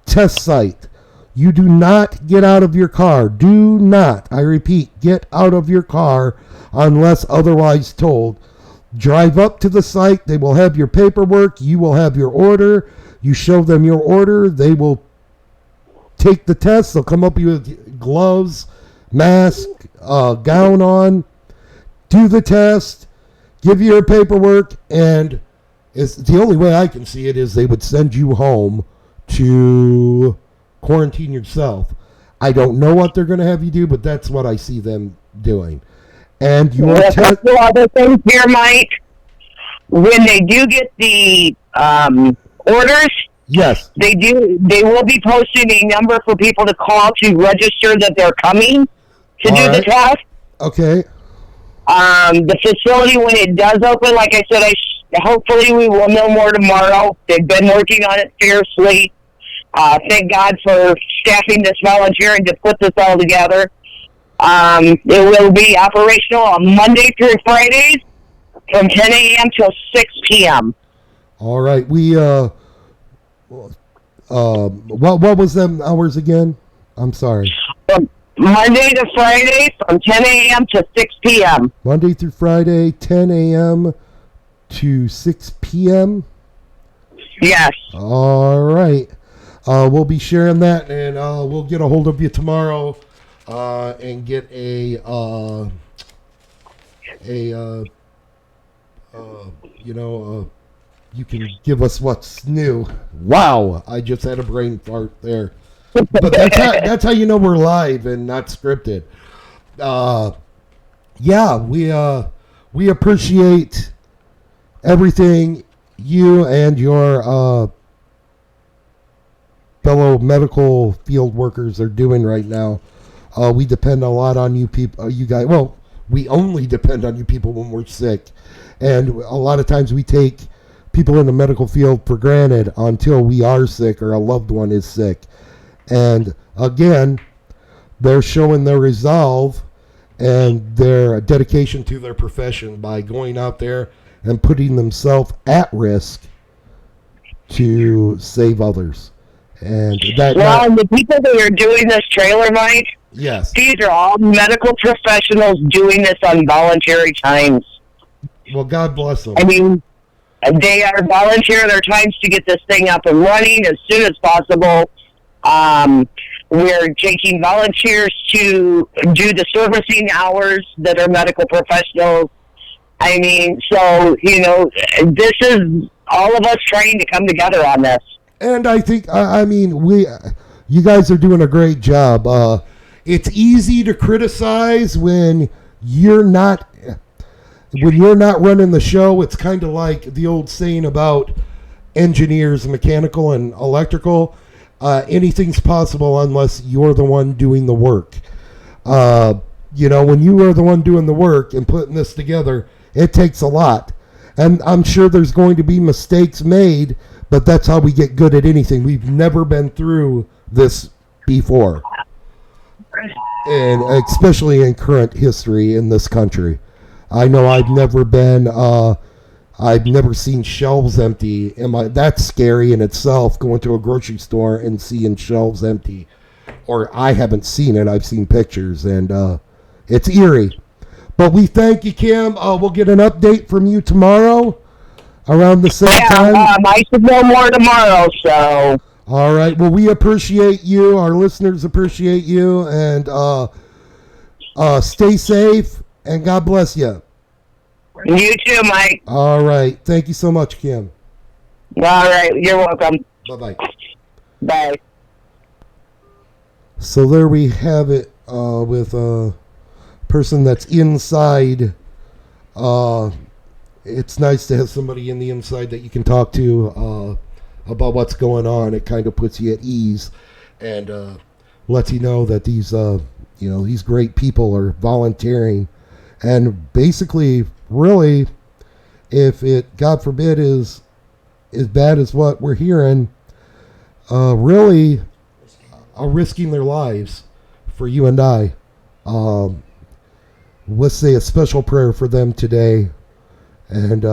test site. You do not get out of your car. Do not, I repeat, get out of your car unless otherwise told. Drive up to the site. They will have your paperwork. You will have your order. You show them your order. They will take the test. They'll come up with gloves, mask, gown on, do the test, give you your paperwork, and it's the only way I can see it is they would send you home to quarantine yourself. I don't know what they're going to have you do, but that's what I see them doing. And you a couple other things here, Mike. When they do get the orders, yes, they will be posting a number for people to call to register that they're coming to do the test. Okay. The facility, when it does open, like I said, hopefully we will know more tomorrow. They've been working on it fiercely. Thank God for staffing this volunteering to put this all together. It will be operational on Monday through Fridays from 10 a.m. till 6 p.m. All right. We what was them hours again? I'm sorry. From Monday to Friday from 10 a.m. to 6 p.m. Monday through Friday, 10 a.m. to 6 p.m. Yes. All right. We'll be sharing that, and we'll get a hold of you tomorrow and get you can give us what's new. Wow, I just had a brain fart there. But that's how you know we're live and not scripted. We appreciate everything you and your fellow medical field workers are doing right now. We depend a lot on you people, you guys. Well, we only depend on you people when we're sick. And a lot of times we take people in the medical field for granted until we are sick or a loved one is sick. And again, they're showing their resolve and their dedication to their profession by going out there and putting themselves at risk to save others. And the people that are doing this trailer, Mike, yes, these are all medical professionals doing this on voluntary times. Well, God bless them. I mean, they are volunteering their times to get this thing up and running as soon as possible. We're taking volunteers to do the servicing hours that are medical professionals. I mean, so, this is all of us trying to come together on this. And I think, you guys are doing a great job. It's easy to criticize when when you're not running the show, it's kind of like the old saying about engineers, mechanical and electrical. Anything's possible unless you're the one doing the work. When you are the one doing the work and putting this together, it takes a lot. And I'm sure there's going to be mistakes made, but that's how we get good at anything. We've never been through this before. And especially in current history in this country. I know I've never seen shelves empty. That's scary in itself, going to a grocery store and seeing shelves empty. Or I haven't seen it. I've seen pictures, and it's eerie. But we thank you, Kim. We'll get an update from you tomorrow around the same time. I should know more tomorrow, so. All right. Well, we appreciate you. Our listeners appreciate you. And stay safe, and God bless you. You too, Mike. All right. Thank you so much, Kim. All right. You're welcome. Bye-bye. Bye. So there we have it with a person that's inside. It's nice to have somebody in the inside that you can talk to about what's going on. It kind of puts you at ease and lets you know that these great people are volunteering. And basically, really, if it, God forbid, is as bad as what we're hearing, really are risking their lives for you and I. Let's say a special prayer for them today and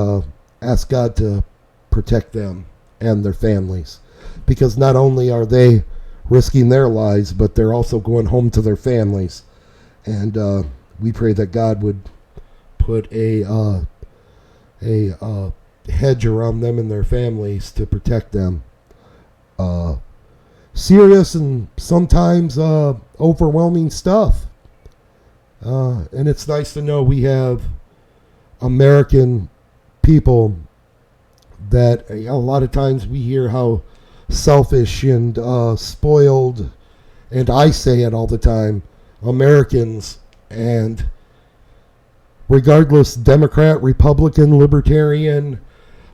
ask God to protect them and their families. Because not only are they risking their lives, but they're also going home to their families. And we pray that God would put a hedge around them and their families to protect them. Serious and sometimes overwhelming stuff. And it's nice to know we have American people that a lot of times we hear how selfish and spoiled, and I say it all the time, Americans, and regardless, Democrat, Republican, Libertarian,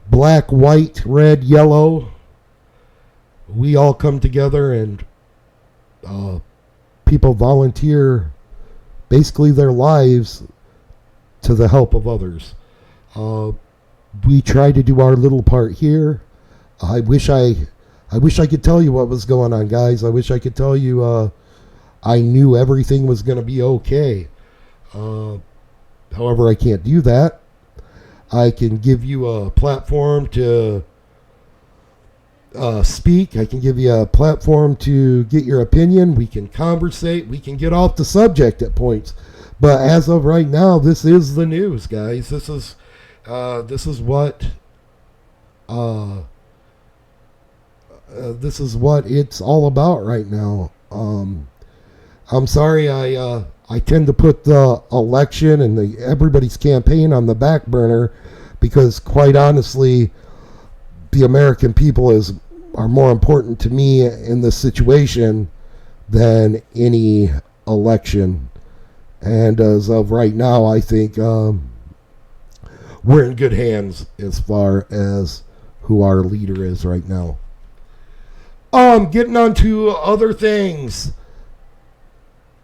black, white, red, yellow, we all come together and people volunteer basically their lives to the help of others. We try to do our little part here. I wish I could tell you what was going on, guys. I wish I could tell you I knew everything was going to be okay. However, I can't do that. I can give you a platform to speak. I can give you a platform to get your opinion. We can conversate. We can get off the subject at points. But as of right now, this is the news, guys. This is what it's all about right now. I'm sorry I tend to put the election and everybody's campaign on the back burner because, quite honestly, the American people are more important to me in this situation than any election. And as of right now, I think we're in good hands as far as who our leader is right now. Getting on to other things.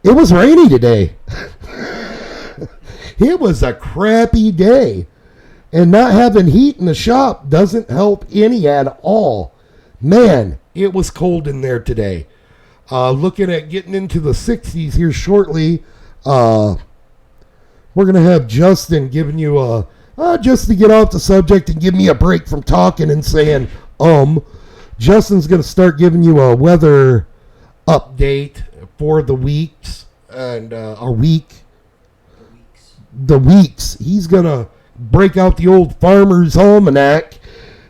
It was rainy today. It was a crappy day. And not having heat in the shop doesn't help any at all. Man, it was cold in there today. Looking at getting into the 60s here shortly. We're going to have Justin giving you just to get off the subject and give me a break from talking and saying, Justin's going to start giving you a weather update for the weeks and the weeks. He's going to break out the old Farmer's Almanac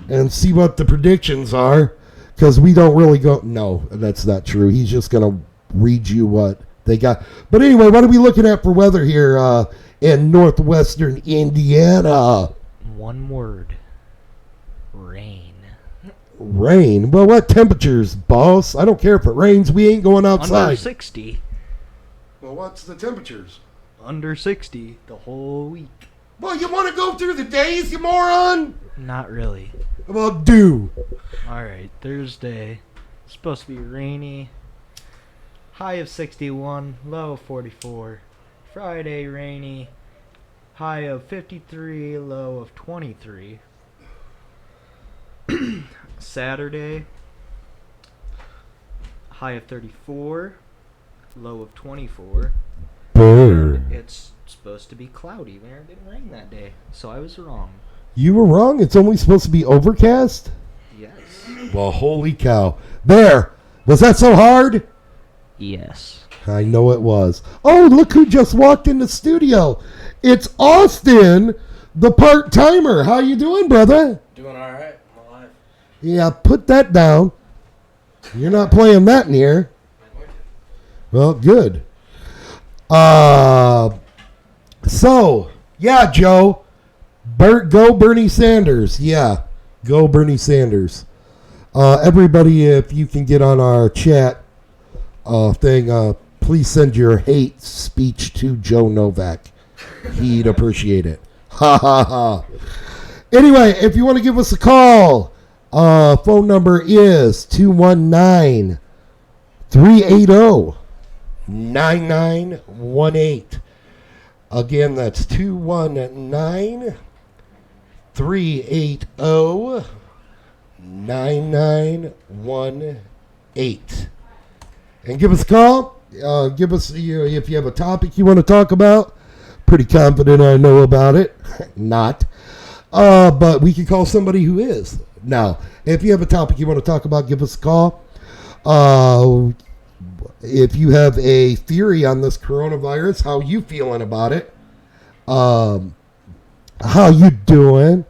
and see what the predictions are, because we don't really go. No, that's not true. He's just going to read you what they got. But anyway, what are we looking at for weather here in northwestern Indiana? One word. Rain. Rain? Well, what temperatures, boss? I don't care if it rains. We ain't going outside. Under 60. Well, what's the temperatures? under 60 the whole week. Well, you want to go through the days, you moron? Not really. Well, do. Alright, Thursday. Supposed to be rainy. High of 61, low of 44. Friday, rainy. High of 53, low of 23. Saturday, high of 34, low of 24. Brr. It's supposed to be cloudy. It didn't rain that day, so I was wrong. You were wrong. It's only supposed to be overcast? Yes. Well, holy cow. There. Was that so hard? Yes. I know it was. Oh, look who just walked in the studio. It's Austin, the part-timer. How you doing, brother? Doing all right. I'm alive. Yeah, put that down. You're not playing that in here. Well, good. So, yeah, Joe. Go Bernie Sanders. Yeah, go Bernie Sanders. Everybody, if you can get on our chat thing, please send your hate speech to Joe Novak. He'd appreciate it. Ha ha ha. Anyway, if you want to give us a call, phone number is 219-380-9918. Again, that's 219-380-9918. And give us a call. Give us if you have a topic you want to talk about. Pretty confident I know about it. Not. But we can call somebody who is. Now, if you have a topic you want to talk about, give us a call. If you have a theory on this coronavirus, how you feeling about it? How you doing?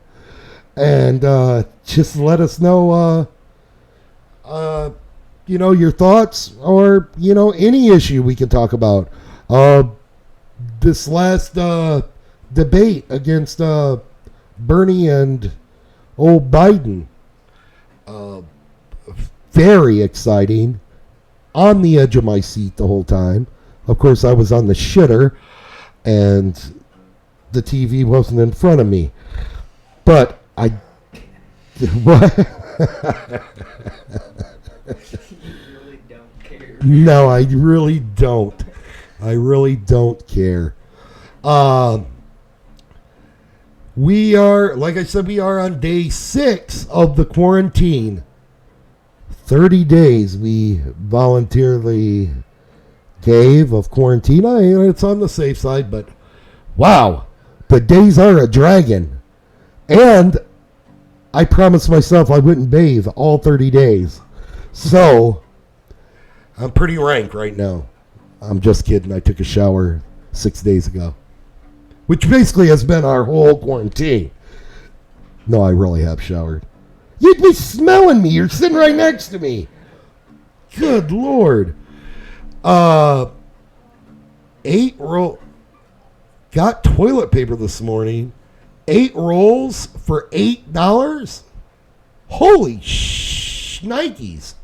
And just let us know, your thoughts or, any issue we can talk about. This last debate against Bernie and old Biden. Very exciting. On the edge of my seat the whole time. Of course, I was on the shitter, and the TV wasn't in front of me. But I... What? You really don't care. No, I really don't. I really don't care. We are, like I said, we are on day 6 of the quarantine. 30 days we voluntarily gave of quarantine. It's on the safe side, but wow, the days are a dragon. And I promised myself I wouldn't bathe all 30 days. So, I'm pretty rank right now. I'm just kidding. I took a shower 6 days ago, which basically has been our whole quarantine. No, I really have showered. You'd be smelling me. You're sitting right next to me. Good Lord. 8 roll. Got toilet paper this morning. 8 rolls for $8. Holy shnikes.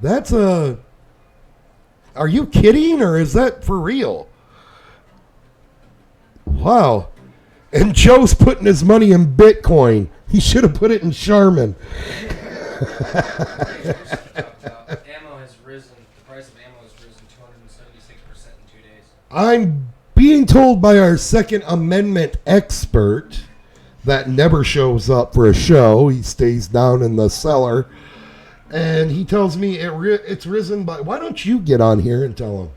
That's a... Are you kidding, or is that for real? Wow. And Joe's putting his money in Bitcoin. He should have put it in Charmin. Ammo has risen. The price of ammo has risen 276% in 2 days. I'm being told by our Second Amendment expert that never shows up for a show. He stays down in the cellar. And he tells me it's risen by... Why don't you get on here and tell him?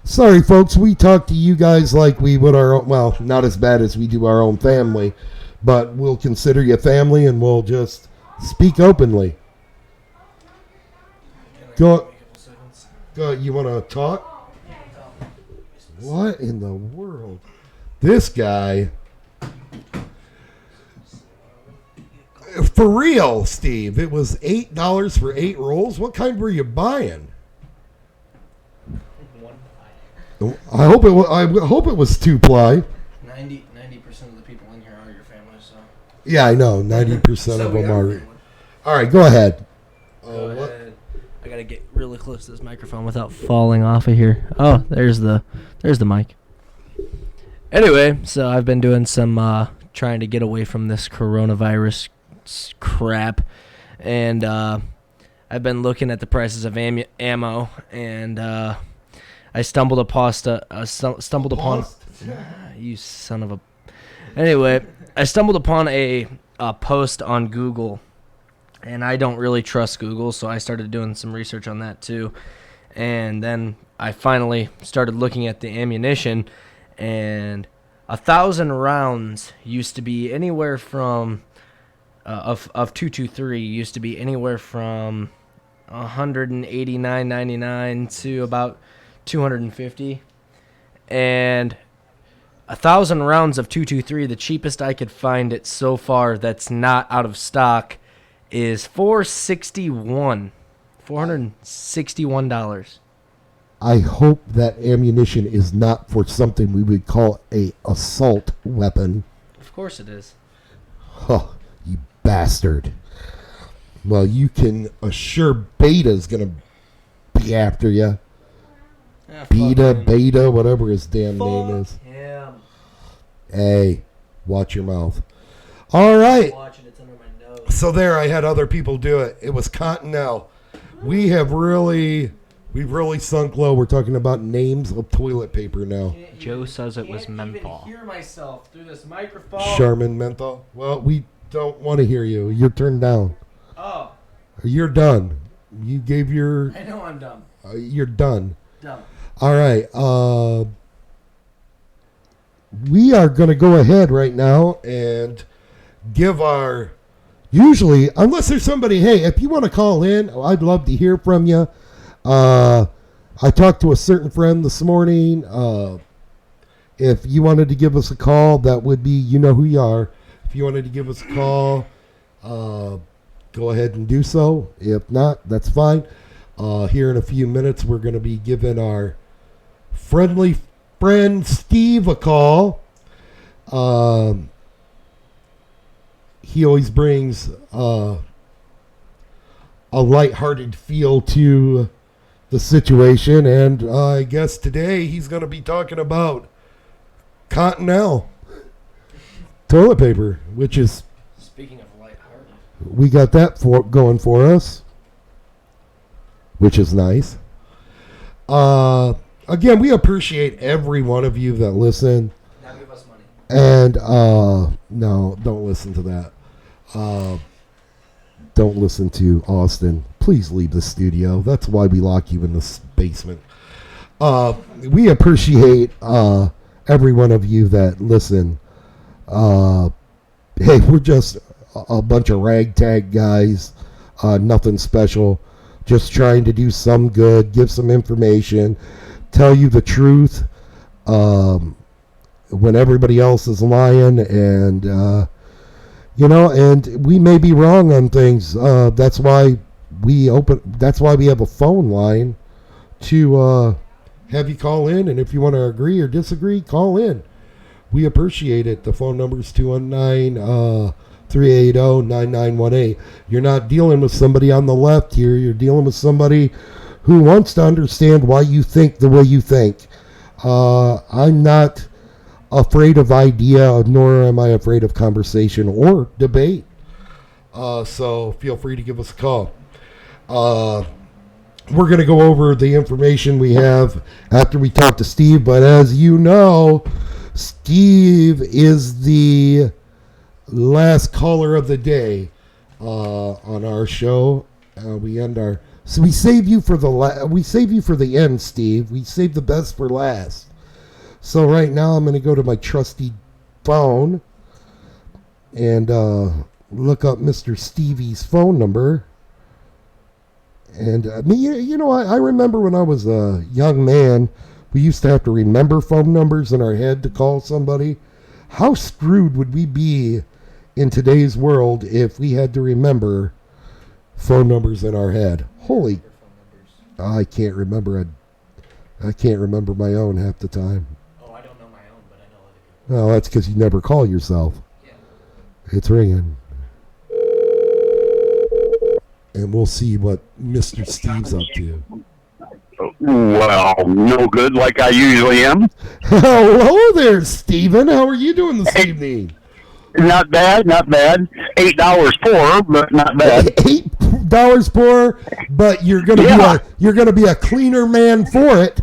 Sorry, folks. We talk to you guys like we would our own... Well, not as bad as we do our own family. But we'll consider you family and we'll just speak openly. Go. You want to talk? What in the world? This guy... For real, Steve, it was $8 for 8 rolls. What kind were you buying? I hope it was 2-ply. 90% of the people in here are your family, so. Yeah, I know. 90% So of we them got are. everyone. All right, go ahead. Go ahead. I gotta get really close to this microphone without falling off of here. Oh, there's the mic. Anyway, so I've been doing some trying to get away from this coronavirus crap, and I've been looking at the prices of ammo, and I stumbled upon you son of a. Anyway, I stumbled upon a post on Google, and I don't really trust Google, so I started doing some research on that too, and then I finally started looking at the ammunition, and 1,000 rounds used to be anywhere from of 223 used to be anywhere from $189.99 to about $250, and 1,000 rounds of 223, the cheapest I could find it so far that's not out of stock, is $461. I hope that ammunition is not for something we would call a assault weapon. Of course it is. Huh, you bastard. Well, you can assure Beta's going to be after you. Beta, whatever his damn name is. Him. Hey, watch your mouth. All right. Watching, it's under my nose. So there, I had other people do it. It was Continental. We've really sunk low. We're talking about names of toilet paper now. Joe says it was menthol. I can't even hear myself through this microphone. Charmin menthol. Well, we don't want to hear you. You're turned down. Oh. You're done. You gave your. I know I'm dumb. You're done. Dumb. All right. We are going to go ahead right now and give our. Usually, unless there's somebody, hey, if you want to call in, I'd love to hear from you. I talked to a certain friend this morning. If you wanted to give us a call, that would be, you know who you are. If you wanted to give us a call, go ahead and do so. If not, that's fine. Here in a few minutes, we're going to be giving our friendly friend Steve a call. He always brings a lighthearted feel to the situation, and I guess today he's going to be talking about Continental toilet paper, which is, Speaking of lighthearted. we got that going for us, which is nice. Again, we appreciate every one of you that listen. Now give us money. And no, don't listen to that. Don't listen to Austin. Please leave the studio. That's why we lock you in the basement. We appreciate every one of you that listen. Hey, we're just a bunch of ragtag guys. Nothing special. Just trying to do some good, give some information, tell you the truth when everybody else is lying, and and we may be wrong on things. That's why we have a phone line to have you call in, and if you want to agree or disagree, call in. We appreciate it. The phone number is 219-380-9918. You're not dealing with somebody on the left here. You're dealing with somebody who wants to understand why you think the way you think. I'm not afraid of idea, nor am I afraid of conversation or debate. So feel free to give us a call. We're going to go over the information we have after we talk to Steve, but as you know, Steve is the last caller of the day on our show. So we save you for the end, Steve. We save the best for last. So right now I'm going to go to my trusty phone and look up Mr. Stevie's phone number. And I remember when I was a young man, we used to have to remember phone numbers in our head to call somebody. How screwed would we be in today's world if we had to remember phone numbers in our head? Holy, I can't remember my own half the time. Oh, I don't know my own, but I know other people. Well, that's because you never call yourself. Yeah. It's ringing. and we'll see what Mr. Steve's up to. Well, no good like I usually am. Hello there, Steven. How are you doing this evening? Not bad, not bad. $8 poor, but not bad. $8 poor, but you're gonna be a cleaner man for it.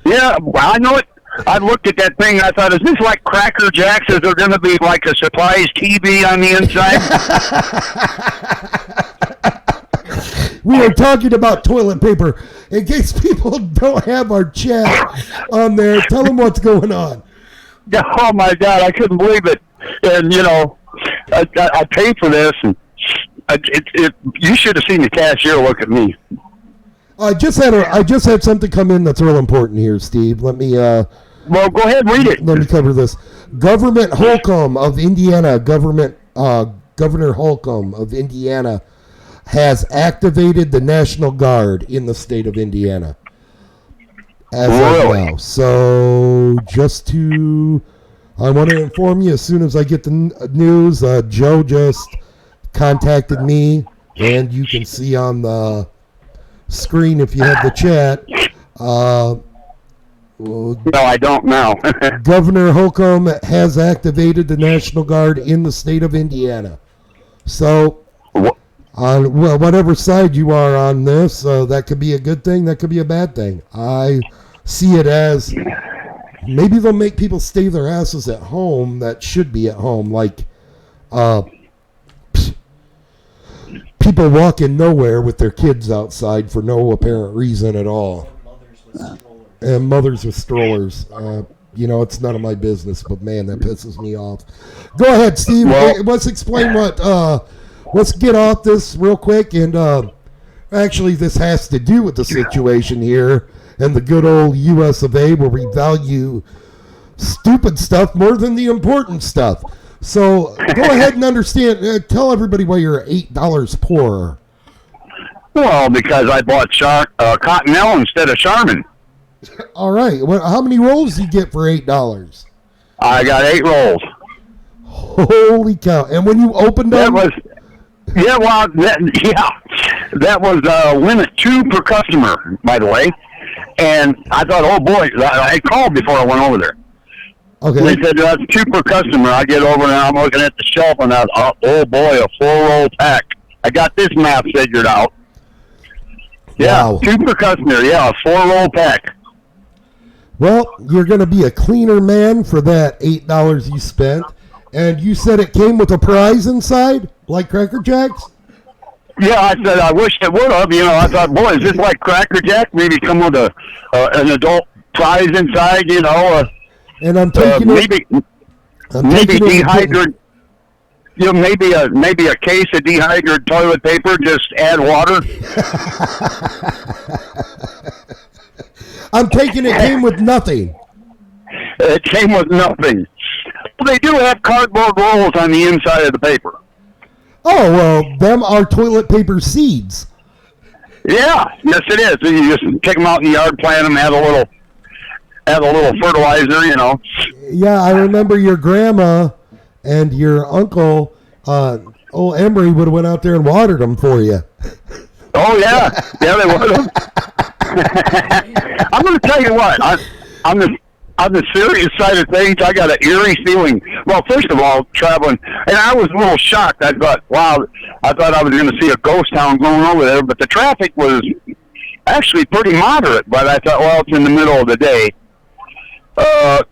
Yeah, I know it. I looked at that thing. I thought, is this like Cracker Jacks? Is there going to be like a surprise TV on the inside? We are talking about toilet paper. In case people don't have our chat on there, tell them what's going on. Oh my God, I couldn't believe it. And you know, I paid for this, and you should have seen the cashier look at me. I just had something come in that's real important here, Steve. Let me Well, go ahead, read it. let me cover this. Government Holcomb of Indiana, Governor Holcomb of Indiana has activated the National Guard in the state of Indiana as of now. So I want to inform you as soon as I get the news. Joe just contacted me, and you can see on the screen if you have the chat. No, I don't know. Governor Holcomb has activated the National Guard in the state of Indiana. So, on whatever side you are on this, that could be a good thing, that could be a bad thing. I see it as maybe they'll make people stay their asses at home that should be at home, like people walking nowhere with their kids outside for no apparent reason at all. And mothers with strollers. It's none of my business, but man, that pisses me off. Go ahead, Steve. Let's explain let's get off this real quick. And actually, this has to do with the situation here and the good old U.S. of A. where we value stupid stuff more than the important stuff. So go ahead and understand. Tell everybody why you're $8 poorer. Well, because I bought Cottonelle instead of Charmin. All right. Well, how many rolls do you get for $8? I got 8 rolls. Holy cow! And when you opened them, that was limit 2 per customer, by the way. And I thought, oh boy, I called before I went over there. Okay. They said that's 2 per customer. I get over and I'm looking at the shelf and I thought, oh boy, a 4-roll pack. I got this math figured out. Yeah, wow. 2 per customer. Yeah, a 4-roll pack. Well, you're going to be a cleaner man for that $8 you spent. And you said it came with a prize inside, like Cracker Jacks? Yeah, I said I wish it would have. I thought, boy, is this like Cracker Jack? Maybe come with an adult prize inside. And I'm taking maybe dehydrated. Maybe a case of dehydrated toilet paper. Just add water. I'm taking it came with nothing. It came with nothing. Well, they do have cardboard rolls on the inside of the paper. Oh, well, them are toilet paper seeds. Yeah, yes it is. You just take them out in the yard, plant them, add a little fertilizer, Yeah, I remember your grandma and your uncle, old Emery, would have went out there and watered them for you. Oh, yeah. Yeah, they would have. I'm going to tell you what. On the serious side of things, I got an eerie feeling. Well, first of all, traveling, and I was a little shocked. I thought, wow, I thought I was going to see a ghost town going over there, but the traffic was actually pretty moderate. But I thought, well, it's in the middle of the day. I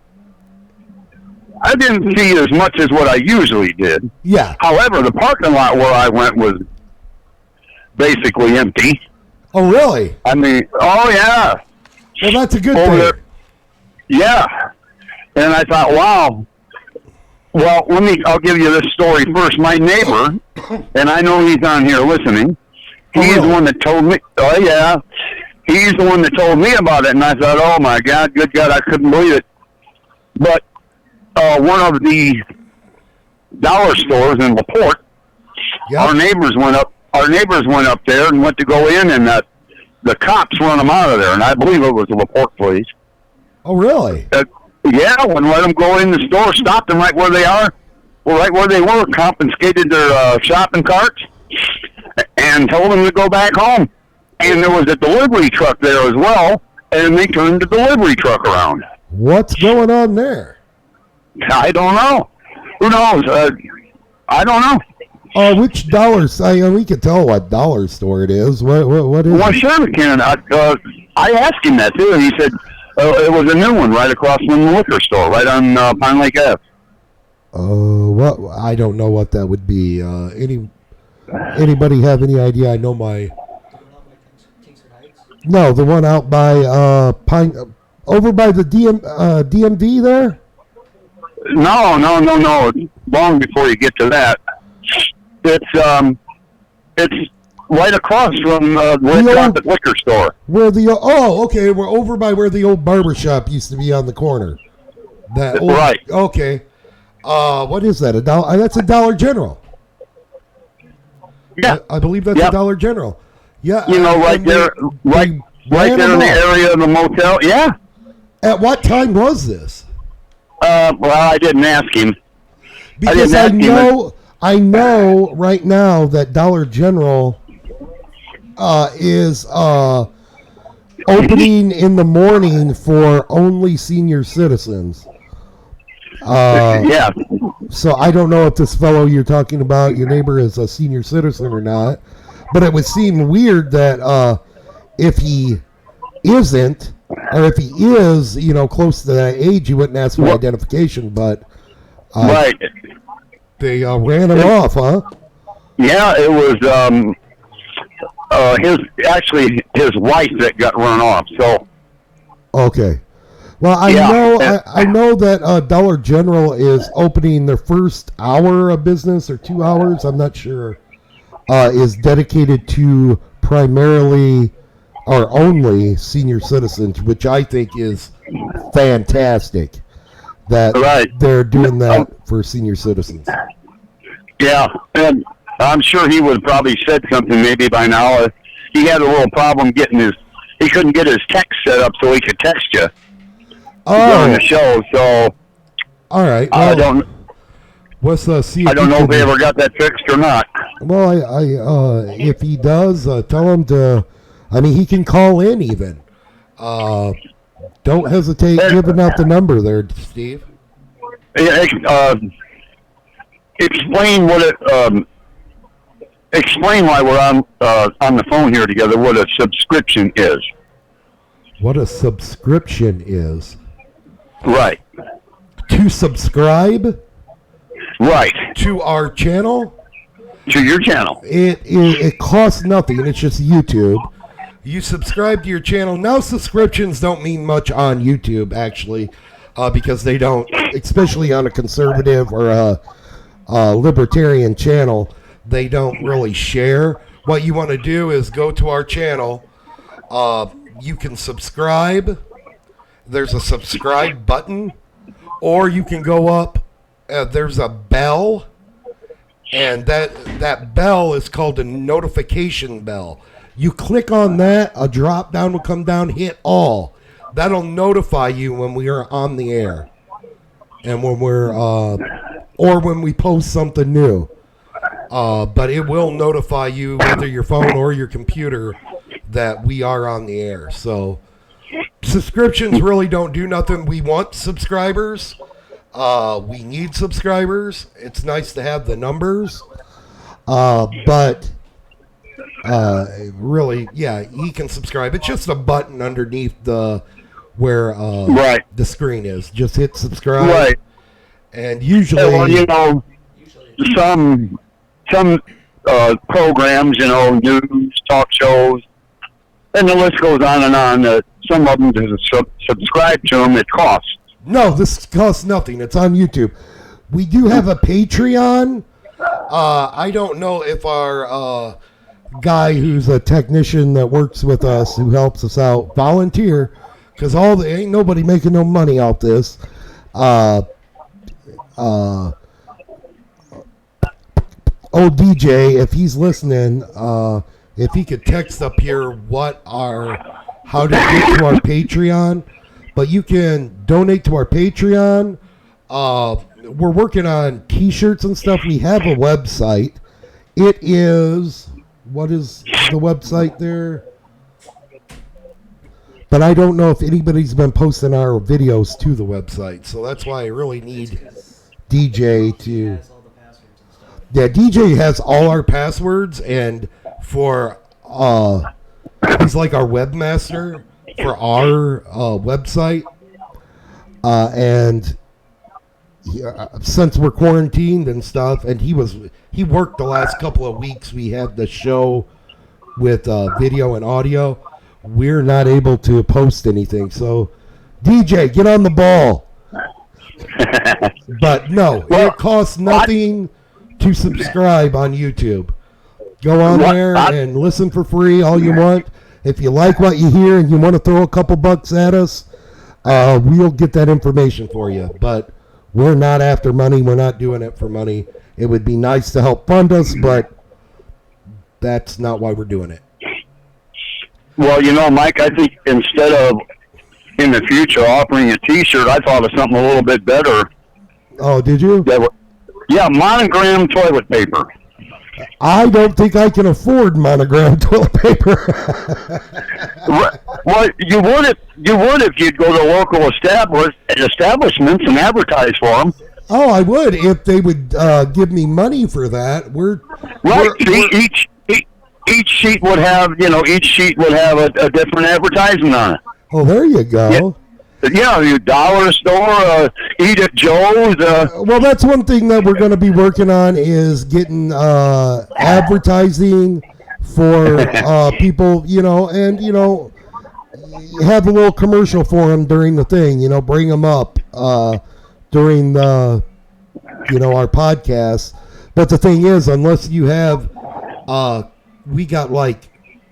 didn't see as much as what I usually did. Yeah. However, the parking lot where I went was basically empty. Oh, really? I mean, oh, yeah. Well, that's a good Over thing. there. Yeah. And I thought, wow. Well, I'll give you this story first. My neighbor, and I know he's on here listening, he's the one that told me, oh, yeah. He's the one that told me about it, and I thought, oh, my God, good God, I couldn't believe it. But one of the dollar stores in LaPorte, Yep. our neighbors went up there and went to go in, and the cops run them out of there, and I believe it was the LaPorte police. Oh, really? Yeah, wouldn't let them go in the store, stopped them right where they are, right where they were, confiscated their shopping carts, and told him to go back home. And there was a delivery truck there as well, and they turned the delivery truck around. What's going on there? I don't know. Who knows? I don't know. Which dollars? We could tell what dollar store it is. What is Well, it? sure we can. I asked him that, too. He said it was a new one right across from the liquor store, right on Pine Lake Ave. What? I don't know what that would be. Anybody have any idea? I know my... No, the one out by Pine... over by the DMV there? No. Long before you get to that. It's right across from the liquor store. Where the okay, we're over by where the old barber shop used to be on the corner. That old, right. Okay. What is that? That's a Dollar General. Yeah, I believe that's a Dollar General. Yeah. You know, right there in the area of the motel. Yeah. At what time was this? Well, I didn't ask him. Because I know right now that Dollar General is opening in the morning for only senior citizens. Yeah. So I don't know if this fellow you're talking about, your neighbor, is a senior citizen or not. But it would seem weird that if he isn't, or if he is, close to that age, you wouldn't ask for identification. But right. They ran him off, huh? Yeah, it was his wife that got run off. So okay, well I know that Dollar General is opening their first hour of business or 2 hours. I'm not sure. Is dedicated to primarily or only senior citizens, which I think is fantastic. That they're doing that for senior citizens. Yeah, and I'm sure he would have probably said something maybe by now. He had a little problem he couldn't get his text set up so he could text you during the show. So, all right, well, I don't. Let's see. I don't know if he ever got that fixed or not. Well, if he does, tell him to. I mean, he can call in even. Don't hesitate giving out the number there, Steve. Explain explain why we're on the phone here together. What a subscription is. What a subscription is. Right. To subscribe. Right. To our channel. To your channel. It costs nothing. It's just YouTube. You subscribe to your channel. Now subscriptions don't mean much on YouTube, actually, because they don't, especially on a conservative or a libertarian channel, they don't really share. What you want to do is go to our channel. You can subscribe. There's a subscribe button, or you can go up. There's a bell, and that bell is called a notification bell. You click on that, a drop down will come down, hit all. That'll notify you when we are on the air. And when we're, or when we post something new. But it will notify you, whether your phone or your computer, that we are on the air. So, subscriptions really don't do nothing. We want subscribers. We need subscribers. It's nice to have the numbers. But... really, yeah, he can subscribe. It's just a button underneath where the screen is. Just hit subscribe. Right. And usually, well, some programs, news, talk shows, and the list goes on and on. Some of them, to subscribe to them, it costs. No, this costs nothing. It's on YouTube. We do have a Patreon. I don't know if our guy who's a technician that works with us, who helps us out, volunteer, because ain't nobody making no money off this. DJ, if he's listening, if he could text up here how to get to our Patreon. But you can donate to our Patreon. We're working on t-shirts and stuff. We have a website. It is what is the website there? But I don't know if anybody's been posting our videos to the website, so that's why I really need DJ to. Has all the passwords and stuff. Yeah, DJ has all our passwords, and for he's like our webmaster for our website, and since we're quarantined and stuff, and he worked the last couple of weeks. We had the show with video and audio. We're not able to post anything, so DJ, get on the ball. But no, it costs nothing to subscribe on YouTube. Go on there and listen for free all you want. If you like what you hear and you want to throw a couple bucks at us, we'll get that information for you. But we're not after money. We're not doing it for money. It would be nice to help fund us, but that's not why we're doing it. Well, you know, Mike, I think instead of in the future offering a T-shirt, I thought of something a little bit better. Oh, did you? Yeah, monogram toilet paper. I don't think I can afford monogram toilet paper. Well, you would if you'd go to local establishments and advertise for them. Oh, I would if they would give me money for that. Each sheet would have, a different advertisement on it. Oh, there you go. Yeah, your dollar store, Eat at Joe's. Well, that's one thing that we're going to be working on is getting advertising for people, and have a little commercial for them during the thing. Bring them up during the, our podcast. But the thing is, unless you have, we got like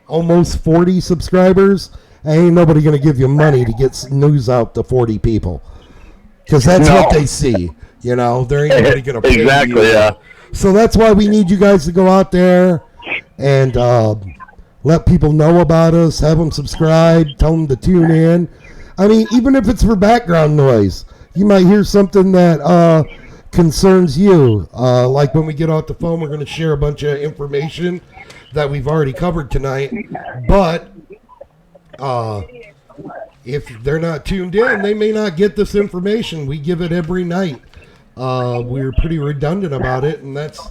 almost 40 subscribers. Ain't nobody going to give you money to get news out to 40 people. Because that's what they see. There ain't nobody going to pay exactly, you. Yeah. So that's why we need you guys to go out there and let people know about us, have them subscribe, tell them to tune in. I mean, even if it's for background noise, you might hear something that concerns you. Like when we get off the phone, we're going to share a bunch of information that we've already covered tonight. But if they're not tuned in, they may not get this information. We give it every night. We're pretty redundant about it, and that's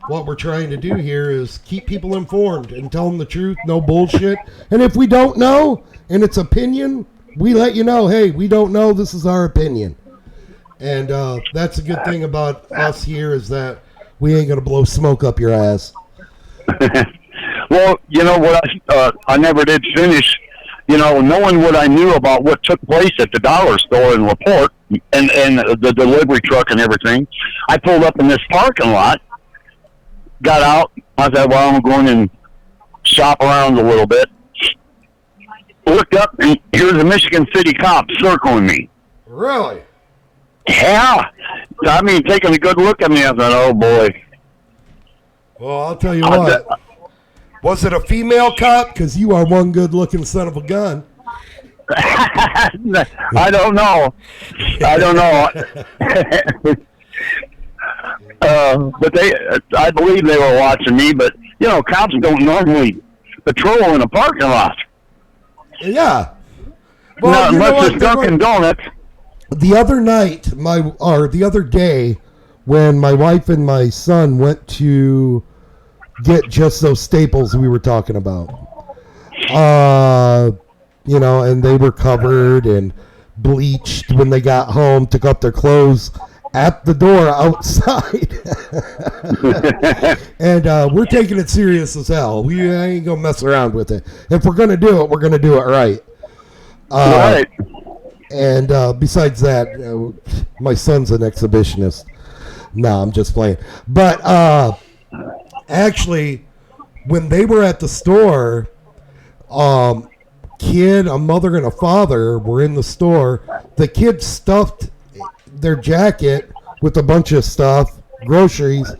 what we're trying to do here is keep people informed and tell them the truth, no bullshit. And if we don't know, and it's opinion, we let you know, hey, we don't know, this is our opinion. And that's a good thing about us here is that we ain't going to blow smoke up your ass. Well, you know what? I never did finish. Knowing what I knew about what took place at the dollar store in LaPorte and the delivery truck and everything, I pulled up in this parking lot, got out. I said, well, I'm going and shop around a little bit. Looked up, and here's a Michigan City cop circling me. Really? Yeah. I mean, taking a good look at me, I thought, oh, boy. Well, I'll tell you what. Was it a female cop? Because you are one good-looking son of a gun. I don't know. But I believe they were watching me. But cops don't normally patrol in a parking lot. Yeah. Well, unless it's Dunkin' Donuts. The other night, the other day, when my wife and my son went to get just those staples we were talking about. And they were covered and bleached when they got home, took off their clothes at the door outside. And we're taking it serious as hell. We ain't going to mess around with it. If we're going to do it, we're going to do it right. Right. And besides that, my son's an exhibitionist. No, I'm just playing. But actually, when they were at the store, a mother and a father were in the store. The kid stuffed their jacket with a bunch of stuff, groceries,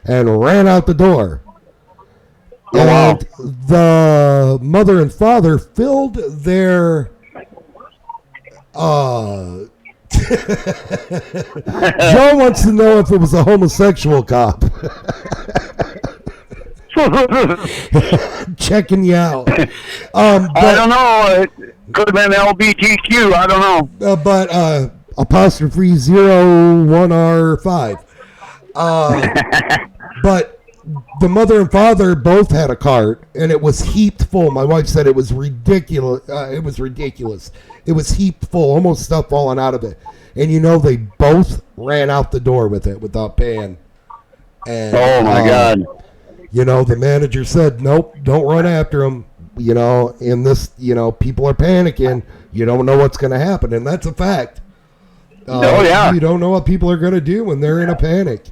and ran out the door. And the mother and father filled their Joe wants to know if it was a homosexual cop. For Checking you out. I don't know. It could have been LBTQ. I don't know. But apostrophe 01R5. But the mother and father both had a cart, and it was heaped full. My wife said it was ridiculous. It was ridiculous. It was heaped full, almost stuff falling out of it. And they both ran out the door with it without paying. And, Oh my God. The manager said, nope, don't run after them. In this, people are panicking. You don't know what's going to happen. And that's a fact. You don't know what people are going to do when they're in a panic.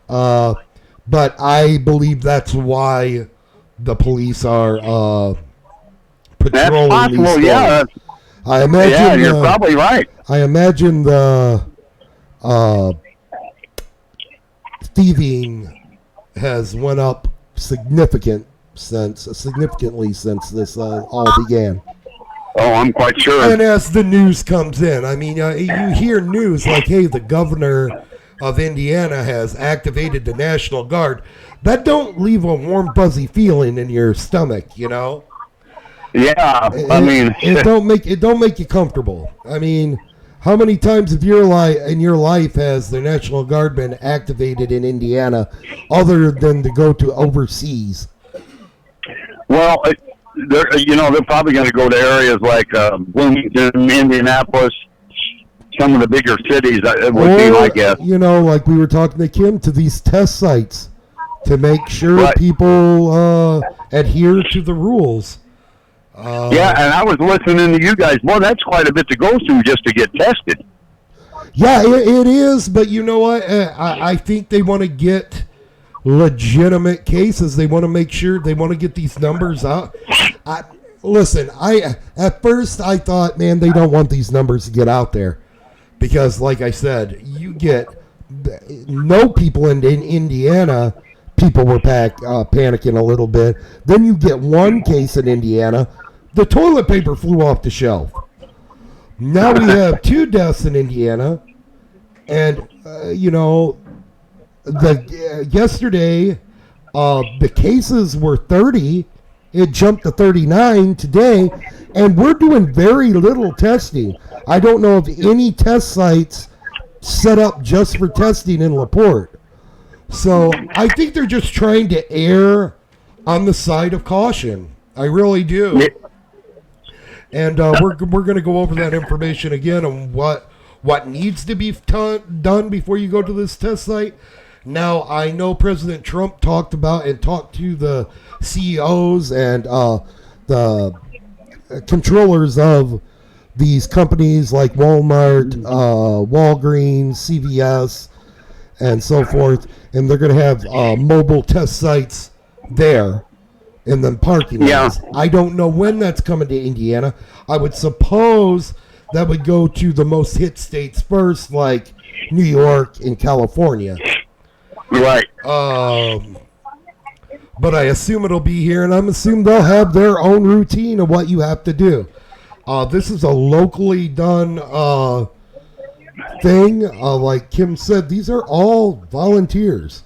But I believe that's why the police are patrolling That's these possible, stores. yeah. I imagine. Yeah, you're probably right. I imagine the thieving has went up significantly since this all began. Oh, I'm quite sure. And as the news comes in, I mean, you hear news like, hey, the governor of Indiana has activated the National Guard. That don't leave a warm, fuzzy feeling in your stomach, Yeah, it don't make you comfortable. I mean, how many times in your life has the National Guard been activated in Indiana, other than to go to overseas? Well, they're probably going to go to areas like Bloomington, Indianapolis, some of the bigger cities. It would be my guess. Like we were talking to Kim, to these test sites to make sure people adhere to the rules. Yeah, and I was listening to you guys. Well, that's quite a bit to go through just to get tested. Yeah, it is, but you know what? I think they want to get legitimate cases. They want to make sure, they want to get these numbers out. At first I thought, man, they don't want these numbers to get out there because, like I said, you get no people in Indiana. People were panicking a little bit. Then you get one case in Indiana. The toilet paper flew off the shelf. Now we have 2 deaths in Indiana. And, yesterday, the cases were 30. It jumped to 39 today. And we're doing very little testing. I don't know of any test sites set up just for testing in LaPorte. So I think they're just trying to err on the side of caution. I really do. And we're going to go over that information again on what needs to be done before you go to this test site. Now, I know President Trump talked to the CEOs and the controllers of these companies like Walmart, Walgreens, CVS, and so forth, and they're going to have mobile test sites there in the parking lots. I don't know when that's coming to Indiana. I would suppose that would go to the most hit states first, like New York and California. Right. But I assume it'll be here, and I'm assuming they'll have their own routine of what you have to do. This is a locally done thing. Like Kim said, these are all volunteers.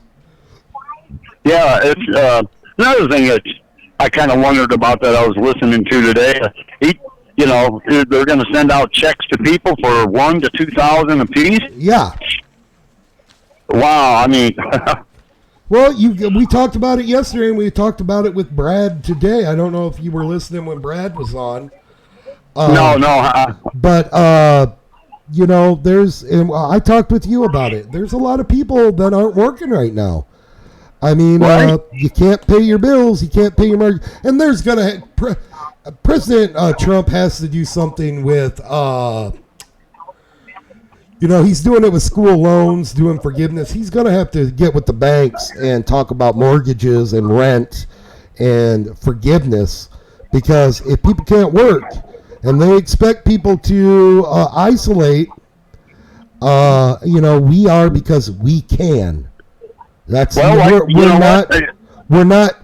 Yeah, it's another thing that I kind of wondered about that I was listening to today. They're going to send out checks to people for $1,000 to $2,000 apiece. Yeah. Wow. I mean, well, we talked about it yesterday, and we talked about it with Brad today. I don't know if you were listening when Brad was on. No. But and I talked with you about it. There's a lot of people that aren't working right now. I mean, right. You can't pay your bills, you can't pay your mortgage, and there's President Trump has to do something with, he's doing it with school loans, doing forgiveness. He's going to have to get with the banks and talk about mortgages and rent and forgiveness, because if people can't work and they expect people to isolate, we are, because we can. That's we're not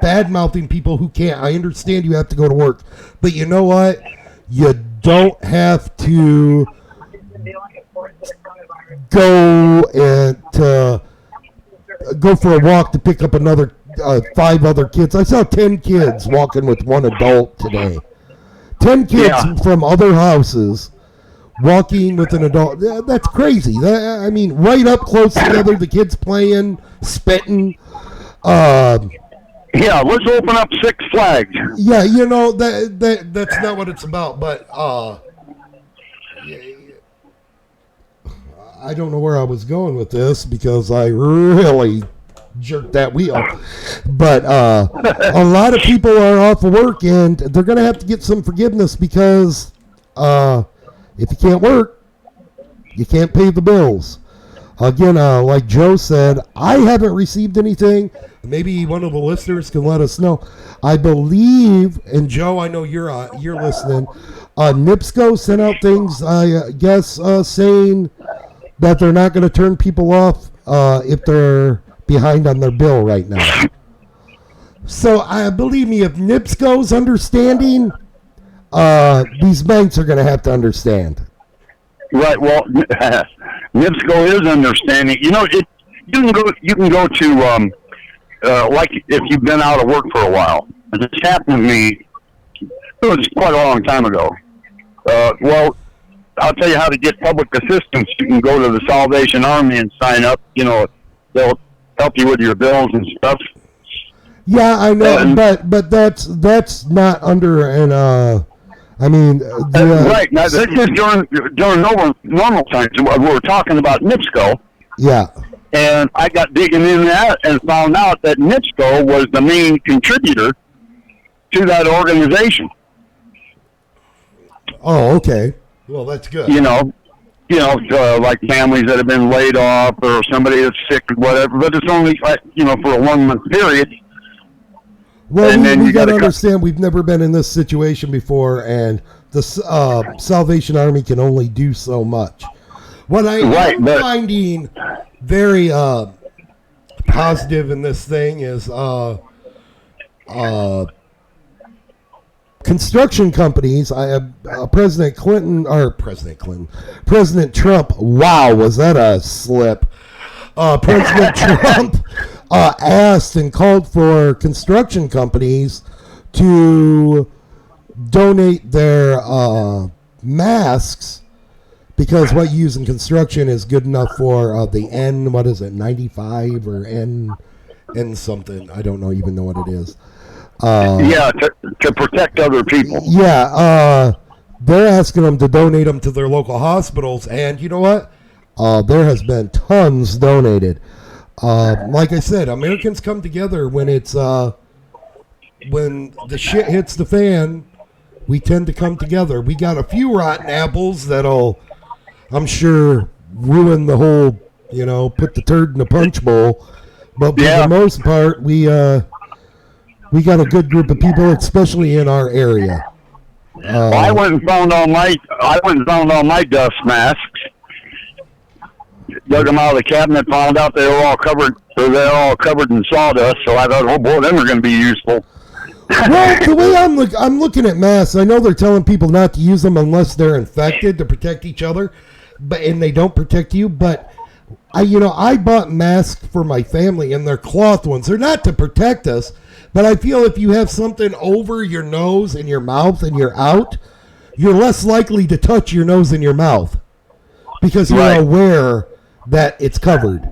bad mouthing people who can't. I understand you have to go to work, but you know what? You don't have to go for a walk to pick up another 5 other kids. I saw 10 kids walking with one adult today. 10 kids from other houses walking with an adult. That's crazy. I mean, right up close together, the kids playing, spitting. Yeah, let's open up Six Flags. Yeah, that's not what it's about. But I don't know where I was going with this because I really jerked that wheel. But a lot of people are off of work, and they're going to have to get some forgiveness because if you can't work, you can't pay the bills. Again, like Joe said, I haven't received anything. Maybe one of the listeners can let us know. I believe, and Joe, I know you're listening. NIPSCO sent out things, I guess, saying that they're not going to turn people off if they're behind on their bill right now. So, believe me, if NIPSCO's understanding, these banks are going to have to understand. Right. Well, NIPSCO is understanding. You can go to like if you've been out of work for a while. This happened to me. It was quite a long time ago. Well, I'll tell you how to get public assistance. You can go to the Salvation Army and sign up. They'll help you with your bills and stuff. Yeah, I know, but that's not under an. Right. Now, this is during normal times. We were talking about NIPSCO. Yeah. And I got digging in that and found out that NIPSCO was the main contributor to that organization. Oh, okay. Well, that's good. Like families that have been laid off or somebody that's sick or whatever, but it's only, for a 1 month period. Well, we got to understand we've never been in this situation before, and the Salvation Army can only do so much. What I'm finding very positive in this thing is construction companies. President Trump. Wow, was that a slip? President Trump asked and called for construction companies to donate their masks because what you use in construction is good enough for the N95 or N something. I don't even know what it is. To protect other people. Yeah, they're asking them to donate them to their local hospitals, and you know what? There has been tons donated. Like I said, Americans come together when it's when the shit hits the fan. We tend to come together. We got a few rotten apples that'll, I'm sure, ruin the whole. Put the turd in the punch bowl. But for the most part, we got a good group of people, especially in our area. I went and found all my dust masks. Dug them out of the cabinet, found out they were all covered in sawdust. So I thought, oh boy, them are going to be useful. Well, the way I'm looking at masks, I know they're telling people not to use them unless they're infected to protect each other, and they don't protect you. But I bought masks for my family, and they're cloth ones. They're not to protect us, but I feel if you have something over your nose and your mouth and you're out, you're less likely to touch your nose and your mouth because you're aware that it's covered,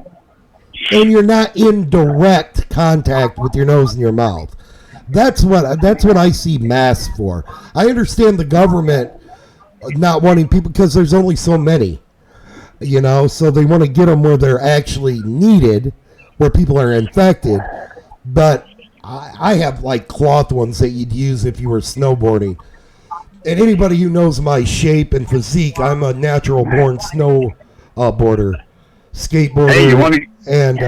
and you're not in direct contact with your nose and your mouth. That's what I see masks for. I understand the government not wanting people because there's only so many, so they want to get them where they're actually needed, where people are infected. But I have like cloth ones that you'd use if you were snowboarding. And anybody who knows my shape and physique, I'm a natural born snowboarder, skateboarder, and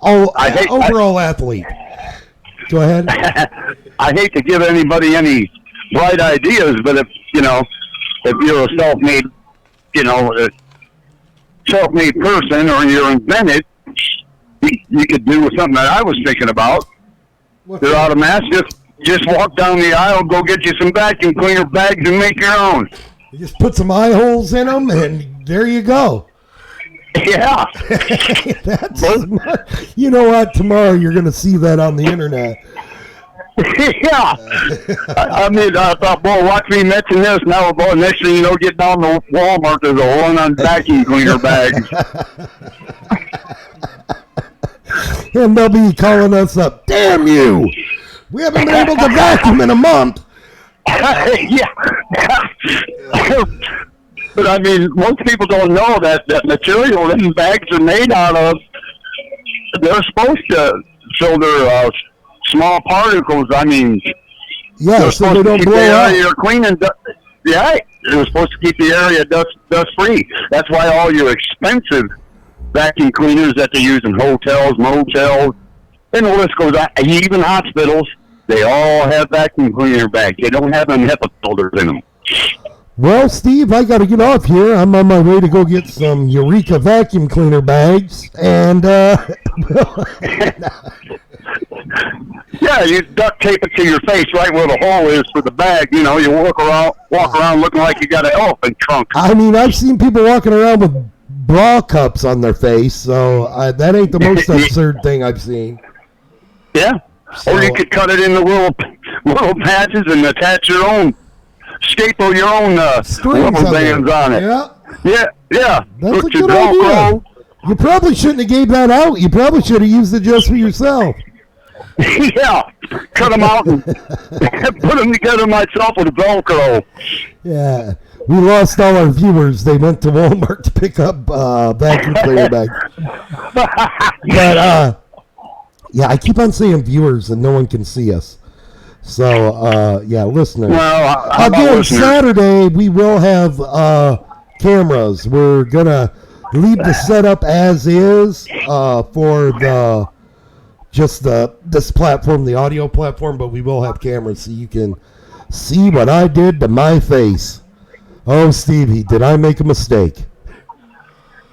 overall athlete. Go ahead. I hate to give anybody any bright ideas, but if you're a self-made person or you're invented, you could do something that I was thinking about. You're out of mask, just walk down the aisle, go get you some vacuum cleaner bags and make your own. You just put some eye holes in them, and there you go. Yeah. That's you know what? Tomorrow you're going to see that on the internet. Yeah. I mean, I thought, boy, watch me mention this. Now, boy, next thing you know, get down to Walmart, there's a one on vacuum cleaner bags. And they'll be calling us up. Damn you! We haven't been able to vacuum in a month. Yeah. But I mean, most people don't know that material that bags are made out of, they're supposed to filter small particles. I mean, yeah, so they don't blow out. You're cleaning. Yeah, they're supposed to keep the area dust free. That's why all your expensive vacuum cleaners that they use in hotels, motels, and the list goes on. Even hospitals, they all have vacuum cleaner bags. They don't have them HEPA filters in them. Well, Steve, I got to get off here. I'm on my way to go get some Eureka vacuum cleaner bags, and yeah, you duct tape it to your face right where the hole is for the bag. You know, you walk around looking like you got an elephant trunk. I mean, I've seen people walking around with bra cups on their face, so that ain't the most absurd thing I've seen. Yeah, so, or you could cut it into little patches and attach your own. Staple your own rubber bands on it. Yeah. That's a good idea. You probably shouldn't have gave that out. You probably should have used it just for yourself. Yeah, cut them out and put them together myself with Velcro. Yeah, we lost all our viewers. They went to Walmart to pick up vacuum cleaner bags. But yeah, I keep on saying viewers and no one can see us. So, yeah, listeners. Well, again, Saturday we will have cameras. We're going to leave the setup as is for this platform, the audio platform, but we will have cameras so you can see what I did to my face. Oh, Stevie, did I make a mistake?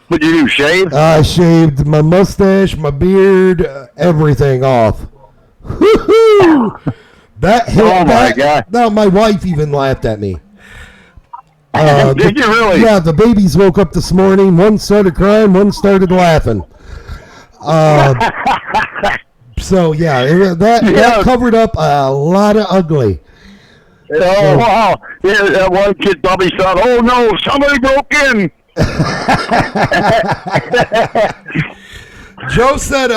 What did you do, shave? I shaved my mustache, my beard, everything off. Woo-hoo! That hit, my God. Now, my wife even laughed at me. Did you really? Yeah, the babies woke up this morning. One started crying, one started laughing. So, yeah, that covered up a lot of ugly. Oh, wow. Yeah, that one kid probably thought, oh, no, somebody broke in. Joe said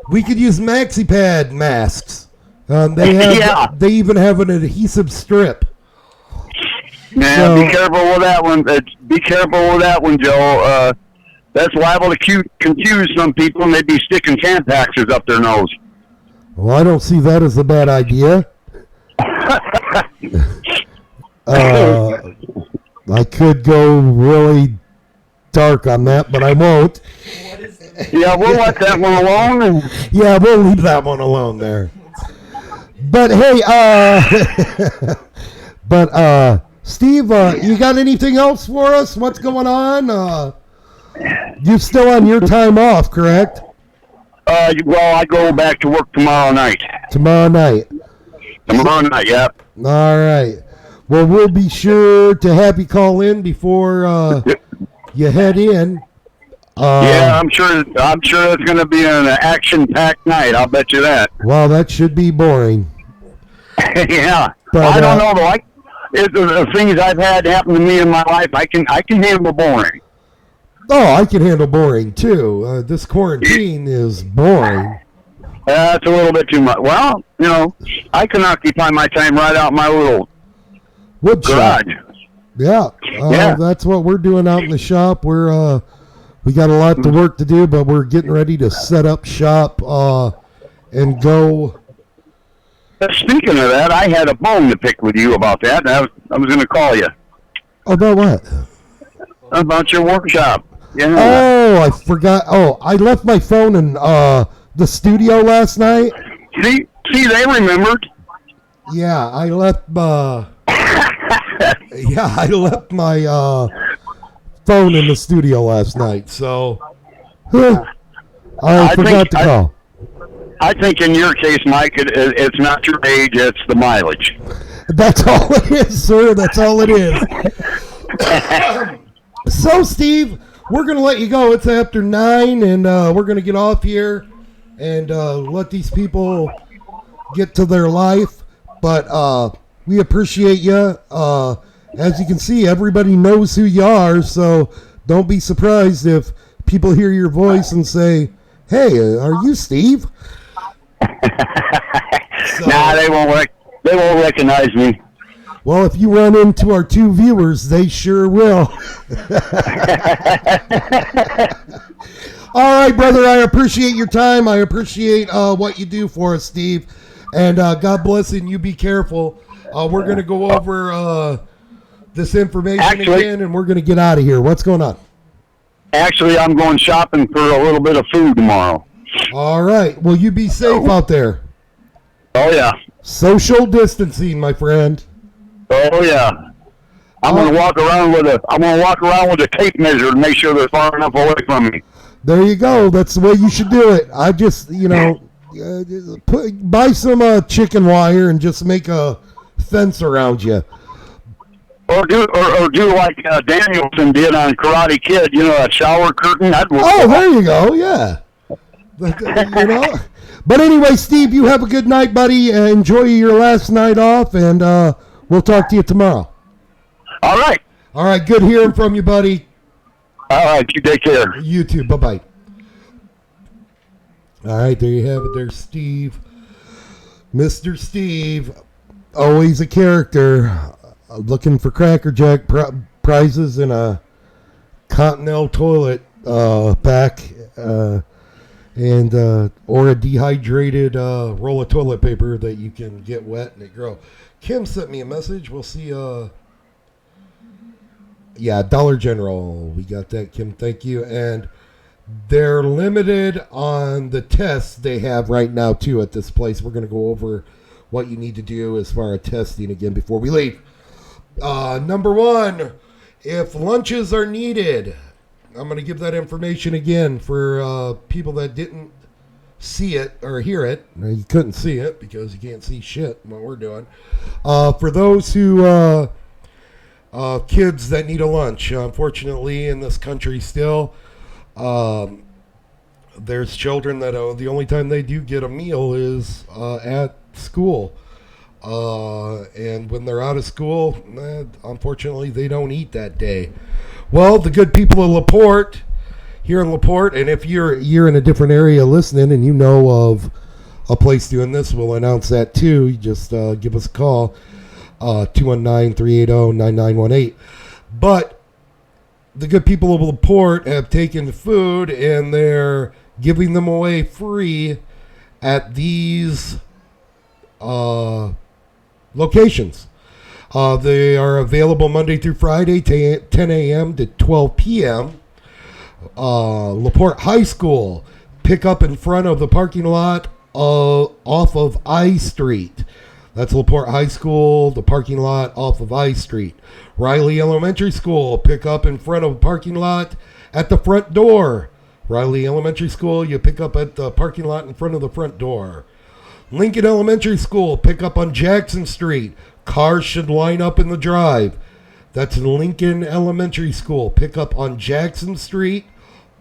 we could use MaxiPad masks. They even have an adhesive strip. Man, be careful with that one. Be careful with that one, Joe. That's liable to confuse some people, and they'd be sticking Tampaxes up their nose. Well, I don't see that as a bad idea. I could go really dark on that, but I won't. Yeah, we'll let that one alone. Yeah, we'll leave that one alone there. But hey, Steve, you got anything else for us? What's going on? You're still on your time off, correct? Well, I go back to work tomorrow night. Tomorrow night, yeah. All right. Well, we'll be sure to have you call in before you head in. Yeah, I'm sure it's going to be an action-packed night. I'll bet you that. Well, that should be boring. Yeah, but, I don't know though. The things I've had happen to me in my life, I can handle boring. Oh, I can handle boring too. This quarantine is boring. That's a little bit too much. Well, you know, I can occupy my time right out my little wood garage. Shop. Yeah, that's what we're doing out in the shop. We're we got a lot of work to do, but we're getting ready to set up shop and go. Speaking of that, I had a bone to pick with you about that. I was going to call you. About what? About your workshop. Yeah. Oh, I forgot. Oh, I left my phone in the studio last night. See, they remembered. Yeah, I left. I left my phone in the studio last night. So I forgot to call. I think in your case, Mike, it's not your age, it's the mileage. That's all it is, sir. That's all it is. So, Steve, we're going to let you go. It's after 9, and we're going to get off here and let these people get to their life. But we appreciate you. As you can see, everybody knows who you are, so don't be surprised if people hear your voice and say, "Hey, are you Steve?" Nah, they won't recognize me. Well, if you run into our 2 viewers, they sure will. All right, brother, I appreciate your time. I appreciate what you do for us, Steve. And God bless and you be careful. We're going to go over this information again, and we're going to get out of here. What's going on? Actually, I'm going shopping for a little bit of food tomorrow. All right. Well, you be safe out there. Oh, yeah. Social distancing, my friend. Oh, yeah. I'm going to walk around with a tape measure to make sure they're far enough away from me. There you go. That's the way you should do it. I just, buy some chicken wire and just make a fence around you. Or do like Danielson did on Karate Kid, a shower curtain. There you go. Yeah. But anyway, Steve, you have a good night, buddy. Enjoy your last night off, and we'll talk to you tomorrow. All right. All right. Good hearing from you, buddy. All right. You take care. You too. Bye-bye. All right. There you have it. There's Steve. Mr. Steve. Always a character. Looking for Cracker Jack prizes in a Continental toilet back. And or a dehydrated roll of toilet paper that you can get wet and it grow. Kim sent me a message. We'll see. Dollar General. We got that, Kim. Thank you. And they're limited on the tests they have right now too at this place. We're going to go over what you need to do as far as testing again before we leave. Number 1, if lunches are needed. I'm going to give that information again for people that didn't see it or hear it. You couldn't see it because you can't see shit what we're doing. For those who, kids that need a lunch, unfortunately in this country still, there's children that the only time they do get a meal is at school. And when they're out of school, unfortunately they don't eat that day. Well, the good people of LaPorte, here in LaPorte, and if you're in a different area listening and you know of a place doing this, we'll announce that too. You just give us a call, 219-380-9918. But the good people of LaPorte have taken food and they're giving them away free at these locations. They are available Monday through Friday, 10 a.m. to 12 p.m. LaPorte High School, pick up in front of the parking lot off of I Street. That's LaPorte High School, the parking lot off of I Street. Riley Elementary School, pick up in front of the parking lot at the front door. Riley Elementary School, you pick up at the parking lot in front of the front door. Lincoln Elementary School, pick up on Jackson Street. Cars should line up in the drive. That's Lincoln Elementary School. Pick up on Jackson Street.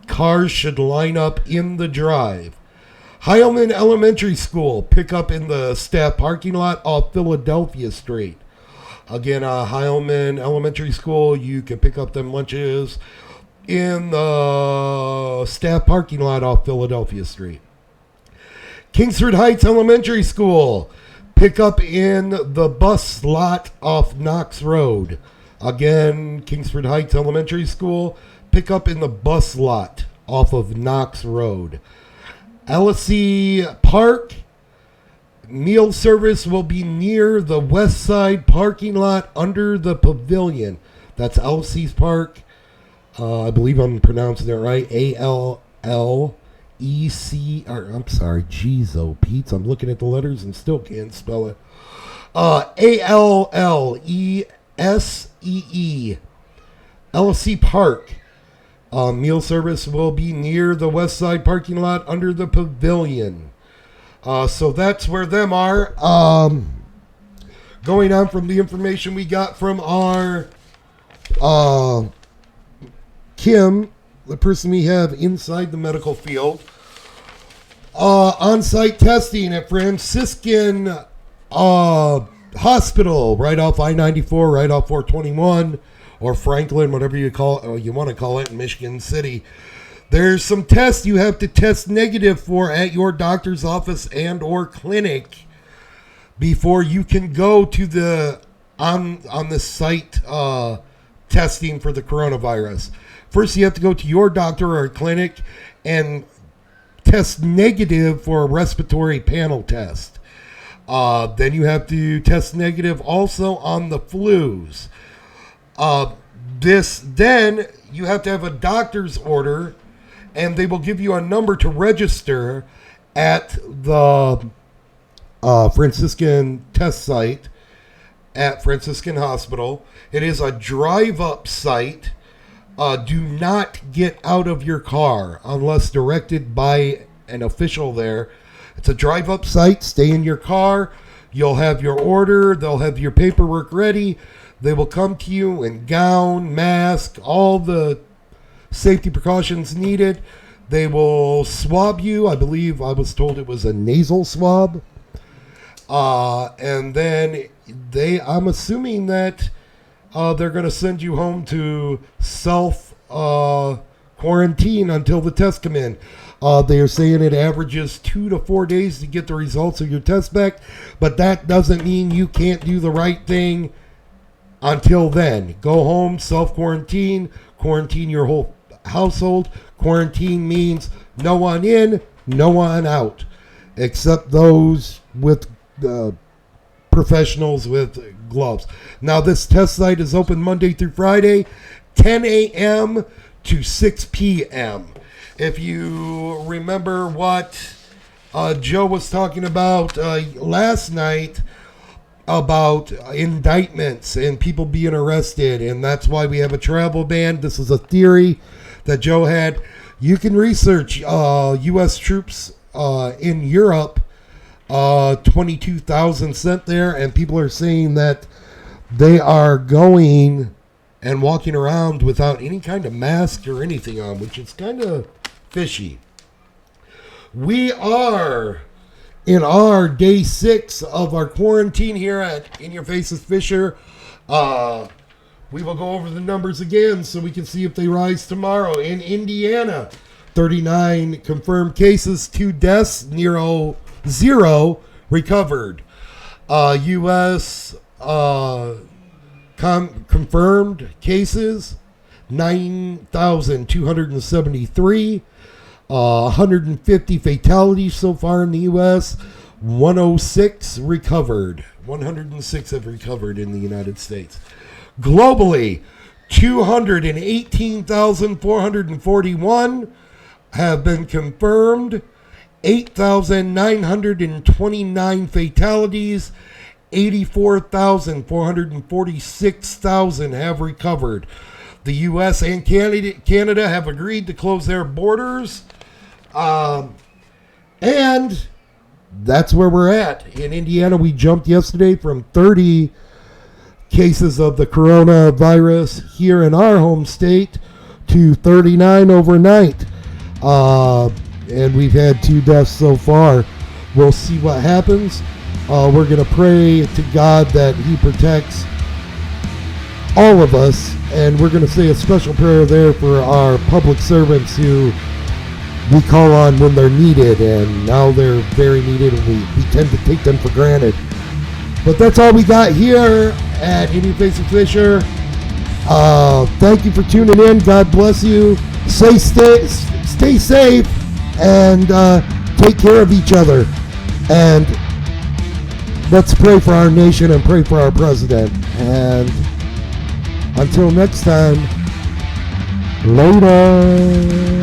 Cars should line up in the drive. Heilman Elementary School. Pick up in the staff parking lot off Philadelphia Street. Again, Heilman Elementary School, you can pick up them lunches in the staff parking lot off Philadelphia Street. Kingsford Heights Elementary School. Pick up in the bus lot off Knox Road. Again, Kingsford Heights Elementary School. Pick up in the bus lot off of Knox Road. LSC Park. Meal service will be near the west side parking lot under the pavilion. That's LSC's Park. I believe I'm pronouncing it right. ALLEC. I'm sorry, jeez, oh, Pete. I'm looking at the letters and still can't spell it. ALLESEE. LSC Park. Meal service will be near the west side parking lot under the pavilion. So that's where them are. Going on from the information we got from our Kim the person we have inside the medical field. On-site testing at Franciscan Hospital, right off I-94, right off 421, or Franklin, whatever you want to call it, in Michigan City. There's some tests you have to test negative for at your doctor's office and or clinic before you can go to the on the site testing for the coronavirus. First, you have to go to your doctor or clinic and test negative for a respiratory panel test. Then you have to test negative also on the flus. Then you have to have a doctor's order, and they will give you a number to register at the Franciscan test site at Franciscan Hospital. It is a drive-up site. Do not get out of your car unless directed by an official there. It's a drive-up site. Stay in your car. You'll have your order. They'll have your paperwork ready. They will come to you in gown, mask, all the safety precautions needed. They will swab you. I believe I was told it was a nasal swab. And then I'm assuming that they're going to send you home to self-quarantine until the tests come in. They are saying it averages 2 to 4 days to get the results of your test back, but that doesn't mean you can't do the right thing until then. Go home, self-quarantine, quarantine your whole household. Quarantine means no one in, no one out, except those with professionals with gloves. Now, this test site is open Monday through Friday, 10 a.m. to 6 p.m. If you remember what Joe was talking about last night about indictments and people being arrested, and that's why we have a travel ban. This is a theory that Joe had. You can research U.S. troops in Europe, 22,000 sent there, and people are saying that they are going and walking around without any kind of mask or anything on, which is kind of fishy. We are in our day 6 of our quarantine here at In Your Face with Fischer. We will go over the numbers again so we can see if they rise tomorrow. In Indiana, 39 confirmed cases, 2 deaths, 0 recovered. U.S. Confirmed cases, 9,273. 150 fatalities so far in the U.S. 106 recovered. 106 have recovered in the United States. Globally, 218,441 have been confirmed. 8,929 fatalities. 84,446,000 have recovered. The U.S. and Canada have agreed to close their borders. And that's where we're at. In Indiana, we jumped yesterday from 30 cases of the coronavirus here in our home state to 39 overnight. And we've had 2 deaths so far. We'll see what happens. We're going to pray to God that He protects all of us. And we're going to say a special prayer there for our public servants who we call on when they're needed, and now they're very needed, and we tend to take them for granted. But that's all we got here at In Your Face with Fischer. Thank you for tuning in. God bless you. Stay safe, and take care of each other. And let's pray for our nation and pray for our president. And until next time, later.